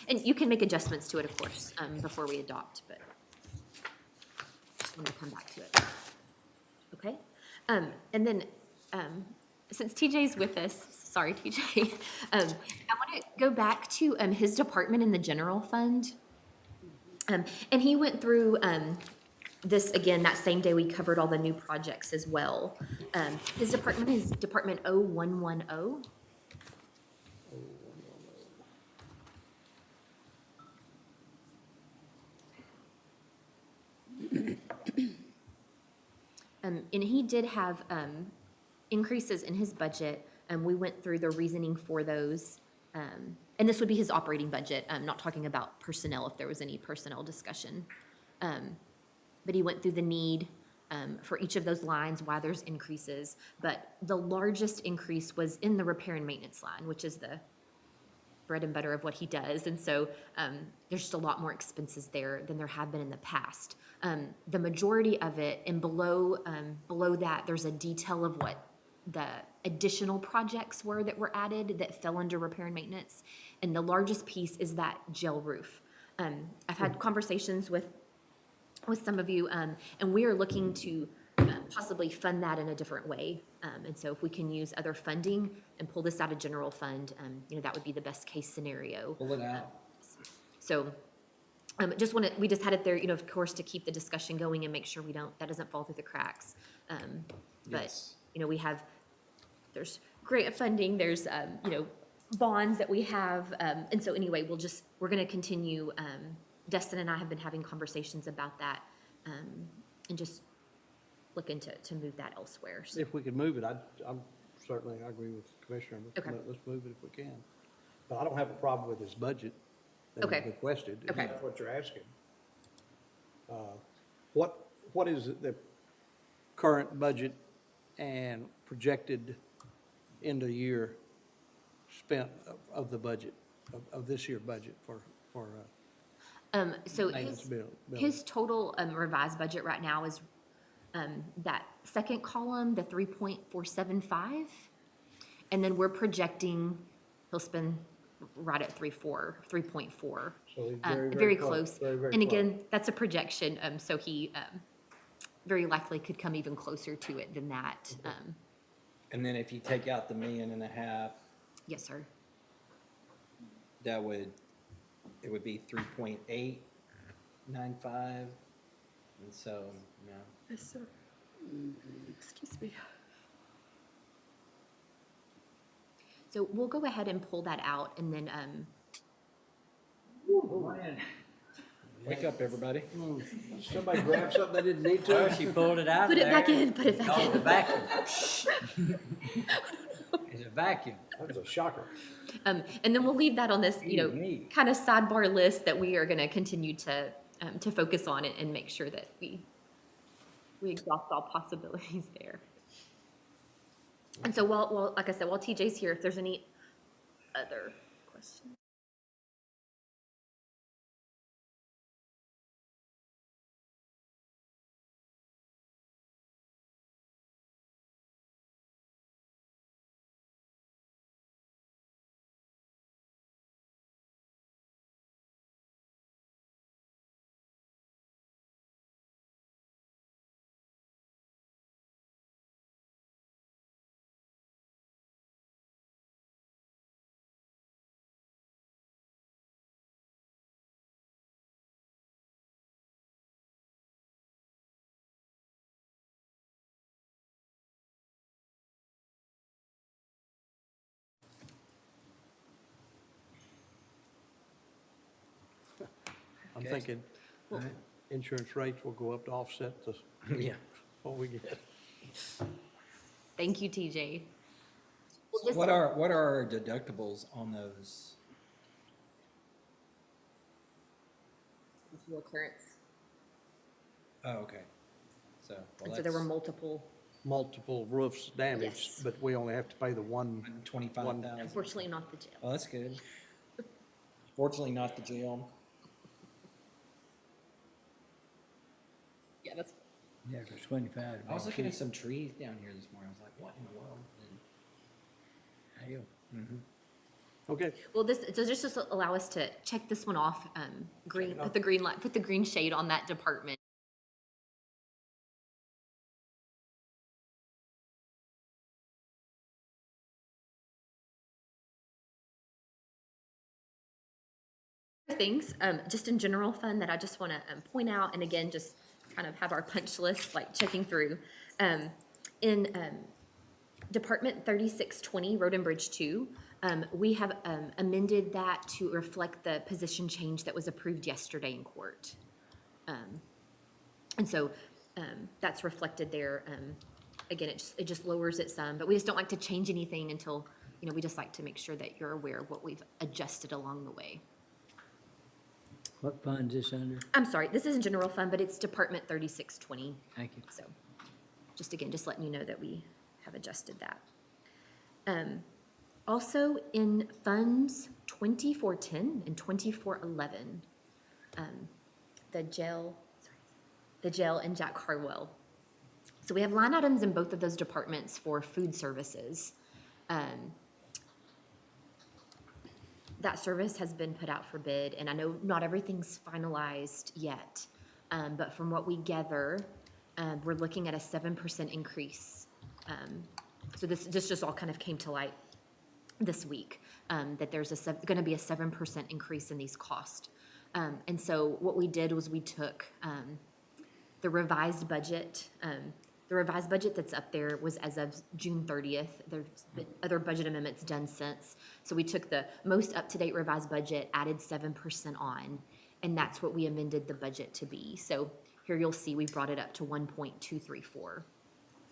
and you can make adjustments to it, of course, before we adopt, but just want to come back to it. Okay? And then, since TJ's with us, sorry, TJ, I want to go back to his department in the general fund. And he went through this again, that same day we covered all the new projects as well. His department is Department 0110. And he did have increases in his budget, and we went through the reasoning for those. And this would be his operating budget. I'm not talking about personnel, if there was any personnel discussion. But he went through the need for each of those lines, why there's increases. But the largest increase was in the repair and maintenance line, which is the bread and butter of what he does. And so there's just a lot more expenses there than there have been in the past. The majority of it, and below that, there's a detail of what the additional projects were that were added that fell under repair and maintenance. And the largest piece is that jail roof. I've had conversations with some of you, and we are looking to possibly fund that in a different way. And so if we can use other funding and pull this out of general fund, that would be the best case scenario. Pull it out. So we just had it there, of course, to keep the discussion going and make sure that doesn't fall through the cracks. But, Yes. there's grant funding, there's, bonds that we have. And so anyway, we're going to continue. Destin and I have been having conversations about that, and just looking to move that elsewhere. So, If we could move it, I'm certainly, I agree with the Commissioner. Okay. Let's move it if we can. But I don't have a problem with his budget that Okay. he requested. if Okay. That's what you're asking. What is the current budget and projected end of year spent of the budget, of this year budget for so maintenance bill? his total revised budget right now is that second column, the 3.475, and then we're projecting he'll spend right at 3.4. So he's very, Very close. Very, very And close. again, that's a projection. So very likely could come even closer to it than that. And then if you take out the 1.5 million, Yes, sir. it would be 3.895. And so, no. Yes, sir. Excuse me. So we'll go ahead and pull that out and then, Wake up, everybody. Somebody grabbed something they didn't need Well, to. she pulled it out of put it there. back in, put it back Called in. the vacuum. It's a vacuum. That was a shocker. And then we'll leave that on this, Excuse me. kind of sidebar list that we are gonna continue to focus on it and make sure that we exhaust all possibilities there. And so while, like I said, while TJ's here, if there's any other questions. I'm thinking insurance rates will go up to offset the, Yeah. what we get. Thank you, TJ. Well, this- What are our deductibles on those? Multiple occurrence. Oh, okay. So, well, And so there were that's multiple, Multiple roofs damaged, Yes. but we only have to pay the one. 25,000. unfortunately not the jail. Well, that's good. Fortunately, not the jail. Yeah, that's. Yeah, for 25. I was looking at some trees down here this morning. I was like, what in the world? Hell. Okay, Well, so just to allow us to check this one off, green, put the green light, put the green shade on that department. Things, just in general fund that I just want to point out, and again, just kind of have our punch list, like checking through. In Department 3620, Road and Bridge 2, we have amended that to reflect the position change that was approved yesterday in court. And so that's reflected there. Again, it just lowers it some, but we just don't like to change anything until, we just like to make sure that you're aware of what we've adjusted along the way. What fund is this under? I'm sorry, this isn't general fund, but it's Department 3620. Thank you. So, just letting you know that we have adjusted that. Also, in funds 2410 and 2411, the jail and Jack Harwell. So we have line items in both of those departments for food services. That service has been put out for bid, and I know not everything's finalized yet, but from what we gather, we're looking at a 7% increase. So this just all kind of came to light this week, that there's going to be a 7% increase in these costs. And so what we did was we took the revised budget. The revised budget that's up there was as of June 30th. There's been other budget amendments done since. So we took the most up-to-date revised budget, added 7% on, and that's what we amended the budget to be. So here you'll see we brought it up to 1.234.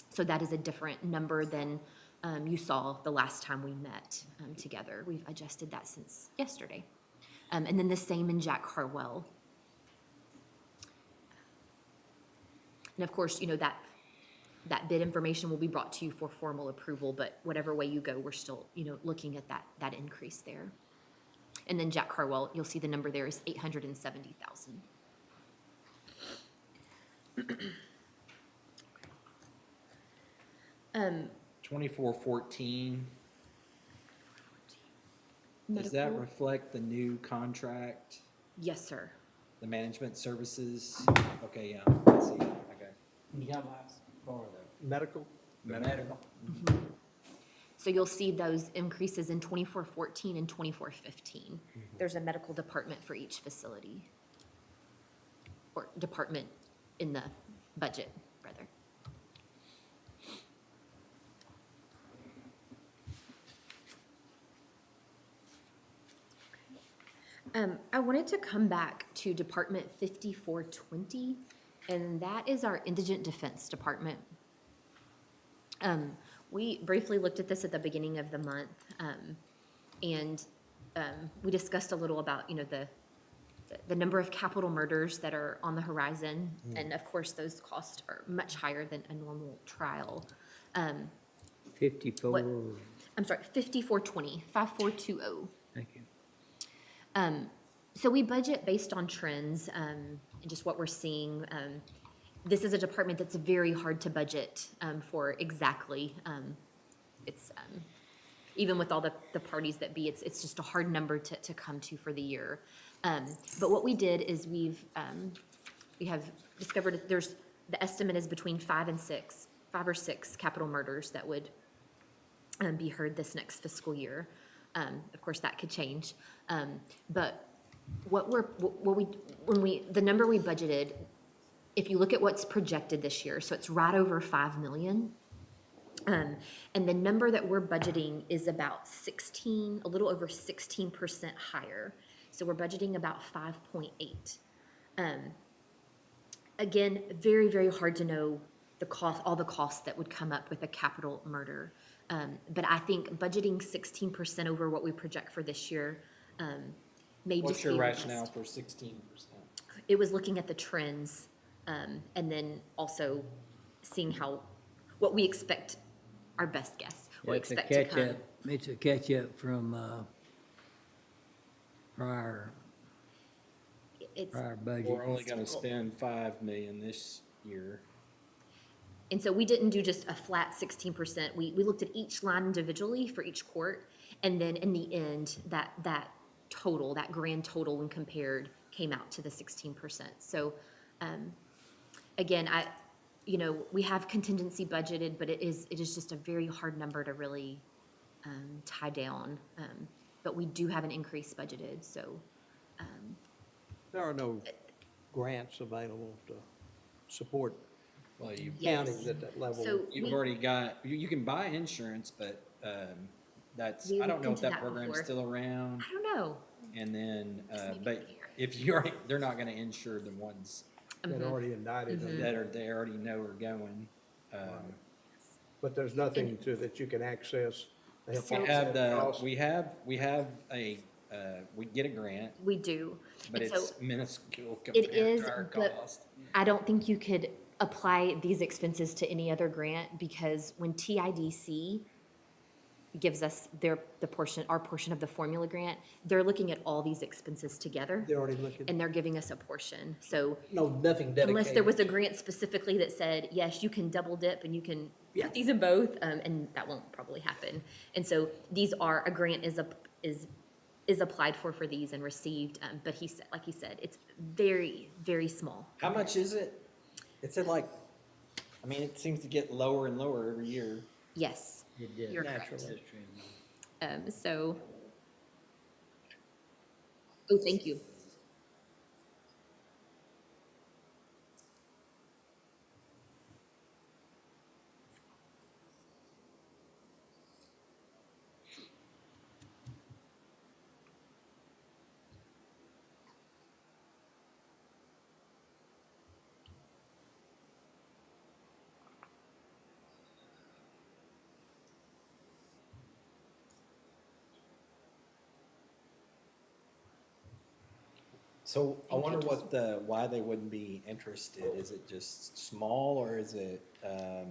So that is a different number than you saw the last time we met together. We've adjusted that since yesterday. And then the same in Jack Harwell. And of course, that bid information will be brought to you for formal approval, but whatever way you go, we're still, looking at that increase there. And then Jack Harwell, you'll see the number there is 870,000. 2414, does that Medical? reflect the new contract, Yes, sir. the management services? Okay, yeah, I see, okay. You got last for Medical? the medical. So you'll see those increases in 24-14 and 24-15. There's a medical department for each facility. Or department in the budget, rather. I wanted to come back to Department 5420, and that is our Indigent Defense Department. We briefly looked at this at the beginning of the month, and we discussed a little about, you know, the number of capital murders that are on the horizon, and of course, those costs are much higher than a normal trial. 54, I'm sorry, 5420, 5420. thank you. So we budget based on trends, and just what we're seeing. This is a department that's very hard to budget, for exactly. It's, even with all the parties that be, it's just a hard number to come to for the year. But what we did is we have discovered the estimate is between 5 or 6 capital murders that would be heard this next fiscal year. Of course, that could change. But the number we budgeted, if you look at what's projected this year, so it's right over 5 million. And the number that we're budgeting is about a little over 16% higher. So we're budgeting about 5.8. Again, very, very hard to know all the costs that would come up with a capital murder. But I think budgeting 16% over what we project for this year may just What's be your our rationale best. for 16%? It was looking at the trends, and then also seeing what we expect, our best guess, we It's a expect to come. catch-up, it's a catch-up from prior It's, budget. We're only gonna difficult. spend 5 million this year. and so we didn't do just a flat 16%. We looked at each line individually for each court, and then in the end, that total, that grand total when compared, came out to the 16%. So, again, we have contingency budgeted, but it is just a very hard number to really tie down. But we do have an increase budgeted, so. There are no grants available to support Well, you, Yes. counties at that level. So you've we- already got, you can buy insurance, but, that's, We I don't looked know if into that that program's before. still around. I don't know. And then, Just make but it clear. if you're, they're not gonna insure the ones That are already indicted, they already know are going. but there's nothing that you can access. to help So- We offset have the cost. we have we get a grant, We do. but And it's so minuscule it compared is, to our but cost. I don't think you could apply these expenses to any other grant, because when TIDC gives us our portion of the formula grant, they're looking at all these expenses together, They're already looking, and they're giving us a portion. So nothing dedicated. unless there was a grant specifically that said, yes, you can double dip and you can put these in both, and that won't probably happen. And so a grant is applied for these and received, but like he said, it's very, very small. How much is it? It said like, I mean, it seems to get lower and lower every year. Yes, It did. you're correct. Naturally. History. Thank you. So I Thank wonder you. why they wouldn't be interested. Is it just small, or is it, are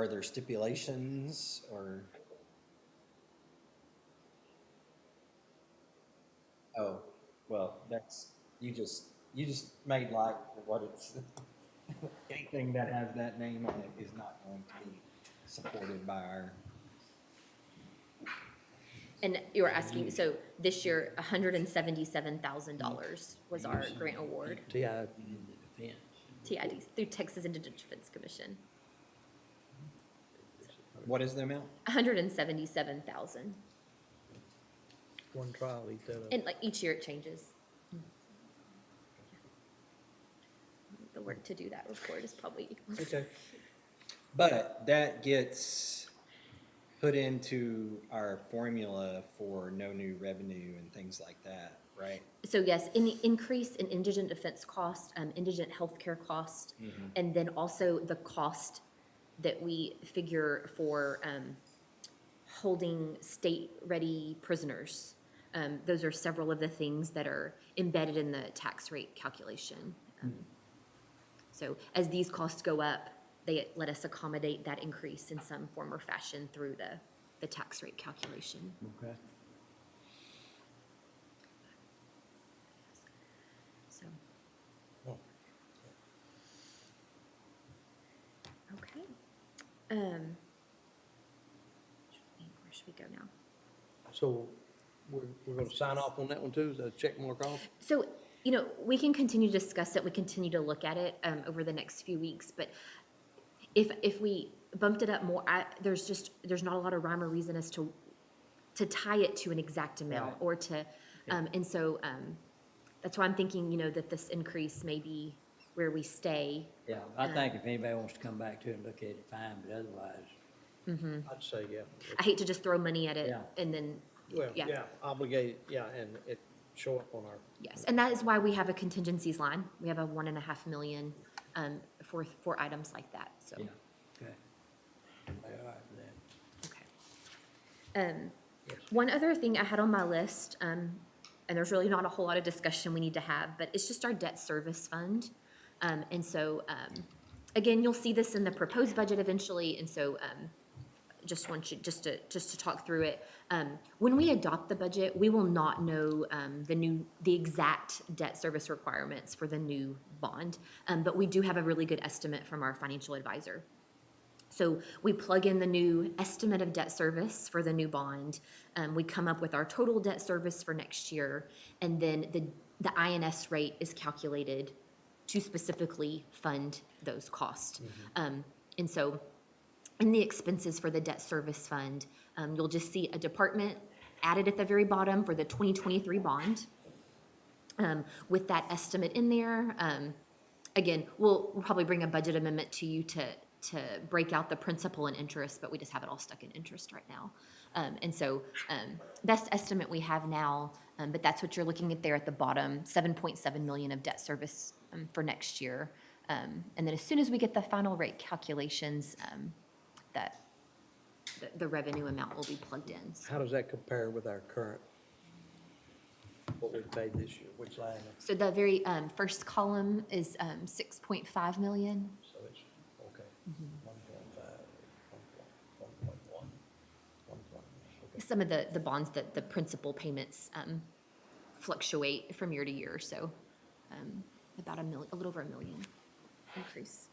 there stipulations, or? Oh, well, you just made light for what it's, anything that has that name on it is not going to be supported by our. And you were asking, so this year, $177,000 was our grant award. TI, Defense. TID, through Texas Indigent Defense Commission. What is the amount? 177,000. One trial, eat that up. And like each year it changes. The work to do that report is probably, Okay. But that gets put into our formula for no new revenue and things like that, right? so yes, any increase in indigent defense cost, indigent healthcare cost, and then also the cost that we figure for holding state-ready prisoners. Those are several of the things that are embedded in the tax rate calculation. So as these costs go up, they let us accommodate that increase in some form or fashion through the tax rate calculation. Okay. So. Okay. Where should we go now? So we're gonna sign off on that one too, is that a check mark off? So, you know, we can continue to discuss it, we continue to look at it over the next few weeks, but if we bumped it up more, there's not a lot of rhyme or reason as to tie it to an exact amount Right. or to, and so that's why I'm thinking, you know, that this increase may be where we stay. Yeah, I think if anybody wants to come back to it and look at it, fine, but otherwise, I'd say, yeah. I hate to just throw money at it Yeah. and then, Well, yeah. yeah, obligated, yeah, and it show up on our, yes, and that is why we have a contingencies line. We have a 1.5 million for items like that, so. yeah, okay. All right for that. Okay. One other thing I had on my list, and there's really not a whole lot of discussion we need to have, but it's just our debt service fund. And so, again, you'll see this in the proposed budget eventually, and so just want you, just to talk through it. When we adopt the budget, we will not know the exact debt service requirements for the new bond, but we do have a really good estimate from our financial advisor. So we plug in the new estimate of debt service for the new bond. We come up with our total debt service for next year, and then the INS rate is calculated to specifically fund those costs. And so in the expenses for the debt service fund, you'll just see a department added at the very bottom for the 2023 bond with that estimate in there. Again, we'll probably bring a budget amendment to you to break out the principal and interest, but we just have it all stuck in interest right now. And so best estimate we have now, but that's what you're looking at there at the bottom, 7.7 million of debt service for next year. And then as soon as we get the final rate calculations, that the revenue amount will be plugged in. So- how does that compare with our current, what we paid this year, which line? So the very first column is 6.5 million. So it's, okay, 1.5, 1.1. Okay. Some of the bonds that the principal payments fluctuate from year to year, so about a little over $1 million increase.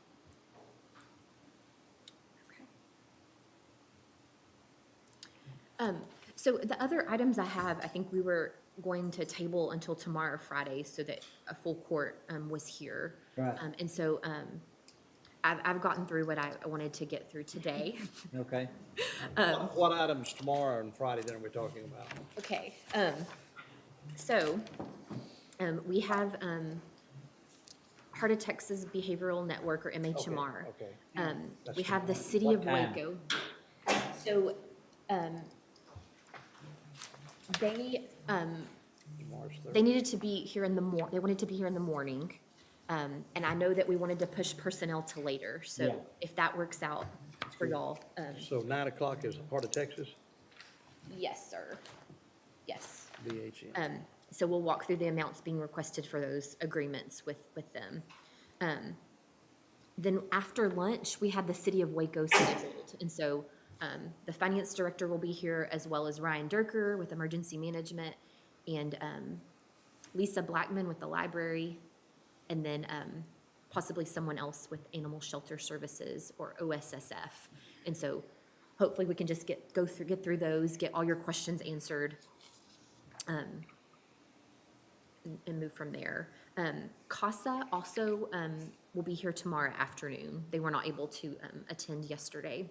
Okay. So the other items I have, I think we were going to table until tomorrow, Friday, so that a full court was here. Right. And so I've gotten through what I wanted to get through today. Okay, What items tomorrow and Friday then are we talking about? Okay, so, we have, Heart of Texas Behavioral Network, or MHMR. Okay. We have the city What of time? Waco. So, they, March 3rd. they needed to be here in the they wanted to be here in the morning. And I know that we wanted to push personnel to later, Yeah. so if that works out for y'all, So 9 o'clock is Heart of Texas, yes, sir. Yes. BHN. So we'll walk through the amounts being requested for those agreements with them. Then after lunch, we have the city of Waco scheduled. And so the finance director will be here, as well as Ryan Durker with emergency management, and Lisa Blackman with the library, and then possibly someone else with animal shelter services or OSSF. And so hopefully we can just get through those, get all your questions answered, and move from there. CASA also will be here tomorrow afternoon. They were not able to attend yesterday.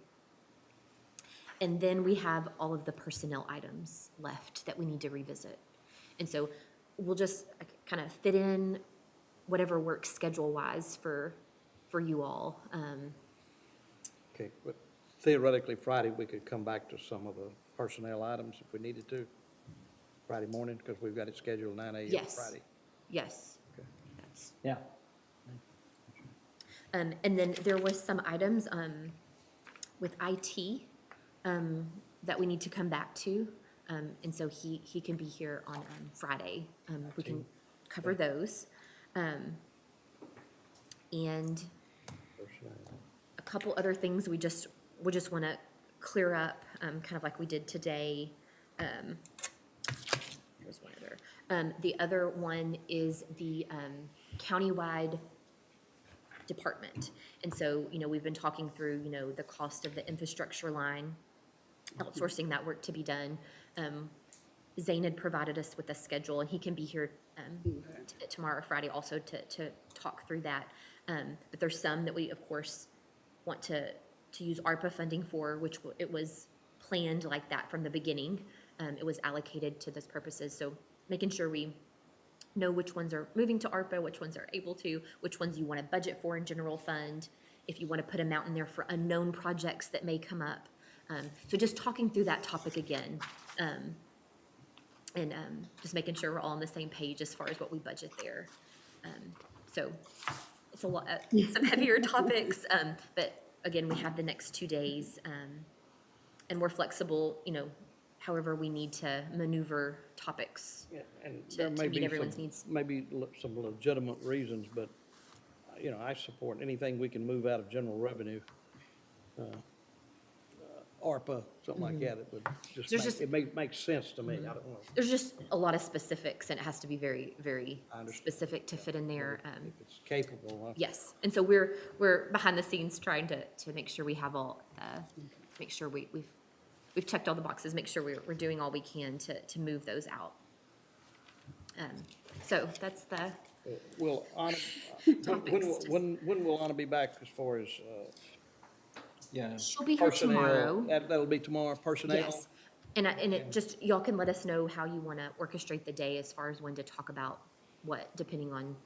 And then we have all of the personnel items left that we need to revisit. And so we'll just kind of fit in whatever works schedule-wise for you all. Okay, but theoretically, Friday, we could come back to some of the personnel items if we needed to. Friday morning, because we've got it scheduled 9 a.m. Yes. Friday. Yes. Okay. That's, Yeah, and then there was some items with IT that we need to come back to. And so he can be here on Friday. We can cover those. And Personnel. a couple other things we just want to clear up, kind of like we did today. Here's one other. The other one is the countywide department. And so, we've been talking through, the cost of the infrastructure line, outsourcing that work to be done. Zane had provided us with a schedule, and he can be here tomorrow, Friday, also to talk through that. But there's some that we, of course, want to use ARPA funding for, which it was planned like that from the beginning. It was allocated to those purposes. So making sure we know which ones are moving to ARPA, which ones are able to, which ones you want to budget for in general fund, if you want to put a amount in there for unknown projects that may come up. So just talking through that topic again, and just making sure we're all on the same page as far as what we budget there. So it's a lot, some heavier topics, but again, we have the next 2 days, and we're flexible, however we need to maneuver topics. Yeah, and To- there to may meet be everyone's some, needs. maybe some legitimate reasons, but, I support anything we can move out of general revenue. ARPA, something like that, it would There's just just- makes sense to me. I don't know. There's just a lot of specifics, and it has to be very, very I understand. specific to fit in there. If it's capable, Yes, and so we're behind the scenes trying to make sure we have all, make sure we've checked all the boxes, make sure we're doing all we can to move those out. So that's the, will Anna, Topics, when will Anna be back as far as Yeah. she'll be here personnel? tomorrow. That'll be tomorrow, personnel? Yes, and it just, y'all can let us know how you want to orchestrate the day as far as when to talk about what, depending on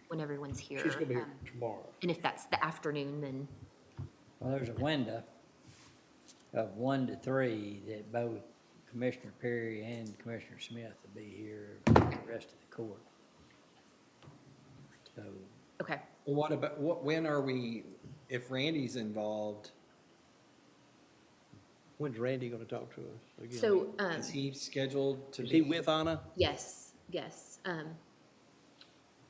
when everyone's here. She's gonna be here tomorrow. And if that's the afternoon, then, well, there's a window of 1 to 3 that both Commissioner Perry and Commissioner Smith will be here, the rest of the court. So, okay. Well, what about, when are we, if Randy's involved, When's Randy gonna talk to us again? So, is he scheduled to Is be? he with Anna? yes.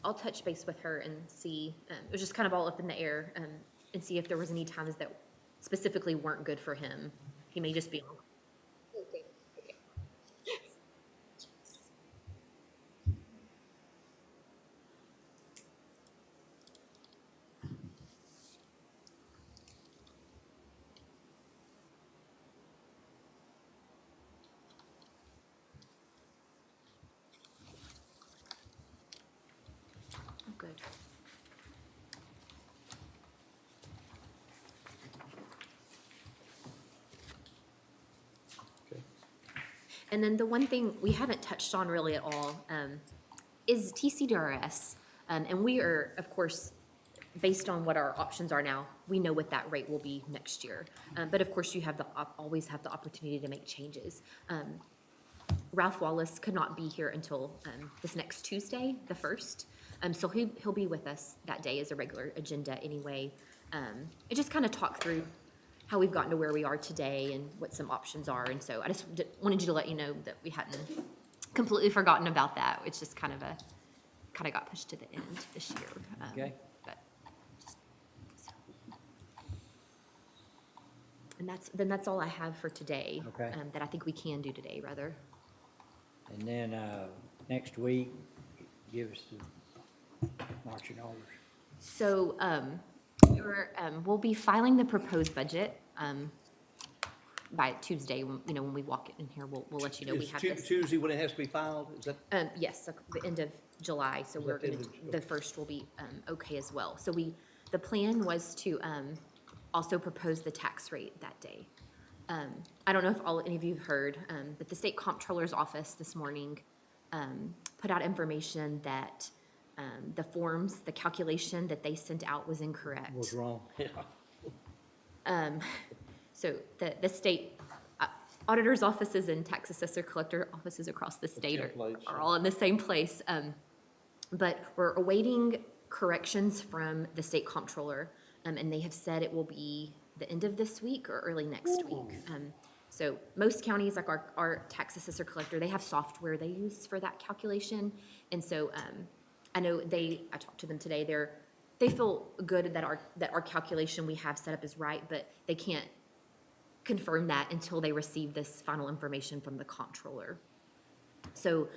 I'll touch base with her and see, it was just kind of all up in the air, and see if there was any times that specifically weren't good for him. He may just be on. Okay. Oh, good. Okay. And then the one thing we haven't touched on really at all is TCDRS. And we are, of course, based on what our options are now, we know what that rate will be next year. But of course, you have always have the opportunity to make changes. Ralph Wallace could not be here until this next Tuesday, the 1st. So he'll be with us that day as a regular agenda anyway. And just kind of talk through how we've gotten to where we are today and what some options are. And so I just wanted you to let you know that we hadn't completely forgotten about that. It's just kind of got pushed to the end this year. okay, But, so. And that's all I have for today. Okay. That I think we can do today, rather. and then, next week, give us the marching orders. So, we'll be filing the proposed budget, by Tuesday, when we walk it in here, we'll let you know we Is have this. Tuesday when it has to be filed, is that? Yes, the end of July, so Is we're that the gonna, end of- the first will be, okay as well. So the plan was to, also propose the tax rate that day. I don't know if any of you have heard, but the state comptroller's office this morning, put out information that, the forms, the calculation that they sent out was incorrect. Was wrong, yeah. So the state auditor's offices and tax assessor collector offices across the state templates, are yeah. all in the same place. But we're awaiting corrections from the state comptroller, and they have said it will be the end of this week or early next week. So most counties, like our tax assessor collector, they have software they use for that calculation. And so I know I talked to them today, they feel good that our calculation we have set up is right, but they can't confirm that until they receive this final information from the comptroller. So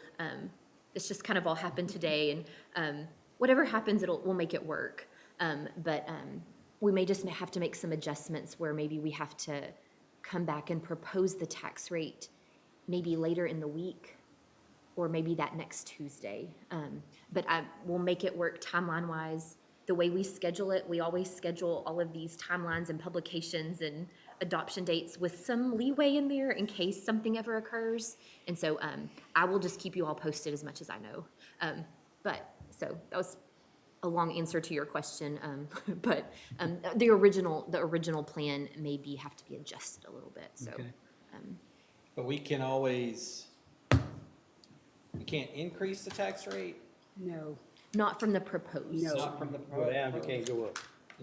it's just kind of all happened today, and whatever happens, we'll make it work. But we may just have to make some adjustments where maybe we have to come back and propose the tax rate maybe later in the week, or maybe that next Tuesday. But we'll make it work timeline-wise. The way we schedule it, we always schedule all of these timelines and publications and adoption dates with some leeway in there in case something ever occurs. And so I will just keep you all posted as much as I know. So that was a long answer to your question, but the original plan have to be adjusted a little bit, so. Okay. But we can't increase the tax rate? No, Not from the proposed. No. Not from the. Go down, you can't go up.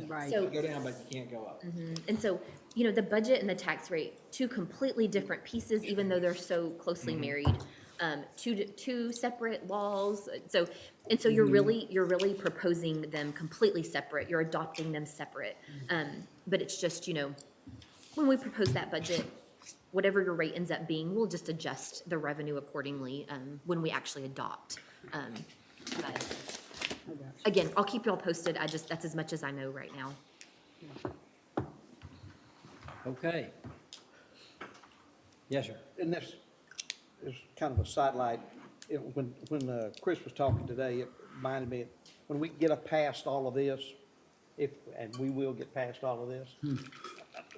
right. So- You go down, but you can't go up. And so, the budget and the tax rate, two completely different pieces, even though they're so closely married. Two separate laws, so you're really proposing them completely separate, you're adopting them separate. But it's just, when we propose that budget, whatever your rate ends up being, we'll just adjust the revenue accordingly, when we actually adopt. But again, I'll keep you all posted, that's as much as I know right now. Okay. Yes, sir. And this is kind of a sidelight. When Chris was talking today, it reminded me, when we get past all of this, and we will get past all of this,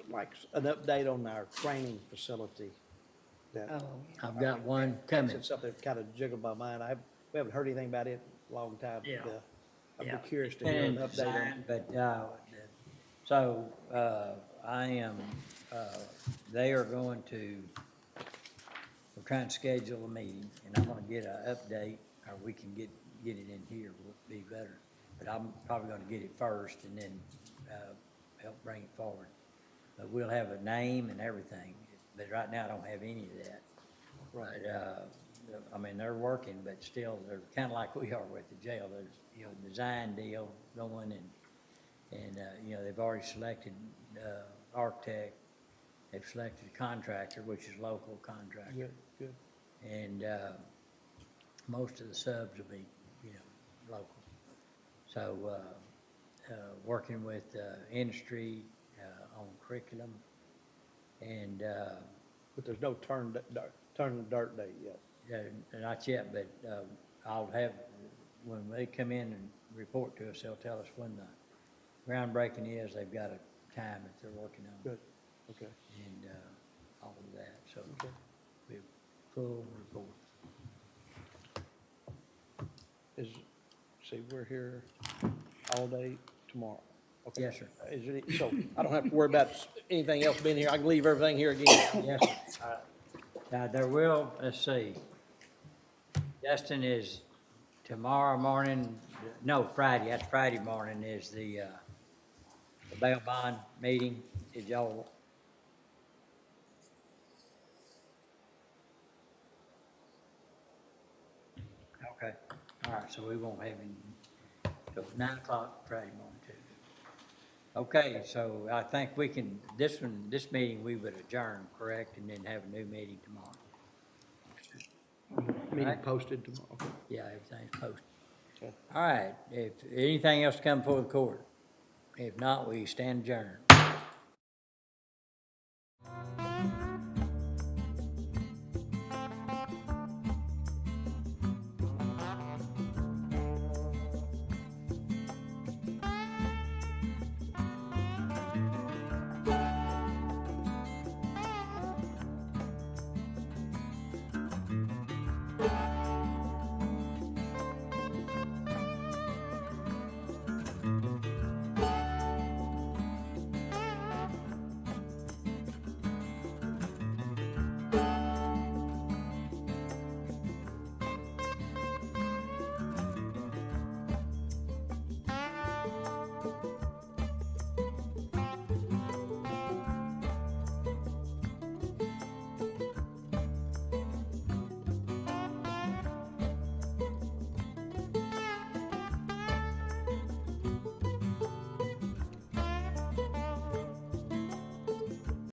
like an update on our training facility. That I've got one coming. It's something that kind of jiggled my mind. We haven't heard anything about it in a long time. Yeah. But, I'd Yeah. be curious to Been hear in an update on design, it. But, so, I am, they are going to, we're trying to schedule a meeting, and I'm gonna get an update, or we can get it in here, will be better. But I'm probably gonna get it first and then, help bring it forward. But we'll have a name and everything, but right now I don't have any of that. But, I mean, they're working, but still, they're kinda like we are with the jail. There's, design deal going, and they've already selected, architect. They've selected a contractor, which is local contractor. Good, good. And, most of the subs will be, local. So, working with, industry, on curriculum, and, But there's no turn the dirt date yet. not yet, but, I'll have, when they come in and report to us, they'll tell us when the groundbreaking is. They've got a time that they're working on. Good, okay. And, all of that, so, Okay. be a full report. See, we're here all day tomorrow. Okay. Yes, sir. So I don't have to worry about anything else being here. I can leave everything here again. Yes, sir. Now, there will, let's see, Justin, is tomorrow morning, no, Friday, that's Friday morning is the bail bond meeting. Did y'all? Okay, all right, so we won't have any, so 9 o'clock Friday morning too. Okay, so I think we can, this meeting we would adjourn, correct, and then have a new meeting tomorrow. Meeting Right. posted tomorrow. Okay. Yeah, everything's posted. Okay. All right, if anything else come before the court, if not, we stand adjourned.